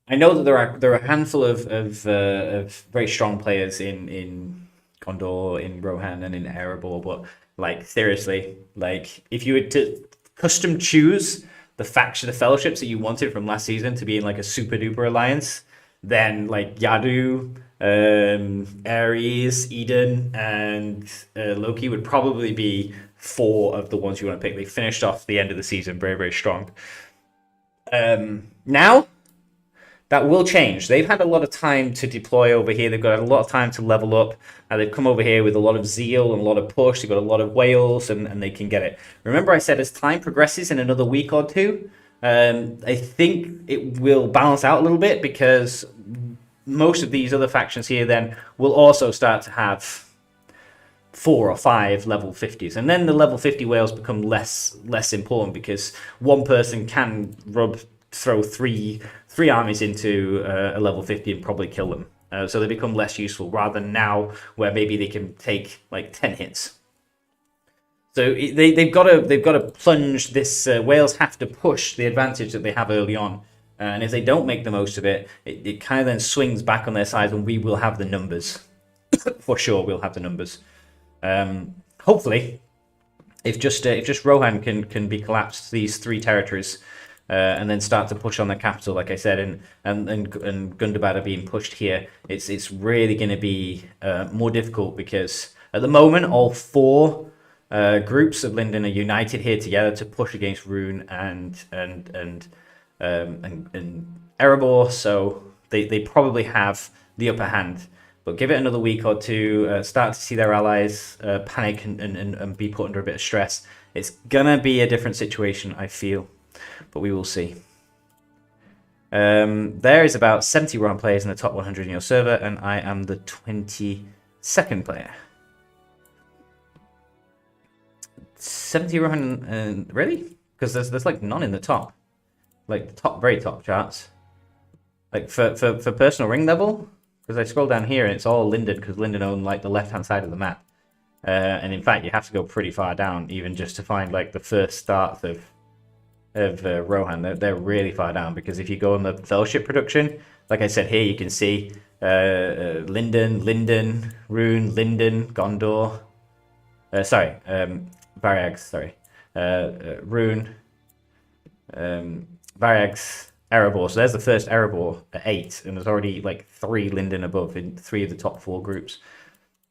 I know that there are a handful of very strong players in Gondor, in Rohan, and in Erebor. But like seriously, like if you were to custom choose the faction, the fellowships that you wanted from last season to be in like a super duper alliance, then like Yadu, Ares, Eden, and Loki would probably be 4 of the ones you want to pick. They finished off the end of the season very, very strong. Now, that will change. They've had a lot of time to deploy over here. They've got a lot of time to level up. They've come over here with a lot of zeal and a lot of push. They've got a lot of whales, and they can get it. Remember I said as time progresses in another week or two, I think it will balance out a little bit, because most of these other factions here then will also start to have 4 or 5 level 50s, and then the level 50 whales become less important, because one person can throw three armies into a level 50 and probably kill them. So they become less useful, rather than now where maybe they can take like 10 hits. So they've got to plunge this. Whales have to push the advantage that they have early on. And if they don't make the most of it, it kind of then swings back on their side, and we will have the numbers. For sure, we'll have the numbers. Hopefully, if just Rohan can be collapsed these 3 territories, and then start to push on the capital, like I said, and Gundabad are being pushed here, it's really going to be more difficult, because at the moment all 4 groups of Linden are united here together to push against Rune and Erebor, so they probably have the upper hand. But give it another week or two, start to see their allies panic and be put under a bit of stress. It's gonna be a different situation, I feel, but we will see. There is about 70 Rohan players in the top 100 in your server, and I am the 22nd player. 70 Rohan, really? Because there's like none in the top. Like the top, very top charts. Like for personal ring level, because I scroll down here and it's all Linden, because Linden own like the left-hand side of the map. And in fact, you have to go pretty far down even just to find like the first starts of Rohan. They're really far down, because if you go on the fellowship production, like I said here, you can see Linden, Rune, Linden, Gondor. Varyags, Rune, Varyags, Erebor. So there's the first Erebor at 8, and there's already like 3 Linden above in 3 of the top 4 groups.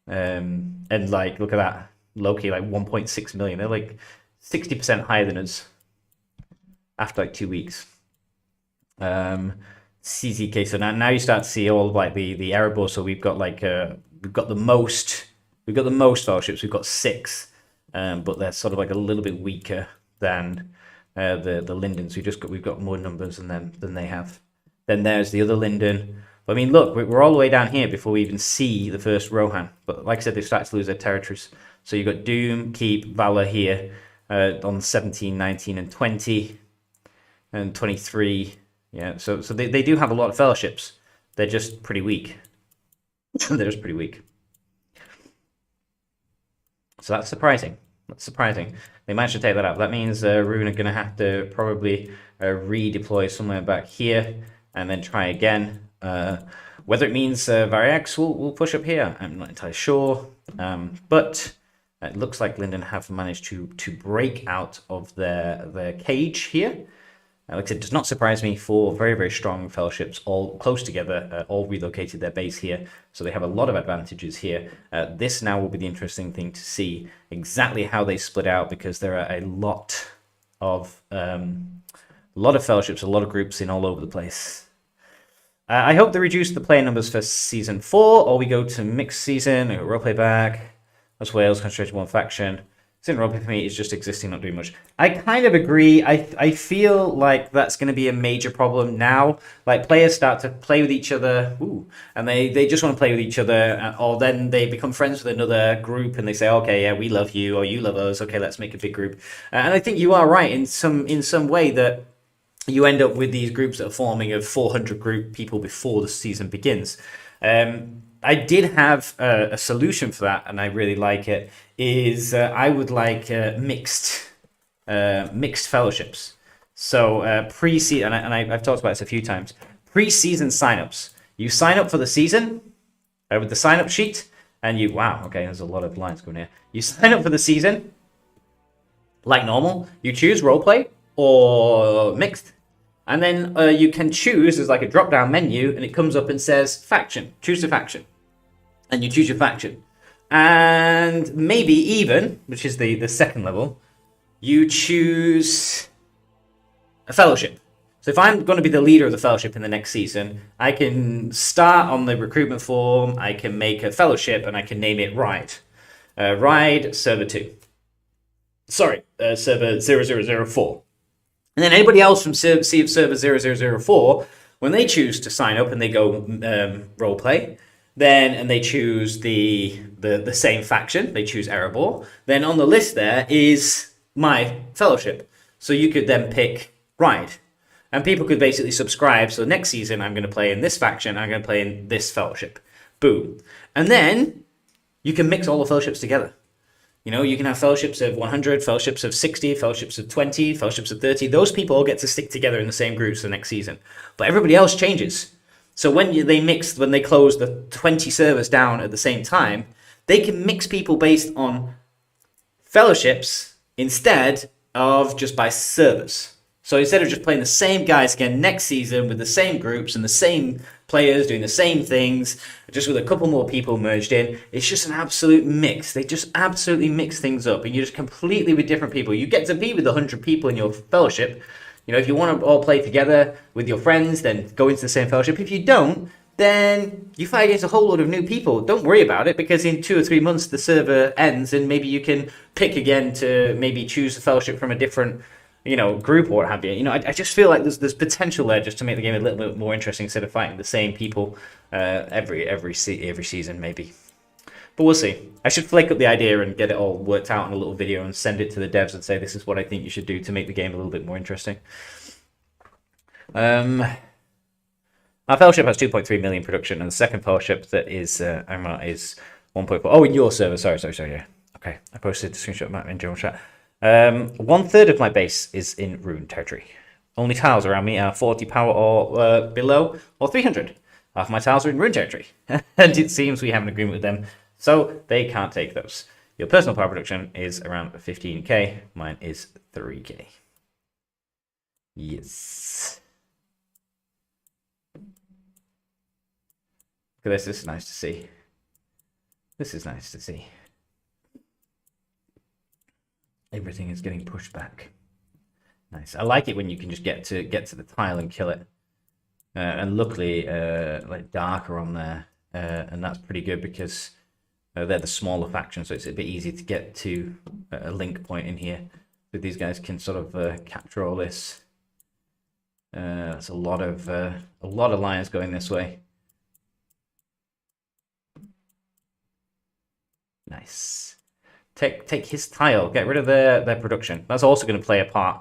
And like, look at that, Loki, like 1.6 million. They're like 60% higher than us after like 2 weeks. CZK. So now you start to see all of like the Erebor. So we've got like we've got the most fellowships. We've got 6, but they're sort of like a little bit weaker than the Lindens. We've got more numbers than they have. Then there's the other Linden. But I mean, look, we're all the way down here before we even see the first Rohan. But like I said, they've started to lose their territories. So you've got Doom, Keep, Valor here on 17, 19, and 20, and 23. Yeah, so they do have a lot of fellowships. They're just pretty weak. They're just pretty weak. So that's surprising. That's surprising. They managed to take that out. That means Rune are going to have to probably redeploy somewhere back here and then try again. Whether it means Varyags will push up here, I'm not entirely sure. But it looks like Linden have managed to break out of their cage here. Like I said, it does not surprise me. 4 very, very strong fellowships, all close together, all relocated their base here. So they have a lot of advantages here. This now will be the interesting thing to see exactly how they split out, because there are a lot of fellowships, a lot of groups in all over the place. I hope they reduce the player numbers for Season 4, or we go to mixed season, roleplay back. That's Wales, concentrated one faction. Season roleplay for me is just existing, not doing much. I kind of agree. I feel like that's going to be a major problem now. Like, players start to play with each other, and they just want to play with each other, or then they become friends with another group, and they say, okay, yeah, we love you, or you love us, okay, let's make a big group. And I think you are right in some way that you end up with these groups that are forming of 400 group people before the season begins. I did have a solution for that, and I really like it, is I would like mixed fellowships. So pre-season, and I've talked about this a few times, pre-season signups. You sign up for the season with the sign-up sheet, and you, wow, okay, there's a lot of lines going here. You sign up for the season, like normal. You choose roleplay or mixed. And then you can choose, there's like a drop-down menu, and it comes up and says faction. Choose a faction. And you choose your faction. And maybe even, which is the second level, you choose a fellowship. So if I'm going to be the leader of the fellowship in the next season, I can start on the recruitment form, I can make a fellowship, and I can name it Ride. Ride Server 2. Sorry, Server 0004. And then anybody else from Server 0004, when they choose to sign up and they go roleplay, then and they choose the same faction, they choose Erebor, then on the list there is my fellowship. So you could then pick Ride. And people could basically subscribe. So next season, I'm going to play in this faction. I'm going to play in this fellowship. Boom. And then you can mix all the fellowships together. You know, you can have fellowships of 100, fellowships of 60, fellowships of 20, fellowships of 30. Those people all get to stick together in the same groups for the next season. But everybody else changes. So when they close the 20 servers down at the same time, they can mix people based on fellowships instead of just by servers. So instead of just playing the same guys again next season with the same groups and the same players doing the same things, just with a couple more people merged in, it's just an absolute mix. They just absolutely mix things up, and you're just completely with different people. You get to be with 100 people in your fellowship. You know, if you want to all play together with your friends, then go into the same fellowship. If you don't, then you fight against a whole load of new people. Don't worry about it, because in 2 or 3 months the server ends, and maybe you can pick again to maybe choose a fellowship from a different, you know, group or what have you. You know, I just feel like there's potential there just to make the game a little bit more interesting instead of fighting the same people every season maybe. But we'll see. I should flake up the idea and get it all worked out in a little video and send it to the devs and say this is what I think you should do to make the game a little bit more interesting. Our fellowship has 2.3 million production, and the second fellowship that is 1.4. Oh, in your server. Sorry. Yeah. Okay, I posted a screenshot of that in general chat. 1/3 of my base is in Rune territory. Only tiles around me are 40 power or below, or 300. Half my tiles are in Rune territory, and it seems we have an agreement with them, so they can't take those. Your personal power production is around 15k. Mine is 3k. Yes. Look at this. This is nice to see. This is nice to see. Everything is getting pushed back. Nice. I like it when you can just get to the tile and kill it. And luckily, like darker on there, and that's pretty good because they're the smaller faction, so it's a bit easy to get to a link point in here. So these guys can sort of capture all this. That's a lot of lines going this way. Nice. Take his tile, get rid of their production. That's also going to play a part.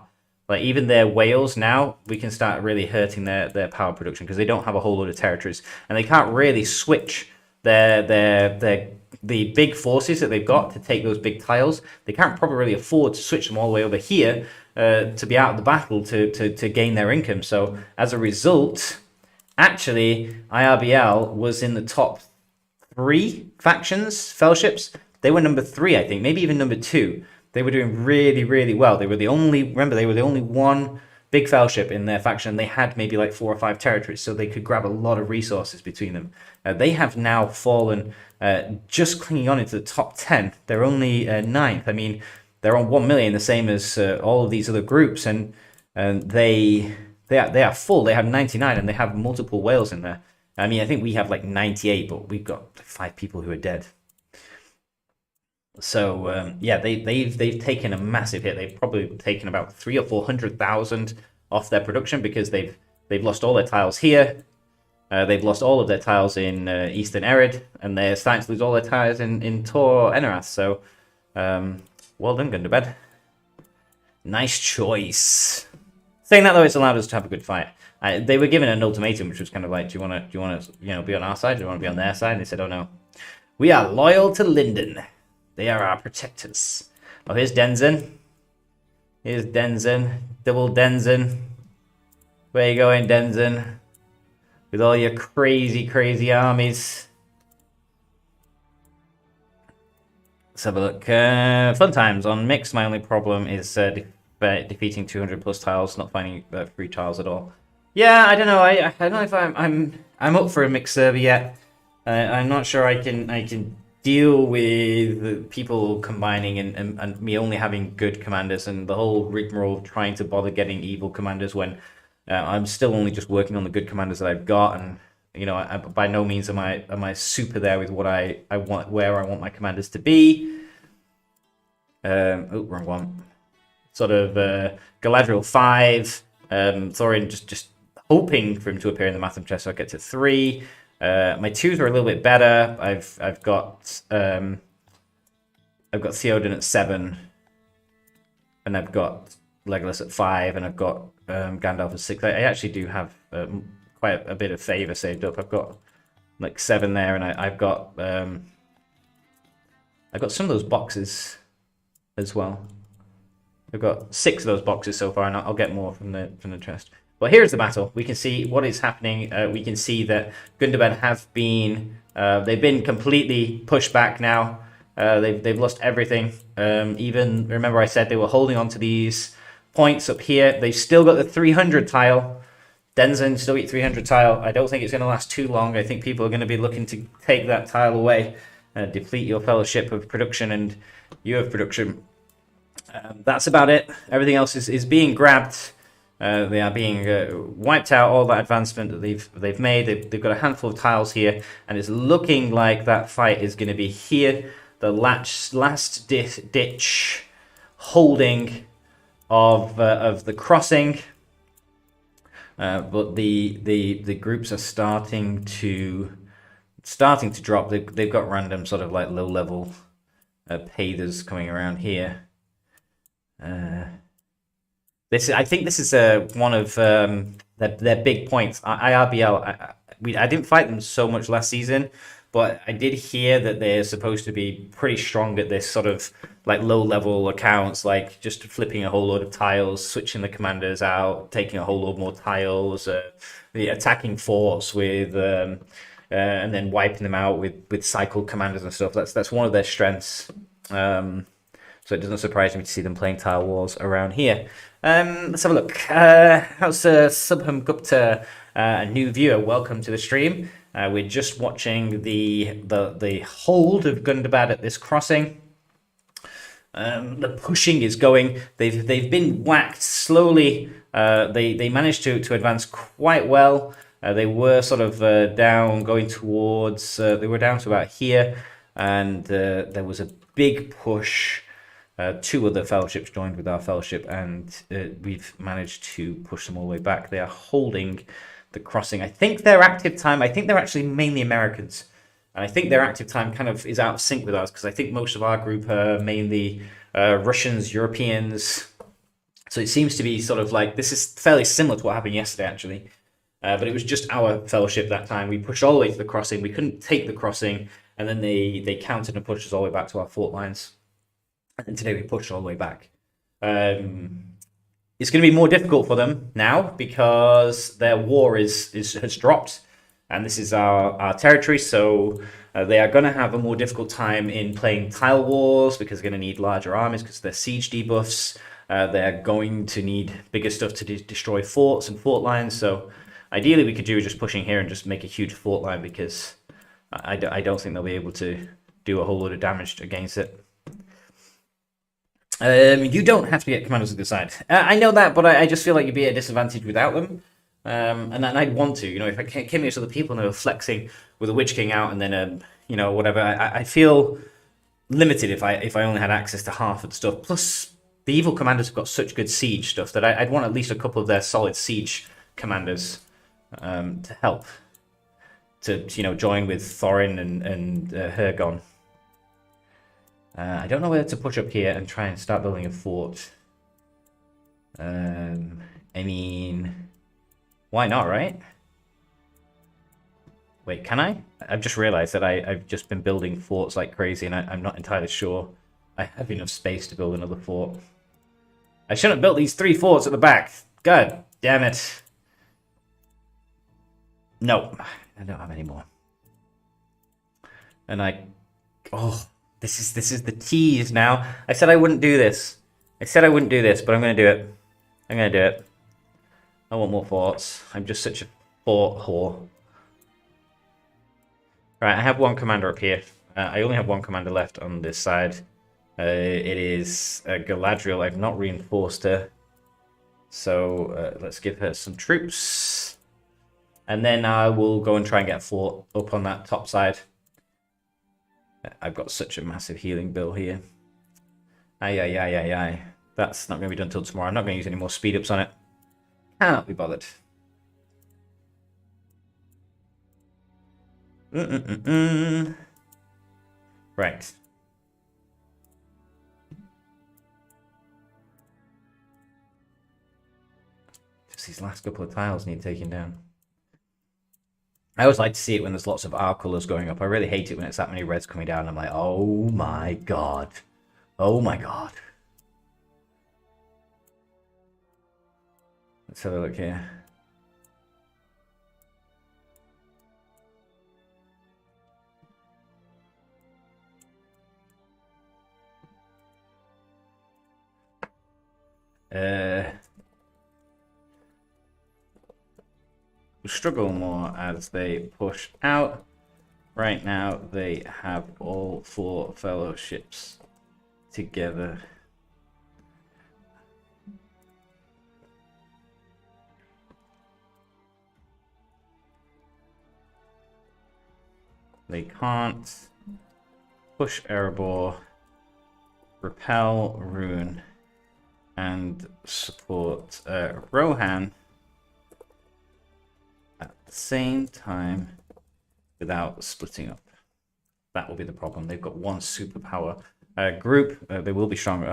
Like even their whales now, we can start really hurting their power production because they don't have a whole lot of territories, and they can't really switch the big forces that they've got to take those big tiles. They can't probably really afford to switch them all the way over here to be out of the battle to gain their income. So as a result, actually IRBL was in the top 3 factions, fellowships. They were number 3, I think, maybe even number 2. They were doing really, really well. They were the only one big fellowship in their faction. They had maybe like 4 or 5 territories, so they could grab a lot of resources between them. They have now fallen, just clinging on into the top 10. They're only 9th. I mean, they're on 1 million, the same as all of these other groups, and they are full. They have 99, and they have multiple whales in there. I mean, I think we have like 98, but we've got 5 people who are dead. So yeah, they've taken a massive hit. They've probably taken about 300,000 or 400,000 off their production because they've lost all their tiles here. They've lost all of their tiles in Eastern Erid, and they're starting to lose all their tiles in Tor Enerath. So well done, Gundabad. Nice choice. Saying that though, it's allowed us to have a good fight. They were given an ultimatum, which was kind of like, do you want to be on our side? Do you want to be on their side? And they said, oh no, we are loyal to Linden. They are our protectors. Oh, here's Denzen. Here's Denzen. Double Denzen. Where you going, Denzen? With all your crazy, crazy armies. Let's have a look. Fun times on mixed. My only problem is defeating 200 plus tiles, not finding free tiles at all. Yeah, I don't know. I don't know if I'm up for a mixed server yet. I'm not sure I can deal with people combining and me only having good commanders and the whole rigmarole of trying to bother getting evil commanders when I'm still only just working on the good commanders that I've got, and you know, by no means am I super there with what I want, where I want my commanders to be. Oh, wrong one. Sort of Galadriel 5. Thorin just hoping for him to appear in the Matham chest so I get to 3. My 2s are a little bit better. I've got Theoden at 7, and I've got Legolas at 5, and I've got Gandalf at 6. I actually do have quite a bit of favor saved up. I've got like 7 there, and I've got some of those boxes as well. I've got 6 of those boxes so far, and I'll get more from the chest. Well, here's the battle. We can see what is happening. We can see that Gundabad have been they've been completely pushed back now. They've lost everything. Even remember I said they were holding on to these points up here. They've still got the 300 tile. Denzin still get 300 tile. I don't think it's going to last too long. I think people are going to be looking to take that tile away, deplete your fellowship of production, and you have production. That's about it. Everything else is being grabbed. They are being wiped out. All that advancement that they've made. They've got a handful of tiles here, and it's looking like that fight is going to be here. The last ditch holding of the crossing. But the groups are starting to drop. They've got random sort of like low level pathers coming around here. I think this is one of their big points. IRBL. I didn't fight them so much last season, but I did hear that they're supposed to be pretty strong at this sort of like low level accounts, like just flipping a whole load of tiles, switching the commanders out, taking a whole load more tiles, the attacking forts with and then wiping them out with cycle commanders and stuff. That's one of their strengths. So it doesn't surprise me to see them playing tile wars around here. Let's have a look. How's Subham Gupta, a new viewer? Welcome to the stream. We're just watching the hold of Gundabad at this crossing. The pushing is going. They've been whacked slowly. They managed to advance quite well. They were sort of down, going towards. They were down to about here, and there was a big push. 2 other fellowships joined with our fellowship, and we've managed to push them all the way back. They are holding the crossing. I think their active time, I think they're actually mainly Americans, and I think their active time kind of is out of sync with ours, because I think most of our group are mainly Russians, Europeans. So it seems to be sort of like, this is fairly similar to what happened yesterday, actually. But it was just our fellowship that time. We pushed all the way to the crossing. We couldn't take the crossing, and then they countered and pushed us all the way back to our fort lines. And today we pushed all the way back. It's going to be more difficult for them now because their war has dropped, and this is our territory. So they are going to have a more difficult time in playing tile wars because they're going to need larger armies because of their siege debuffs. They're going to need bigger stuff to destroy forts and fort lines. So ideally, we could do just pushing here and just make a huge fort line, because I don't think they'll be able to do a whole lot of damage against it. You don't have to get commanders to the side. I know that, but I just feel like you'd be at a disadvantage without them. And I'd want to, if I came here to the people and they were flexing with a Witch King out and then, whatever, I feel limited if I only had access to half of the stuff. Plus, the evil commanders have got such good siege stuff that I'd want at least a couple of their solid siege commanders to help. To, join with Thorin and Hergon. I don't know whether to push up here and try and start building a fort. I mean, why not, right? Wait, can I? I've just realized that I've just been building forts like crazy, and I'm not entirely sure I have enough space to build another fort. I shouldn't have built these 3 forts at the back. God damn it. No, I don't have any more. And This is the tease now. I said I wouldn't do this. I said I wouldn't do this, but I'm going to do it. I'm going to do it. I want more forts. I'm just such a fort whore. Right, I have one commander up here. I only have one commander left on this side. It is Galadriel. I've not reinforced her. So let's give her some troops. And then I will go and try and get a fort up on that top side. I've got such a massive healing bill here. Aye. That's not going to be done till tomorrow. I'm not going to use any more speed ups on it. Cannot be bothered. Right. Just these last couple of tiles need taking down. I always like to see it when there's lots of R colours going up. I really hate it when it's that many reds coming down. I'm like, oh my god. Oh my god. Let's have a look here. Struggle more as they push out. Right now they have all 4 fellowships together. They can't push Erebor, repel Rune, and support Rohan at the same time without splitting up. That will be the problem. They've got one superpower group. They will be strong.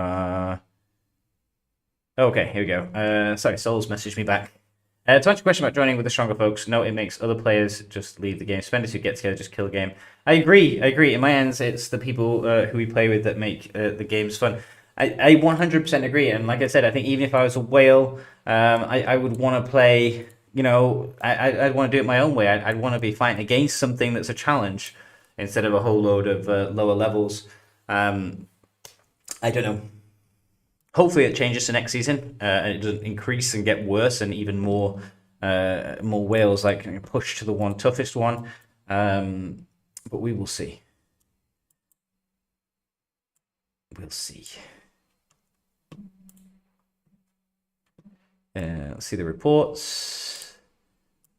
Okay, here we go. Sorry, Souls messaged me back. To answer your question about joining with the stronger folks, no, it makes other players just leave the game. Spenders who get together just kill the game. I agree. In my ends, it's the people who we play with that make the games fun. I 100% agree. And like I said, I think even if I was a whale, I would want to play, you know, I'd want to do it my own way. I'd want to be fighting against something that's a challenge instead of a whole load of lower levels. I don't know. Hopefully it changes to next season and it doesn't increase and get worse and even more whales like push to the one toughest one. But we will see. We'll see. Let's see the reports.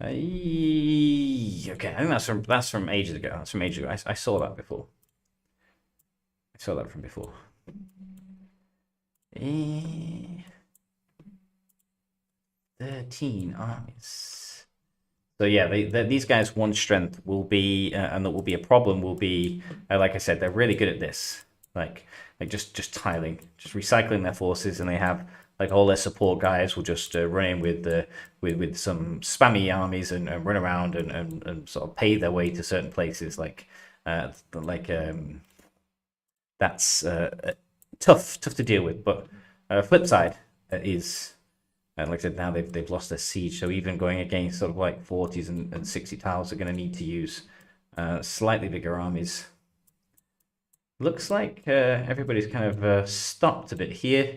Okay, I think that's from ages ago. That's from ages ago. I saw that before. I saw that from before. 13 armies. So yeah, these guys' one strength will be, and that will be a problem. Will be, like I said, they're really good at this, like just tiling, just recycling their forces, and they have like all their support guys will just run in with some spammy armies and run around and sort of pay their way to certain places. That's tough to deal with. But flip side is, like I said, now they've lost their siege, so even going against sort of like 40s and 60 tiles, they're going to need to use slightly bigger armies. Looks like everybody's kind of stopped a bit here.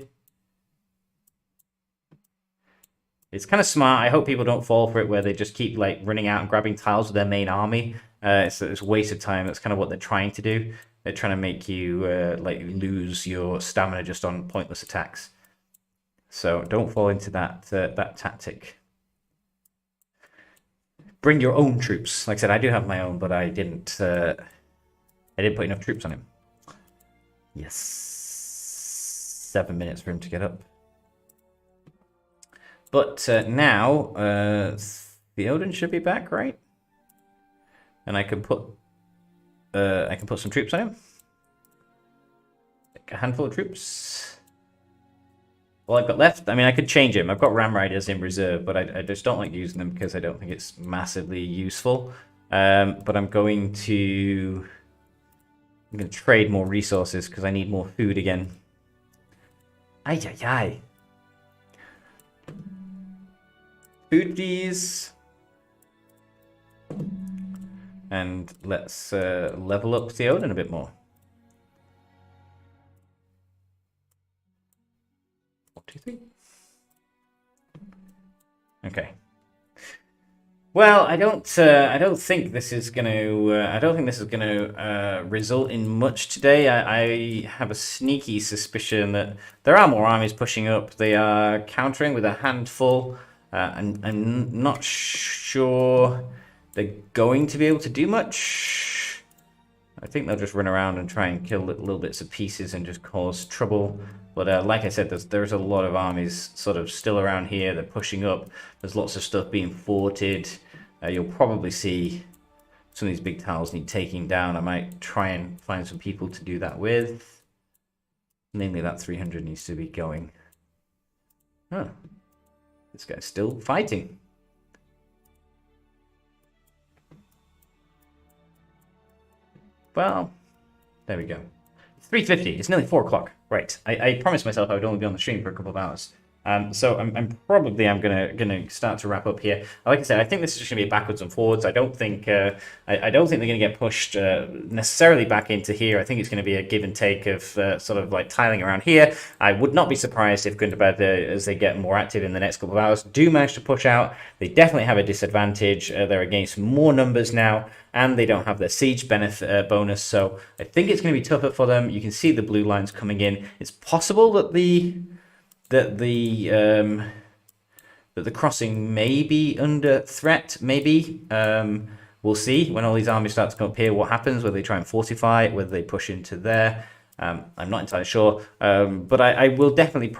It's kind of smart. I hope people don't fall for it where they just keep like running out and grabbing tiles with their main army. It's a waste of time. That's kind of what they're trying to do. They're trying to make you like lose your stamina just on pointless attacks. So don't fall into that that tactic. Bring your own troops. Like I said, I do have my own, but I didn't put enough troops on him. Yes, 7 minutes for him to get up. But now Theoden should be back, right? And I can put some troops on him. Like a handful of troops. All I've got left, I mean, I could change him. I've got Ram Riders in reserve, but I just don't like using them because I don't think it's massively useful. But I'm going to trade more resources because I need more food again. Ay. Food these. And let's level up Theoden a bit more. 2, 3. Okay. Well, I don't think this is going to result in much today. I have a sneaky suspicion that there are more armies pushing up. They are countering with a handful, and I'm not sure they're going to be able to do much. I think they'll just run around and try and kill little bits of pieces and just cause trouble. But like I said, there's a lot of armies sort of still around here. They're pushing up. There's lots of stuff being forted. You'll probably see some of these big tiles need taking down. I might try and find some people to do that with. Namely, that 300 needs to be going. Huh. This guy's still fighting. Well, there we go. It's 3:50. It's nearly 4 o'clock. Right. I promised myself I would only be on the stream for a couple of hours. So I'm gonna start to wrap up here. Like I said, I think this is just gonna be backwards and forwards. I don't think they're gonna get pushed necessarily back into here. I think it's gonna be a give and take of sort of like tiling around here. I would not be surprised if Gundabad, as they get more active in the next couple of hours, do manage to push out. They definitely have a disadvantage. They're against more numbers now, and they don't have their siege benefit bonus. So I think it's gonna be tougher for them. You can see the blue lines coming in. It's possible that the crossing may be under threat, maybe. We'll see when all these armies start to come up here what happens, whether they try and fortify it, whether they push into there. I'm not entirely sure, but I will definitely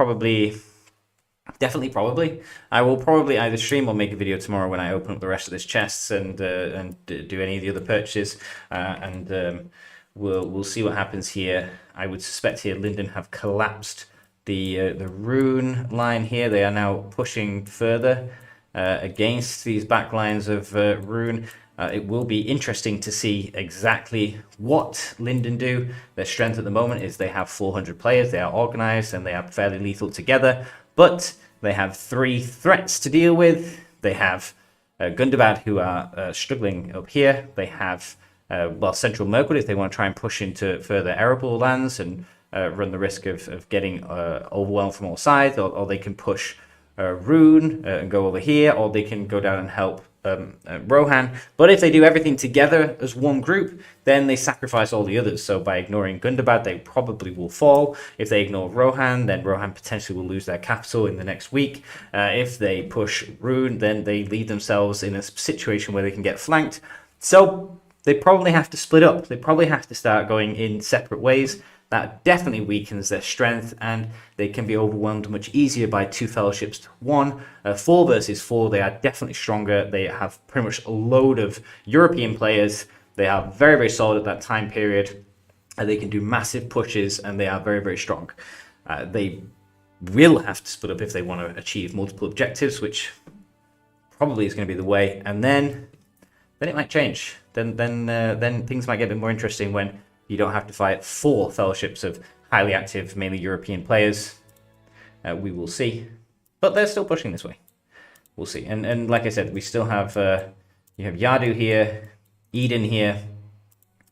I will probably either stream or make a video tomorrow when I open up the rest of this chests and do any of the other purchases, and we'll see what happens here. I would suspect here Linden have collapsed the rune line here. They are now pushing further against these back lines of rune. It will be interesting to see exactly what Linden do. Their strength at the moment is they have 400 players. They are organized and they are fairly lethal together, but they have 3 threats to deal with. They have Gundabad, who are struggling up here. They have Central Mirkwood, if they want to try and push into further arable lands and run the risk of getting overwhelmed from all sides, or they can push Rune and go over here, or they can go down and help Rohan. But if they do everything together as one group, then they sacrifice all the others. So by ignoring Gundabad, they probably will fall. If they ignore Rohan, then Rohan potentially will lose their capital in the next week. If they push Rune, then they leave themselves in a situation where they can get flanked. So they probably have to split up. They probably have to start going in separate ways. That definitely weakens their strength, and they can be overwhelmed much easier by 2 fellowships to 1. 4 versus 4, they are definitely stronger. They have pretty much a load of European players. They are very, very solid at that time period. They can do massive pushes, and they are very, very strong. They will have to split up if they want to achieve multiple objectives, which probably is going to be the way. And then it might change. Then things might get a bit more interesting when you don't have to fight 4 fellowships of highly active, mainly European players. We will see. But they're still pushing this way. We'll see. And like I said, we still have, you have Yadu here, Eden here,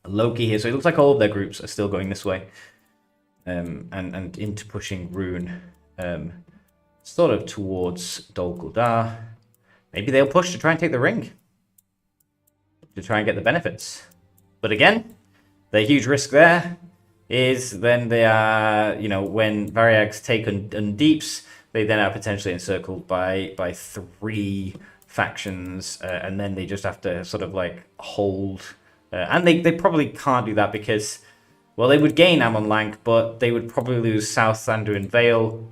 Loki here. So it looks like all of their groups are still going this way. And into pushing Rune, sort of towards Dol Guldur. Maybe they'll push to try and take the ring. To try and get the benefits. But again, the huge risk there is then they are, when Variags take Undeeps, they then are potentially encircled by 3 factions, and then they just have to sort of like hold. And they probably can't do that because, well, they would gain Amon Lank, but they would probably lose South Anduin Vale.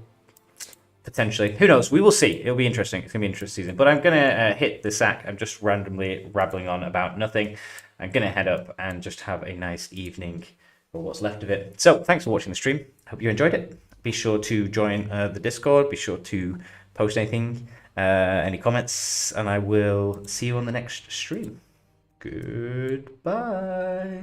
Potentially. Who knows? We will see. It'll be interesting. It's going to be an interesting season. But I'm going to hit the sack. I'm just randomly rabbling on about nothing. I'm going to head up and just have a nice evening for what's left of it. So thanks for watching the stream. Hope you enjoyed it. Be sure to join the Discord. Be sure to post anything, any comments, and I will see you on the next stream. Goodbye.